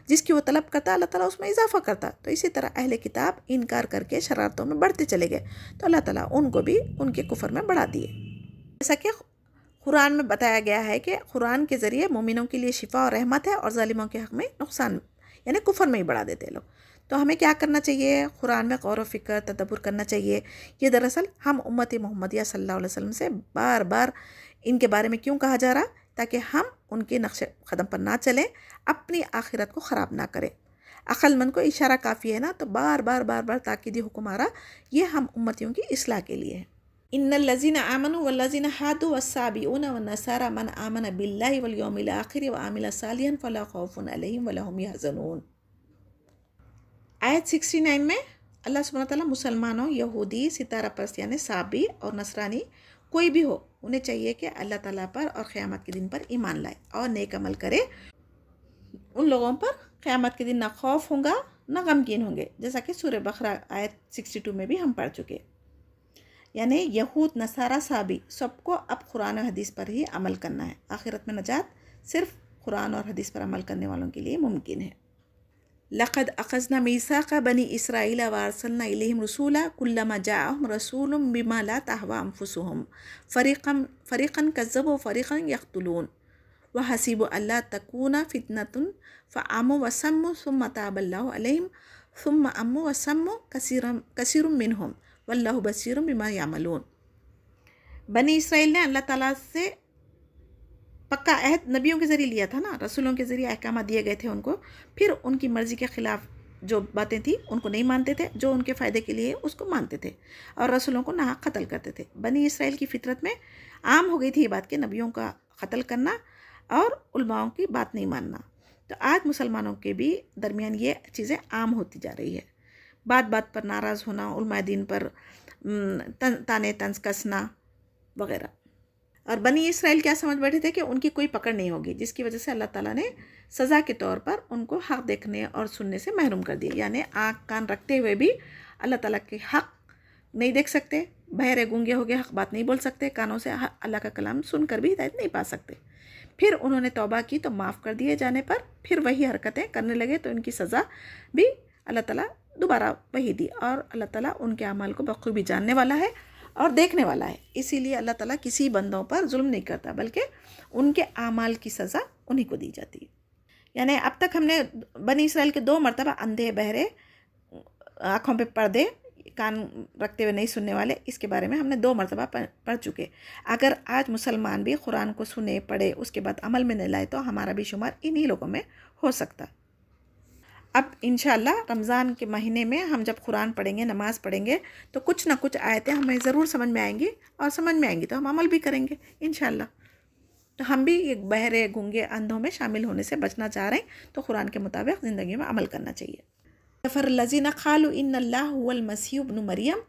جس کی وہ طلب کرتا اللہ تعالیٰ اس میں اضافہ کرتا، تو اسی طرح اہل کتاب انکار کر کے شرارتوں میں بڑھتے چلے گئے، تو اللہ تعالیٰ ان کو بھی ان کے کفر میں بڑھا دیے۔ جیسا کہ قرآن میں بتایا گیا ہے کہ قرآن کے ذریعے مومنوں کے لیے شفا اور رحمت ہے، اور ظالموں کے حق میں نقصان، یعنی کفر میں ہی بڑھا دیتے ہیں لوگ۔ تو ہمیں کیا کرنا چاہیے؟ قرآن میں غور و فکر، تدبر کرنا چاہیے۔ یہ دراصل ہم امت محمدیہ صلی اللہ علیہ وسلم سے بار بار ان کے بارے میں کیوں کہا جا رہا؟ تاکہ ہم ان کے نقش قدم پر نہ چلیں، اپنی آخرت کو خراب نہ کریں۔ عقل مند کو اشارہ کافی ہے نا، تو بار بار بار بار تاکیدی حکم آ رہا، یہ ہم امتیوں کی اصلاح کے لیے ہے۔ ان الذین آمنوا والذین ہادوا والصابئون والنصارى من آمن باللہ والیوم الآخر وعمل صالحا فلا خوف علیہم ولا هم یحزنون۔ آیت 69 میں اللہ سبحانہ تعالیٰ مسلمانوں، یہودی، ستارہ پرست یعنی صابی اور نصرانی کوئی بھی ہو، انہیں چاہیے کہ اللہ تعالیٰ پر اور قیامت کے دن پر ایمان لائے اور نیک عمل کرے. ان لوگوں پر قیامت کے دن نہ خوف ہوگا نہ غمگین ہوں گے، جیسا کہ سورہ بقرہ آیت 62 میں بھی ہم پڑھ چکے. یعنی یہود، نصارہ، صابی سب کو اب قرآن و حدیث پر ہی عمل کرنا ہے. آخرت میں نجات صرف قرآن اور حدیث پر عمل کرنے والوں کے لیے ممکن ہے. لقد اخذنا میثاق بنی اسرائیل وارسلنا الیہم رسولا کلما جاءہم رسول بما لا تہوی انفسہم فریقا کذبوا وفریقا یقتلون وحسبوا الا تکون فتنۃ فعموا وصموا ثم تاب اللہ علیہم ثم عموا وصموا کثیر منہم واللہ بصیر بما یعملون. بنی اسرائیل نے اللہ تعالیٰ سے پکا عہد نبیوں کے ذریعے لیا تھا نا، رسولوں کے ذریعے احکامات دیے گئے تھے ان کو، پھر ان کی مرضی کے خلاف جو باتیں تھیں ان کو نہیں مانتے تھے، جو ان کے فائدے کے لیے اس کو مانتے تھے اور رسولوں کو ناحق قتل کرتے تھے. بنی اسرائیل کی فطرت میں عام ہو گئی تھی یہ بات کہ نبیوں کا قتل کرنا اور علماؤں کی بات نہیں ماننا. تو آج مسلمانوں کے بھی درمیان یہ چیزیں عام ہوتی جا رہی ہے، بات بات پر ناراض ہونا، علماء دین پر تانے طنز کسنا وغیرہ. اور بنی اسرائیل کیا سمجھ بیٹھے تھے کہ ان کی کوئی پکڑ نہیں ہوگی، جس کی وجہ سے اللہ تعالیٰ نے سزا کے طور پر ان کو حق دیکھنے اور سننے سے محروم کر دیا. یعنی آنکھ کان رکھتے ہوئے بھی اللہ تعالیٰ کے حق نہیں دیکھ سکتے، بہرے گونگے ہو گئے، حق بات نہیں بول سکتے، کانوں سے اللہ کا کلام سن کر بھی ہدایت نہیں پا سکتے. پھر انہوں نے توبہ کی تو معاف کر دیے جانے پر پھر وہی حرکتیں کرنے لگے تو ان کی سزا بھی اللہ تعالیٰ دوبارہ وہی دی. اور اللہ تعالیٰ ان کے اعمال کو بخوبی جاننے والا ہے اور دیکھنے والا ہے، اسی لیے اللہ تعالیٰ کسی بندوں پر ظلم نہیں کرتا بلکہ ان کے اعمال کی سزا انہی کو دی جاتی ہے. یعنی اب تک ہم نے بنی اسرائیل کے 2 مرتبہ اندھے، بہرے، آنکھوں پہ پردے، کان رکھتے ہوئے نہیں سننے والے، اس کے بارے میں ہم نے 2 مرتبہ پڑھ چکے. اگر آج مسلمان بھی قرآن کو سنے، پڑھے، اس کے بعد عمل میں نہیں لائے تو ہمارا بھی شمار انہی لوگوں میں ہو سکتا. اب انشاءاللہ رمضان کے مہینے میں ہم جب قرآن پڑھیں گے، نماز پڑھیں گے تو کچھ نہ کچھ آیتیں ہمیں ضرور سمجھ میں آئیں گی، اور سمجھ میں آئیں گی تو ہم عمل بھی کریں گے انشاءاللہ. تو ہم بھی ایک بہرے، گونگے، اندھوں میں شامل ہونے سے بچنا چاہ رہے ہیں تو قرآن کے مطابق زندگی میں عمل کرنا چاہیے. کفر الذین قالوا ان اللہ هو المسیح ابن مریم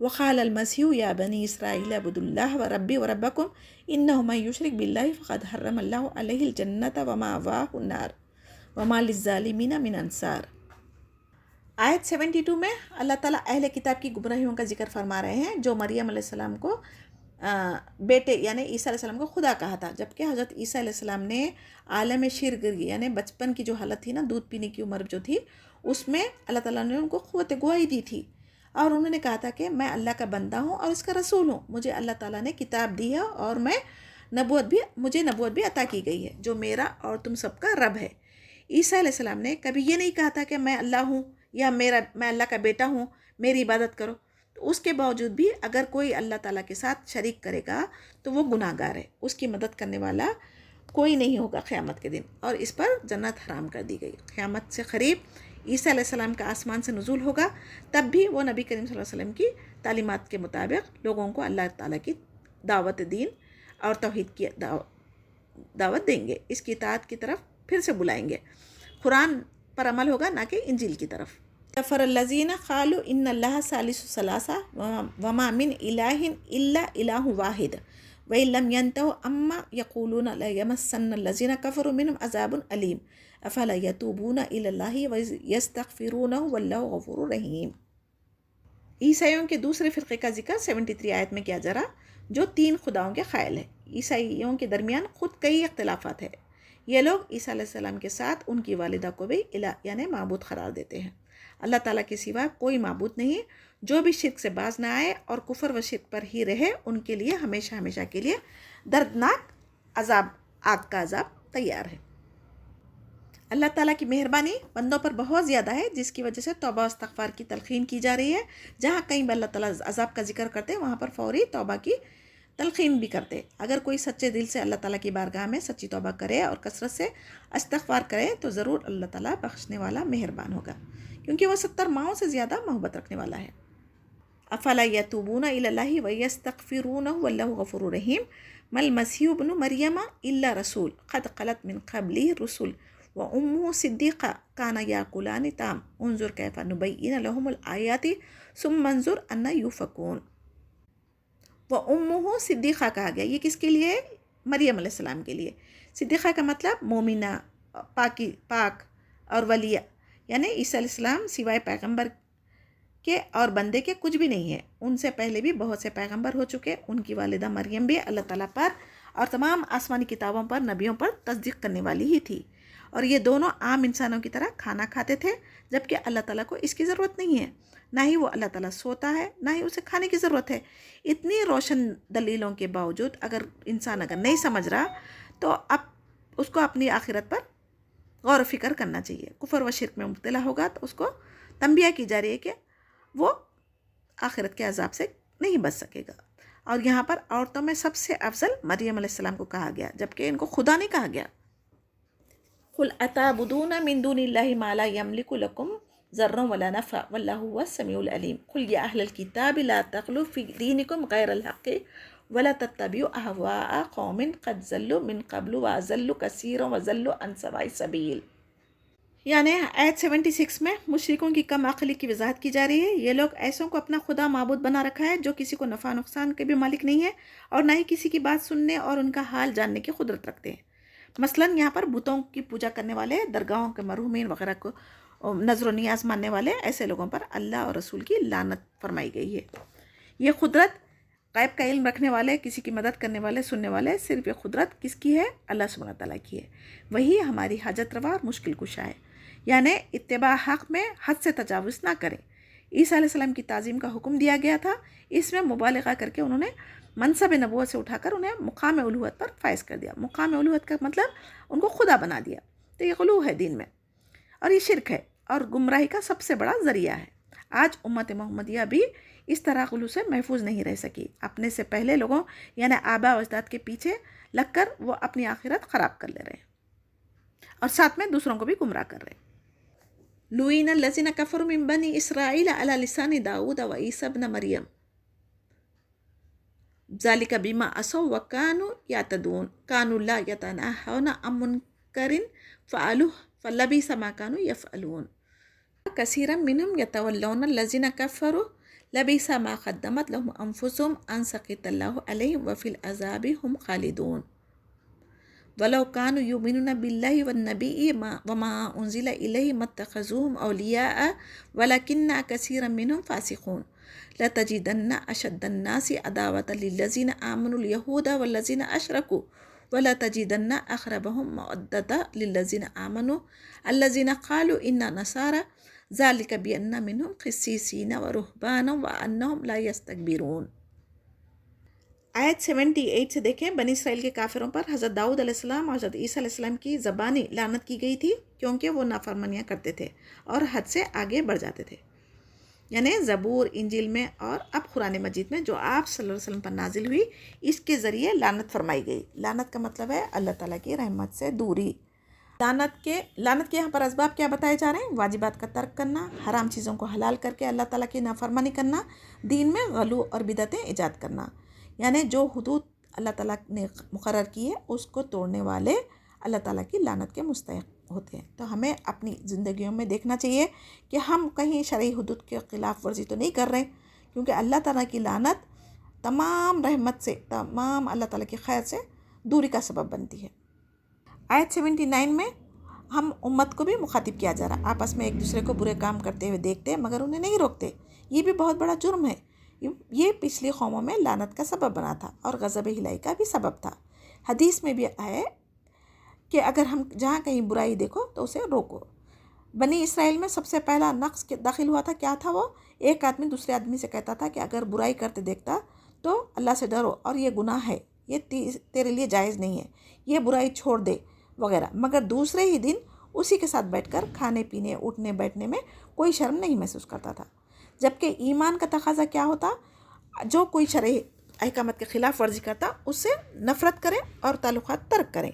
وقال المسیح یا بنی اسرائیل اعبدوا اللہ وربی وربکم انہ من یشرک باللہ فقد حرم اللہ علیہ الجنۃ ومأواہ النار وما للظالمین من انصار. آیت 72 میں اللہ تعالیٰ اہل کتاب کی گمراہیوں کا ذکر فرما رہے ہیں جو مریم علیہ السلام کو بیٹے یعنی عیسیٰ علیہ السلام کو خدا کہا تھا، جبکہ حضرت عیسیٰ علیہ السلام نے عالم شرگرگی یعنی بچپن کی جو حالت تھی نا، دودھ پینے کی عمر جو تھی، اس میں اللہ تعالیٰ نے ان کو قوت گواہی دی تھی اور انہوں نے کہا تھا کہ میں اللہ کا بندہ ہوں اور اس کا رسول ہوں، مجھے اللہ تعالیٰ نے کتاب دی ہے اور مجھے نبوت بھی عطا کی گئی ہے جو میرا اور تم سب کا رب ہے. عیسیٰ علیہ السلام نے کبھی یہ نہیں کہا تھا کہ میں اللہ ہوں یا میں اللہ کا بیٹا ہوں، میری عبادت کرو. تو اس کے باوجود بھی اگر کوئی اللہ تعالیٰ کے ساتھ شریک کرے گا تو وہ گناہ گار ہے، اس کی مدد کرنے والا کوئی نہیں ہوگا قیامت کے دن، اور اس پر جنت حرام کر دی گئی. قیامت سے قریب عیسیٰ علیہ السلام کا آسمان سے نزول ہوگا، تب بھی وہ نبی کریم صلی اللہ علیہ وسلم کی تعلیمات کے مطابق لوگوں کو اللہ تعالیٰ کی دعوت دین اور توحید کی دعوت دیں گے، اس کی اطاعت کی طرف پھر سے بلائیں گے. قرآن پر عمل ہوگا نہ کہ انجیل کی طرف. کفر الذین قالوا ان اللہ ثالث ثلاثہ وما من الہ الا الہ واحد وإن لم ينتهوا عما يقولون ليمسن الذين كفروا منهم عذاب علیم افلا يتوبون الى اللہ ويستغفرونه واللہ غفور رحیم. عیسائیوں کے دوسرے فرقے کا ذکر 73 آیت میں کیا جا رہا جو 3 خداؤں کے قائل ہے. عیسائیوں کے درمیان خود کئی اختلافات ہیں. یہ لوگ عیسیٰ علیہ السلام کے ساتھ ان کی والدہ کو بھی الہ یعنی معبود قرار دیتے ہیں. اللہ تعالیٰ کے سوا کوئی معبود نہیں. جو بھی شرک سے باز نہ آئے اور کفر و شرک پر ہی رہے ان کے لیے ہمیشہ ہمیشہ کے لیے دردناک عذاب، آگ کا عذاب تیار ہے. اللہ تعالیٰ کی مہربانی بندوں پر بہت زیادہ ہے، جس کی وجہ سے توبہ و استغفار کی تلقین کی جا رہی ہے. جہاں کہیں بھی اللہ تعالیٰ عذاب کا ذکر کرتے ہیں وہاں پر فوری توبہ کی تلقین بھی کرتے. اگر کوئی سچے دل سے اللہ تعالیٰ کی بارگاہ میں سچی توبہ کرے اور کثرت سے استغفار کرے تو ضرور اللہ تعالیٰ بخشنے والا مہربان ہوگا، کیونکہ وہ 70 ماؤں سے زیادہ محبت رکھنے والا ہے. افلا یتوبون الی اللہ ویستغفرونہ واللہ غفور رحیم. ما المسیح ابن مریم الا رسول قد خلت من قبلہ الرسل وأمه صديقة كانا يأكلان الطعام انظر كيف نبين لهم الآيات ثم انظر أن يؤفكون. وأمه صدیقہ کہا گیا، یہ کس کے لیے؟ مریم علیہ السلام کے لیے. صدیقہ کا مطلب مومنہ، پاک اور ولیہ، یعنی عیسیٰ علیہ السلام سوائے پیغمبر کے اور بندے کے کچھ بھی نہیں ہے. ان سے پہلے بھی بہت سے پیغمبر ہو چکے. ان کی والدہ مریم بھی اللہ تعالیٰ پر اور تمام آسمانی کتابوں پر، نبیوں پر تصدیق کرنے والی ہی تھی. اور یہ دونوں عام انسانوں کی طرح کھانا کھاتے تھے، جبکہ اللہ تعالیٰ کو اس کی ضرورت نہیں ہے. نہ ہی وہ اللہ تعالیٰ سوتا ہے، نہ ہی اسے کھانے کی ضرورت ہے. اتنی روشن دلیلوں کے باوجود اگر انسان نہیں سمجھ رہا تو اب اس کو اپنی آخرت پر غور و فکر کرنا چاہیے. کفر و شرک میں مبتلا ہوگا تو اس کو تنبیہ کی جا رہی ہے کہ وہ آخرت کے عذاب سے نہیں بچ سکے گا. اور یہاں پر عورتوں میں سب سے افضل مریم علیہ السلام کو کہا گیا، جبکہ ان کو خدا نہیں کہا گیا. قل اتعبدون من دون اللہ ما لا یملک لکم ضرا ولا نفع واللہ هو السمیع العلیم. قل یا اہل الکتاب لا تغلوا فی دینکم غیر الحق ولا تتبعوا اہواء قوم قد ضلوا من قبل واضلوا کثیرا وضلوا عن سواء السبیل. یعنی آیت 76 میں مشرکوں کی کم عقلی کی وضاحت کی جا رہی ہے. یہ لوگ ایسوں کو اپنا خدا معبود بنا رکھا ہے جو کسی کو نفع نقصان کے بھی مالک نہیں ہے اور نہ ہی کسی کی بات سننے اور ان کا حال جاننے کی قدرت رکھتے ہیں. مثلاً یہاں پر بتوں کی پوجا کرنے والے، درگاہوں کے مرحومین وغیرہ کو نظر و نیاز ماننے والے، ایسے لوگوں پر اللہ اور رسول کی لعنت فرمائی گئی ہے. یہ قدرت، غیب کا علم رکھنے والے، کسی کی مدد کرنے والے، سننے والے، صرف یہ قدرت کس کی ہے؟ اللہ سبحانہ تعالیٰ کی ہے. وہی ہماری حاجت روا اور مشکل کشا ہے. یعنی اتباع حق میں حد سے تجاوز نہ کریں. عیسیٰ علیہ السلام کی تعظیم کا حکم دیا گیا تھا، اس میں مبالغہ کر کے انہوں نے منصب نبوت سے اٹھا کر انہیں مقام الوہیت پر فائز کر دیا. مقام الوہیت کا مطلب ان کو خدا بنا دیا. تو یہ غلو ہے دین میں اور یہ شرک ہے اور گمراہی کا سب سے بڑا ذریعہ ہے. آج امت محمدیہ بھی اس طرح غلو سے محفوظ نہیں رہ سکی. اپنے سے پہلے لوگوں یعنی آباء و اجداد کے پیچھے لگ کر وہ اپنی آخرت خراب کر لے رہے ہیں اور ساتھ میں دوسروں کو بھی گمراہ کر رہے ہیں. لعن الذین کفروا من بنی اسرائیل علی لسان داؤد و عیسی ابن مریم ذالک بما عصوا وکانوا یعتدون کانوا لا یتناہون عن منکر فعلوہ فلبئس ما کانوا یفعلون کثیرا منہم یتولون الذین کفروا لبئس ما قدمت لهم انفسهم ان سخط اللہ علیہم وفی العذاب هم خالدون ولو كانوا يؤمنون بالله والنبي وما أنزل إليه ما اتخذوهم أولياء ولكن كثيرا منهم فاسقون لتجدن أشد الناس عداوة للذين آمنوا اليهود والذين أشركوا ولا تجدن أقربهم مودة للذين آمنوا الذين قالوا إنا نصارى ذلك بأن منهم قسيسين ورهبانا وأنهم لا يستكبرون. آیت 78 سے دیکھیں، بنی اسرائیل کے کافروں پر حضرت داؤد علیہ السلام اور حضرت عیسیٰ علیہ السلام کی زبانی لعنت کی گئی تھی کیونکہ وہ نافرمانیاں کرتے تھے اور حد سے آگے بڑھ جاتے تھے. یعنی زبور، انجیل میں اور اب قرآن مجید میں جو آپ صلی اللہ علیہ وسلم پر نازل ہوئی، اس کے ذریعے لعنت فرمائی گئی. لعنت کا مطلب ہے اللہ تعالیٰ کی رحمت سے دوری. لعنت کے یہاں پر اسباب کیا بتائے جا رہے ہیں؟ واجبات کا ترک کرنا، حرام چیزوں کو حلال کر کے اللہ تعالیٰ کی نافرمانی کرنا، دین میں غلو اور بدعتیں ایجاد کرنا. یعنی جو حدود اللہ تعالیٰ نے مقرر کی ہے اس کو توڑنے والے اللہ تعالیٰ کی لعنت کے مستحق ہوتے ہیں. تو ہمیں اپنی زندگیوں میں دیکھنا چاہیے کہ ہم کہیں شرعی حدود کے خلاف ورزی تو نہیں کر رہے، کیونکہ اللہ تعالیٰ کی لعنت تمام رحمت سے، تمام اللہ تعالیٰ کی خیر سے دوری کا سبب بنتی ہے. آیت 79 میں ہم امت کو بھی مخاطب کیا جا رہا، آپس میں ایک دوسرے کو برے کام کرتے ہوئے دیکھتے مگر انہیں نہیں روکتے. یہ بھی بہت بڑا جرم ہے. یہ پچھلی قوموں میں لعنت کا سبب بنا تھا اور غضب الہی کا بھی سبب تھا. حدیث میں بھی ہے کہ اگر ہم جہاں کہیں برائی دیکھو تو اسے روکو. بنی اسرائیل میں سب سے پہلا نقص داخل ہوا تھا. کیا تھا وہ؟ ایک آدمی دوسرے آدمی سے کہتا تھا کہ اگر برائی کرتے دیکھتا تو اللہ سے ڈرو اور یہ گناہ ہے، یہ تیرے لیے جائز نہیں ہے، یہ برائی چھوڑ دے وغیرہ. مگر دوسرے ہی دن اسی کے ساتھ بیٹھ کر کھانے پینے، اٹھنے بیٹھنے میں کوئی شرم نہیں محسوس کرتا تھا. جبکہ ایمان کا تقاضا کیا ہوتا؟ جو کوئی شرعی احکامات کے خلاف ورزی کرتا اس سے نفرت کریں اور تعلقات ترک کریں.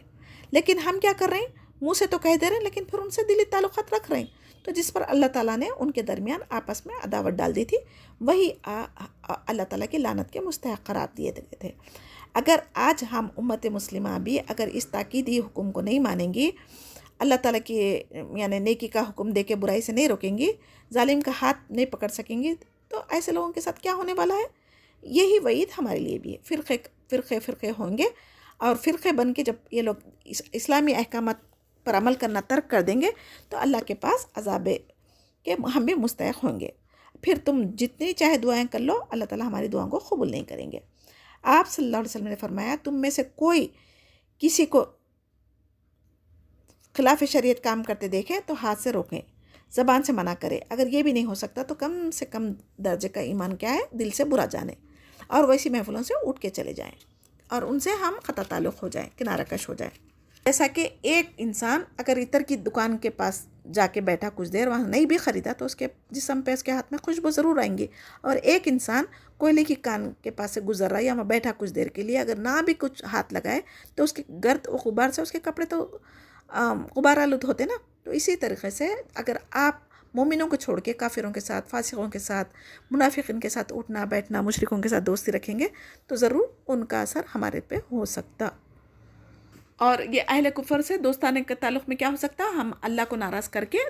لیکن ہم کیا کر رہے ہیں؟ منہ سے تو کہہ دے رہے ہیں لیکن پھر ان سے دلی تعلقات رکھ رہے ہیں. تو جس پر اللہ تعالیٰ نے ان کے درمیان آپس میں عداوت ڈال دی تھی، وہی اللہ تعالیٰ کی لعنت کے مستحق قرار دیے گئے تھے. اگر آج ہم امت مسلمہ بھی اگر اس تاکیدی حکم کو نہیں مانیں گی اللہ تعالیٰ کی یعنی نیکی کا حکم دے کے برائی سے نہیں روکیں گی، ظالم کا ہاتھ نہیں پکڑ سکیں گی، تو ایسے لوگوں کے ساتھ کیا ہونے والا ہے؟ یہی وعید ہمارے لیے بھی ہے۔ فرقے ہوں گے، اور فرقے بن کے جب یہ لوگ اسلامی احکامات پر عمل کرنا ترک کر دیں گے تو اللہ کے پاس عذاب کے ہم بھی مستحق ہوں گے۔ پھر تم جتنی چاہے دعائیں کر لو، اللہ تعالیٰ ہماری دعاؤں کو قبول نہیں کریں گے۔ آپ صلی اللہ علیہ وسلم نے فرمایا، تم میں سے کوئی کسی کو خلاف شریعت کام کرتے دیکھے تو ہاتھ سے روکیں، زبان سے منع کرے، اگر یہ بھی نہیں ہو سکتا تو کم سے کم درجے کا ایمان کیا ہے، دل سے برا جانے، اور ویسی محفلوں سے اٹھ کے چلے جائیں اور ان سے ہم قطع تعلق ہو جائیں، کنارہ کش ہو جائیں۔ جیسا کہ ایک انسان اگر عطر کی دکان کے پاس جا کے بیٹھا کچھ دیر، وہاں نہیں بھی خریدا تو اس کے جسم پہ، اس کے ہاتھ میں خوشبو ضرور آئیں گی، اور ایک انسان کوئلے کی کان کے پاس سے گزر رہا ہے یا وہاں بیٹھا کچھ دیر کے لیے، اگر نہ بھی کچھ ہاتھ لگائے تو اس کے گرد و غبار سے اس کے کپڑے تو غبار آلود ہوتے نا۔ تو اسی طریقے سے اگر آپ مومنوں کو چھوڑ کے کافروں کے ساتھ، فاسقوں کے ساتھ، منافقین کے ساتھ اٹھنا بیٹھنا، مشرکوں کے ساتھ دوستی رکھیں گے تو ضرور ان کا اثر ہمارے پہ ہو سکتا۔ اور یہ اہل کفر سے دوستانے کے تعلق میں کیا ہو سکتا؟ ہم اللہ کو ناراض کر کے